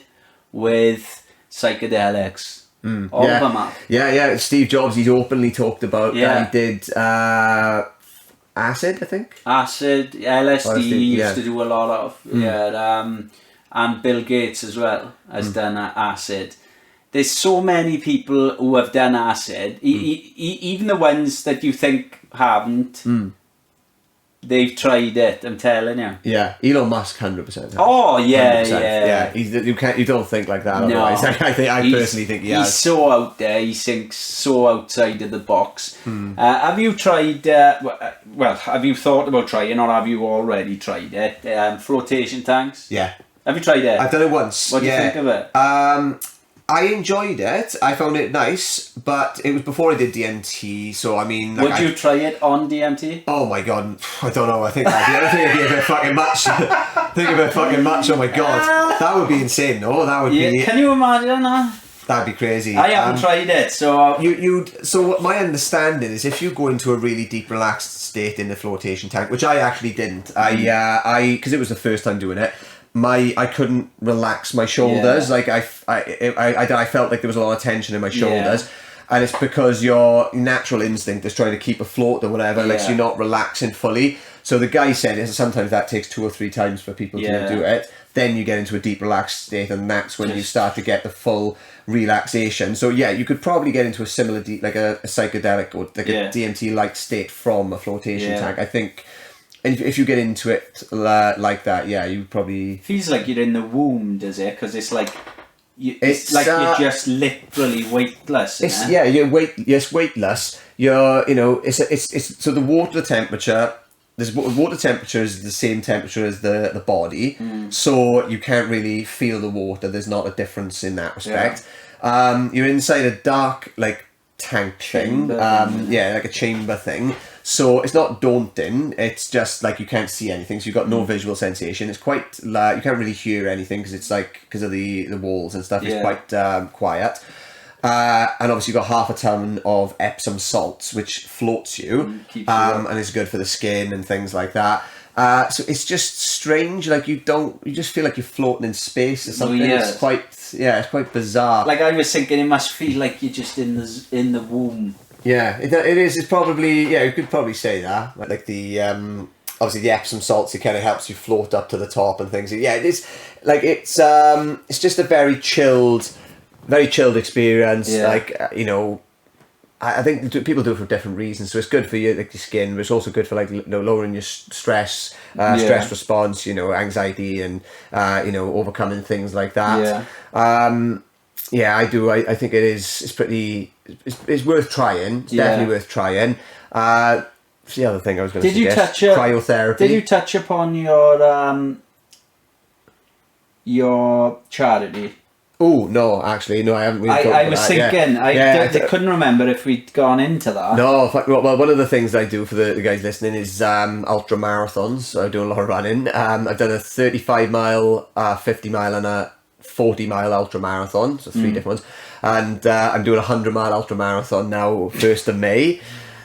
A: with psychedelics. All of them have.
B: Yeah. Steve Jobs, he's openly talked about that. He did acid, I think.
A: Acid, LSD, he used to do a lot of. And Bill Gates as well has done acid. There's so many people who have done acid, even the ones that you think haven't, they've tried it, I'm telling you.
B: Yeah, Elon Musk 100%.
A: Oh, yeah.
B: You don't think like that otherwise. I personally think he has.
A: He's so out there, he thinks so outside of the box. Have you tried, have you thought about trying, or have you already tried it? Flotation tanks?
B: Yeah.
A: Have you tried it?
B: I've done it once.
A: What do you think of it?
B: I enjoyed it. I found it nice, but it was before I did DMT, so I mean...
A: Would you try it on DMT?
B: Oh my god, I don't know. I think it'd be a bit fucking much. Oh my god. That would be insane, no? That would be...
A: Can you imagine that?
B: That'd be crazy.
A: I haven't tried it, so...
B: So what my understanding is, if you go into a really deep, relaxed state in the flotation tank, which I actually didn't, because it was the first time doing it, I couldn't relax my shoulders. Like I felt like there was a lot of tension in my shoulders. And it's because your natural instinct is trying to keep afloat or whatever, like so you're not relaxing fully. So the guy said sometimes that takes 2 or 3 times for people to do it. Then you get into a deep relaxed state, and that's when you start to get the full relaxation. So yeah, you could probably get into a similar like a psychedelic or like a DMT-like state from a flotation tank. I think if you get into it like that, you probably...
A: Feels like you're in the womb, does it? Because it's like... It's like you're just literally weightless.
B: You're weightless. You're, it's so the water temperature. Water temperature is the same temperature as the body, so you can't really feel the water. There's not a difference in that respect. You're inside a dark like tank thing, like a chamber thing. So it's not daunting. It's just like you can't see anything, so you've got no visual sensation. It's quite you can't really hear anything because of the walls and stuff. It's quite quiet. And obviously you've got half a ton of Epsom salts, which floats you, and is good for the skin and things like that. So it's just strange. Like you just feel like you're floating in space or something. It's quite bizarre.
A: Like I was thinking, it must feel like you're just in the womb.
B: Yeah, it is. It's probably you could probably say that. Like the obviously the Epsom salts, it kind of helps you float up to the top and things. Yeah, it is. Like it's just a very chilled experience. Like I think people do it for different reasons. So it's good for your skin, but it's also good for lowering your stress response. Anxiety and overcoming things like that. I do. I think it is. It's pretty. It's worth trying. It's definitely worth trying. What's the other thing I was going to suggest? Cryotherapy.
A: Did you touch upon your charity?
B: Oh no, actually no, I haven't really talked about
A: I was
B: that.
A: thinking, I couldn't remember if we'd gone into that.
B: No, well, one of the things I do for the guys listening is ultra marathons. So I do a lot of running. I've done a 35 mile, 50 mile, and a 40 mile ultra marathon. So 3 different ones, and I'm doing a 100 mile ultra marathon now, 1st of May.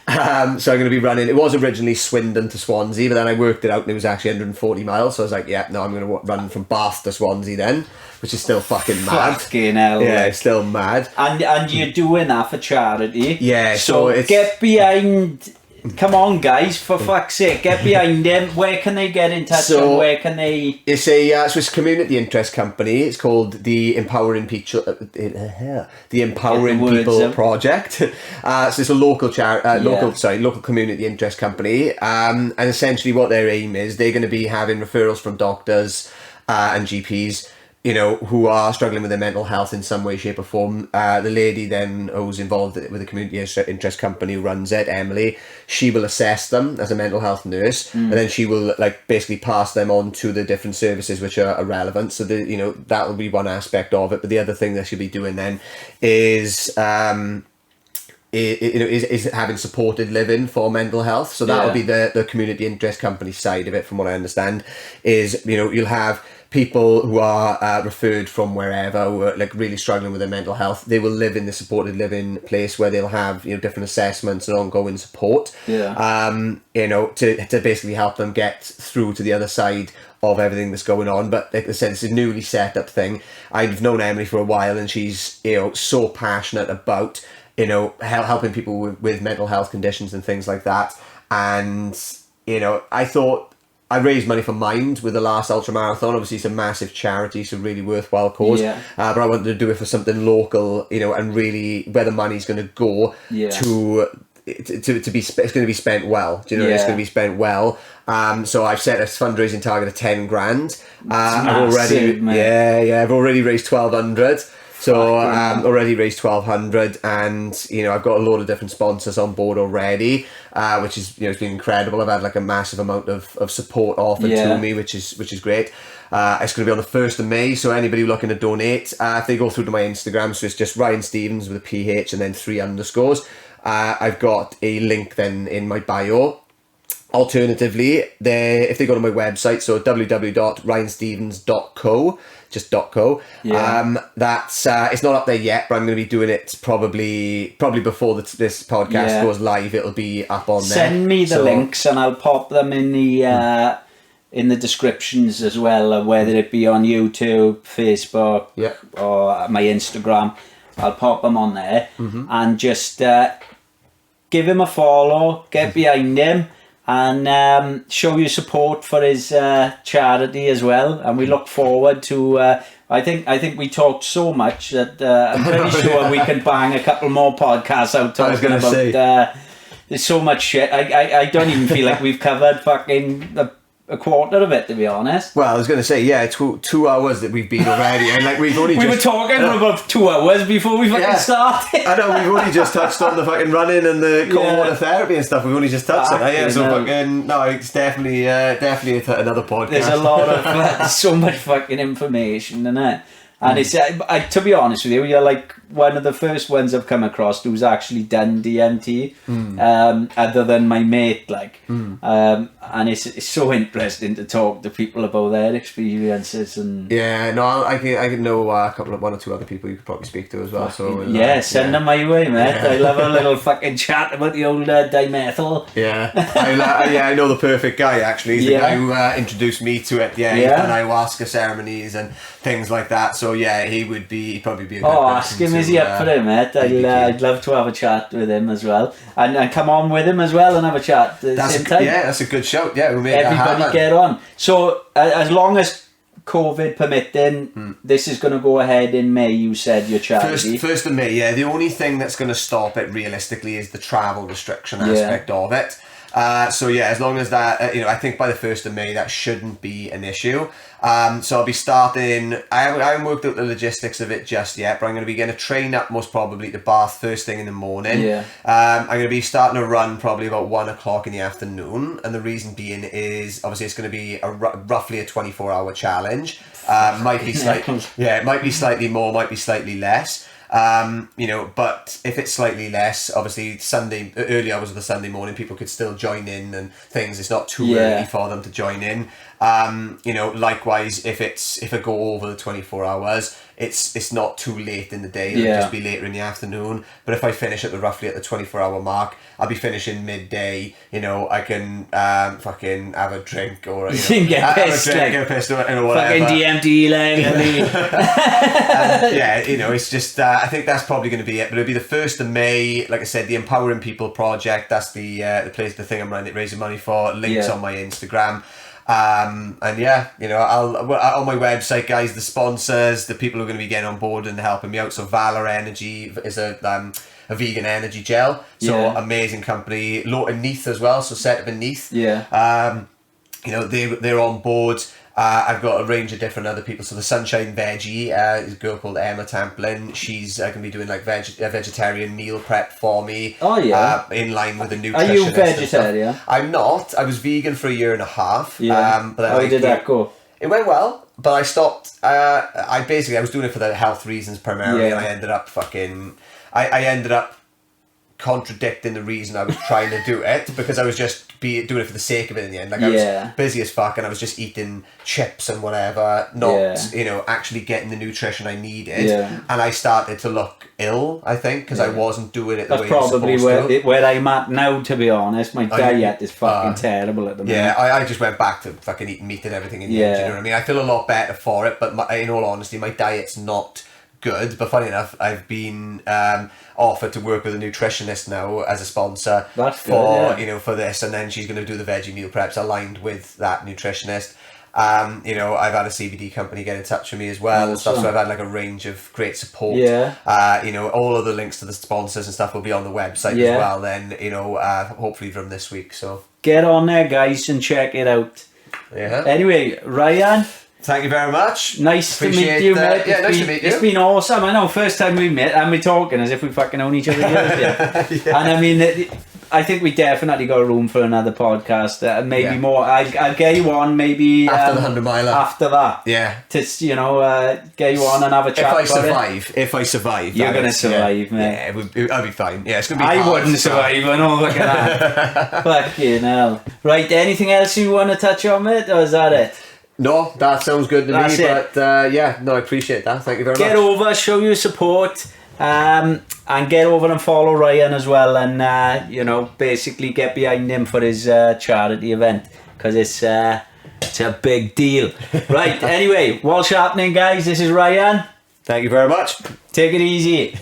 B: So I'm going to be running. It was originally Swindon to Swansea, but then I worked it out and it was actually 140 miles. So I was like, I'm going to run from Bath to Swansea then, which is still fucking mad.
A: Fucking hell.
B: Yeah, it's still mad.
A: And you're doing that for charity.
B: Yeah,
A: so
B: it's...
A: get behind... Come on, guys, for fuck's sake, get behind them. Where can they get in touch and where can they...
B: It's it's a community interest company. It's called the Empowering People Project. So it's a local local community interest company. And essentially what their aim is, they're going to be having referrals from doctors and GPs, who are struggling with their mental health in some way, shape or form. The lady then who's involved with the community interest company who runs it, Emily, she will assess them as a mental health nurse, and then she will basically pass them on to the different services which are relevant. So that will be one aspect of it. But the other thing that she'll be doing then is is having supported living for mental health. So that will be the community interest company side of it, from what I understand. Is you'll have people who are referred from wherever, who are really struggling with their mental health. They will live in the supported living place where they'll have different assessments and ongoing support. To basically help them get through to the other side of everything that's going on. But like I said, it's a newly set up thing. I've known Emily for a while, and she's so passionate about helping people with mental health conditions and things like that. And I thought I raised money for Mind with the last ultra marathon. Obviously, it's a massive charity, so really worthwhile cause. But I wanted to do it for something local, and really where the money's going to go to be. It's going to be spent well. It's going to be spent well. So I've set a fundraising target of 10 grand. I've already raised 1,200. So already raised 1,200, and I've got a load of different sponsors on board already, which is it's been incredible. I've had a massive amount of support offered to me, which is great. It's going to be on the 1st of May, so anybody looking to donate, if they go through to my Instagram, so it's just Ryan Stevens with a PH and then 3 underscores. I've got a link then in my bio. Alternatively, if they go to my website, so www.ryanstevens.co, just .co. That's it's not up there yet, but I'm going to be doing it probably before this podcast goes live. It'll be up on there.
A: Send me the links and I'll pop them in the in the descriptions as well, whether it be on YouTube, Facebook, or my Instagram. I'll pop them on there, and just give him a follow, get behind him, and show your support for his charity as well. And we look forward to. I think we talked so much that I'm pretty sure we can bang a couple more podcasts out talking about. There's so much shit. I don't even feel like we've covered fucking a quarter of it, to be honest.
B: Well, I was going to say, 2 hours that we've been already, and like we've only
A: we were talking for about 2 hours before we fucking started.
B: I know, we've only just touched on the fucking running and the cold water therapy and stuff. We've only just touched on it. It's definitely another podcast.
A: There's a lot of there's so much fucking information in it. And it's to be honest with you, you're like one of the first ones I've come across who's actually done DMT, other than my mate, and it's so interesting to talk to people about their experiences. And
B: I can know one or two other people you could probably speak to as well.
A: Send them my way, mate. I love a little fucking chat about the old dimethyl.
B: I know the perfect guy actually. He's the guy who introduced me to it. He's done ayahuasca ceremonies and things like that. So he'd probably be a good person.
A: Ask him, is he up for it, mate? I'd love to have a chat with him as well, and come on with him as well and have a chat at the same time.
B: That's a good shout. We'll make
A: everybody get on. So as long as COVID permitting, this is going to go ahead in May. You said your charity.
B: 1st of May. The only thing that's going to stop it realistically is the travel restriction aspect of it. As long as that, I think by the 1st of May that shouldn't be an issue. So I'll be starting. I haven't worked out the logistics of it just yet, but I'm going to be getting a train up most probably to Bath first thing in the morning. I'm going to be starting a run probably about 1 o'clock in the afternoon, and the reason being is obviously it's going to be roughly a 24-hour challenge. Might be slightly more, might be slightly less. But if it's slightly less, obviously early hours of the Sunday morning, people could still join in and things. It's not too early for them to join in. Likewise, if I go over the 24 hours, it's not too late in the day. It'll just be later in the afternoon. But if I finish roughly at the 24-hour mark, I'll be finishing midday. I can fucking have a drink or
A: get
B: pissed or whatever.
A: Fucking DMT
B: it's just I think that's probably going to be it. But it'll be the 1st of May. Like I said, the Empowering People Project. That's the thing I'm raising money for. Links on my Instagram. I'll on my website, guys, the sponsors, the people who are going to be getting on board and helping me out. So Valor Energy is a vegan energy gel. So amazing company. Lawton Neath as well. So Set Up in Neath. They're on board. I've got a range of different other people. So the Sunshine Veggie is a girl called Emma Tamplin. She's going to be doing like a vegetarian meal prep for me. In line with a nutritionist. Are you
A: vegetarian?
B: I'm not. I was vegan for 1.5 years.
A: How did that go?
B: It went well, but I stopped. I was doing it for the health reasons primarily, and I ended up I ended up contradicting the reason I was trying to do it, because I was just doing it for the sake of it in the end. Like I was busy as fuck and I was just eating chips and whatever, not actually getting the nutrition I needed. And I started to look ill, I think, because I wasn't doing it the way you're supposed to. That's
A: probably where I'm at now, to be honest. My diet is fucking terrible at the moment.
B: I just went back to fucking eating meat and everything in the end, you know what I mean? I feel a lot better for it, but in all honesty, my diet's not good. But funny enough, I've been offered to work with a nutritionist now as a sponsor for this, and then she's going to do the veggie meal preps aligned with that nutritionist. I've had a CBD company get in touch with me as well and stuff, so I've had like a range of great support. All of the links to the sponsors and stuff will be on the website as well then, hopefully from this week. So get on there, guys, and check it out. Anyway, Ryan, thank you very much. Nice to meet you, mate. Nice to meet you. It's been awesome. I know, first time we met and we're talking as if we fucking known each other years. And I mean, I think we definitely got room for another podcast. Maybe more. I'll get you on maybe after the 100 miler. After that, to get you on and have a chat. If I survive, you're gonna survive, mate. I'll be fine. Yeah, it's gonna be. I wouldn't survive. I know. Look at that. Fucking hell. Right. Anything else you want to touch on, mate, or is that it? No, that sounds good to me. But I appreciate that. Thank you very much. Get over, show your support. And get over and follow Ryan as well, and basically get behind him for his charity event, because it's
A: It's a big deal. Right, anyway, Walsh Appening, guys. This is Ryan.
B: Thank you very much.
A: Take it easy.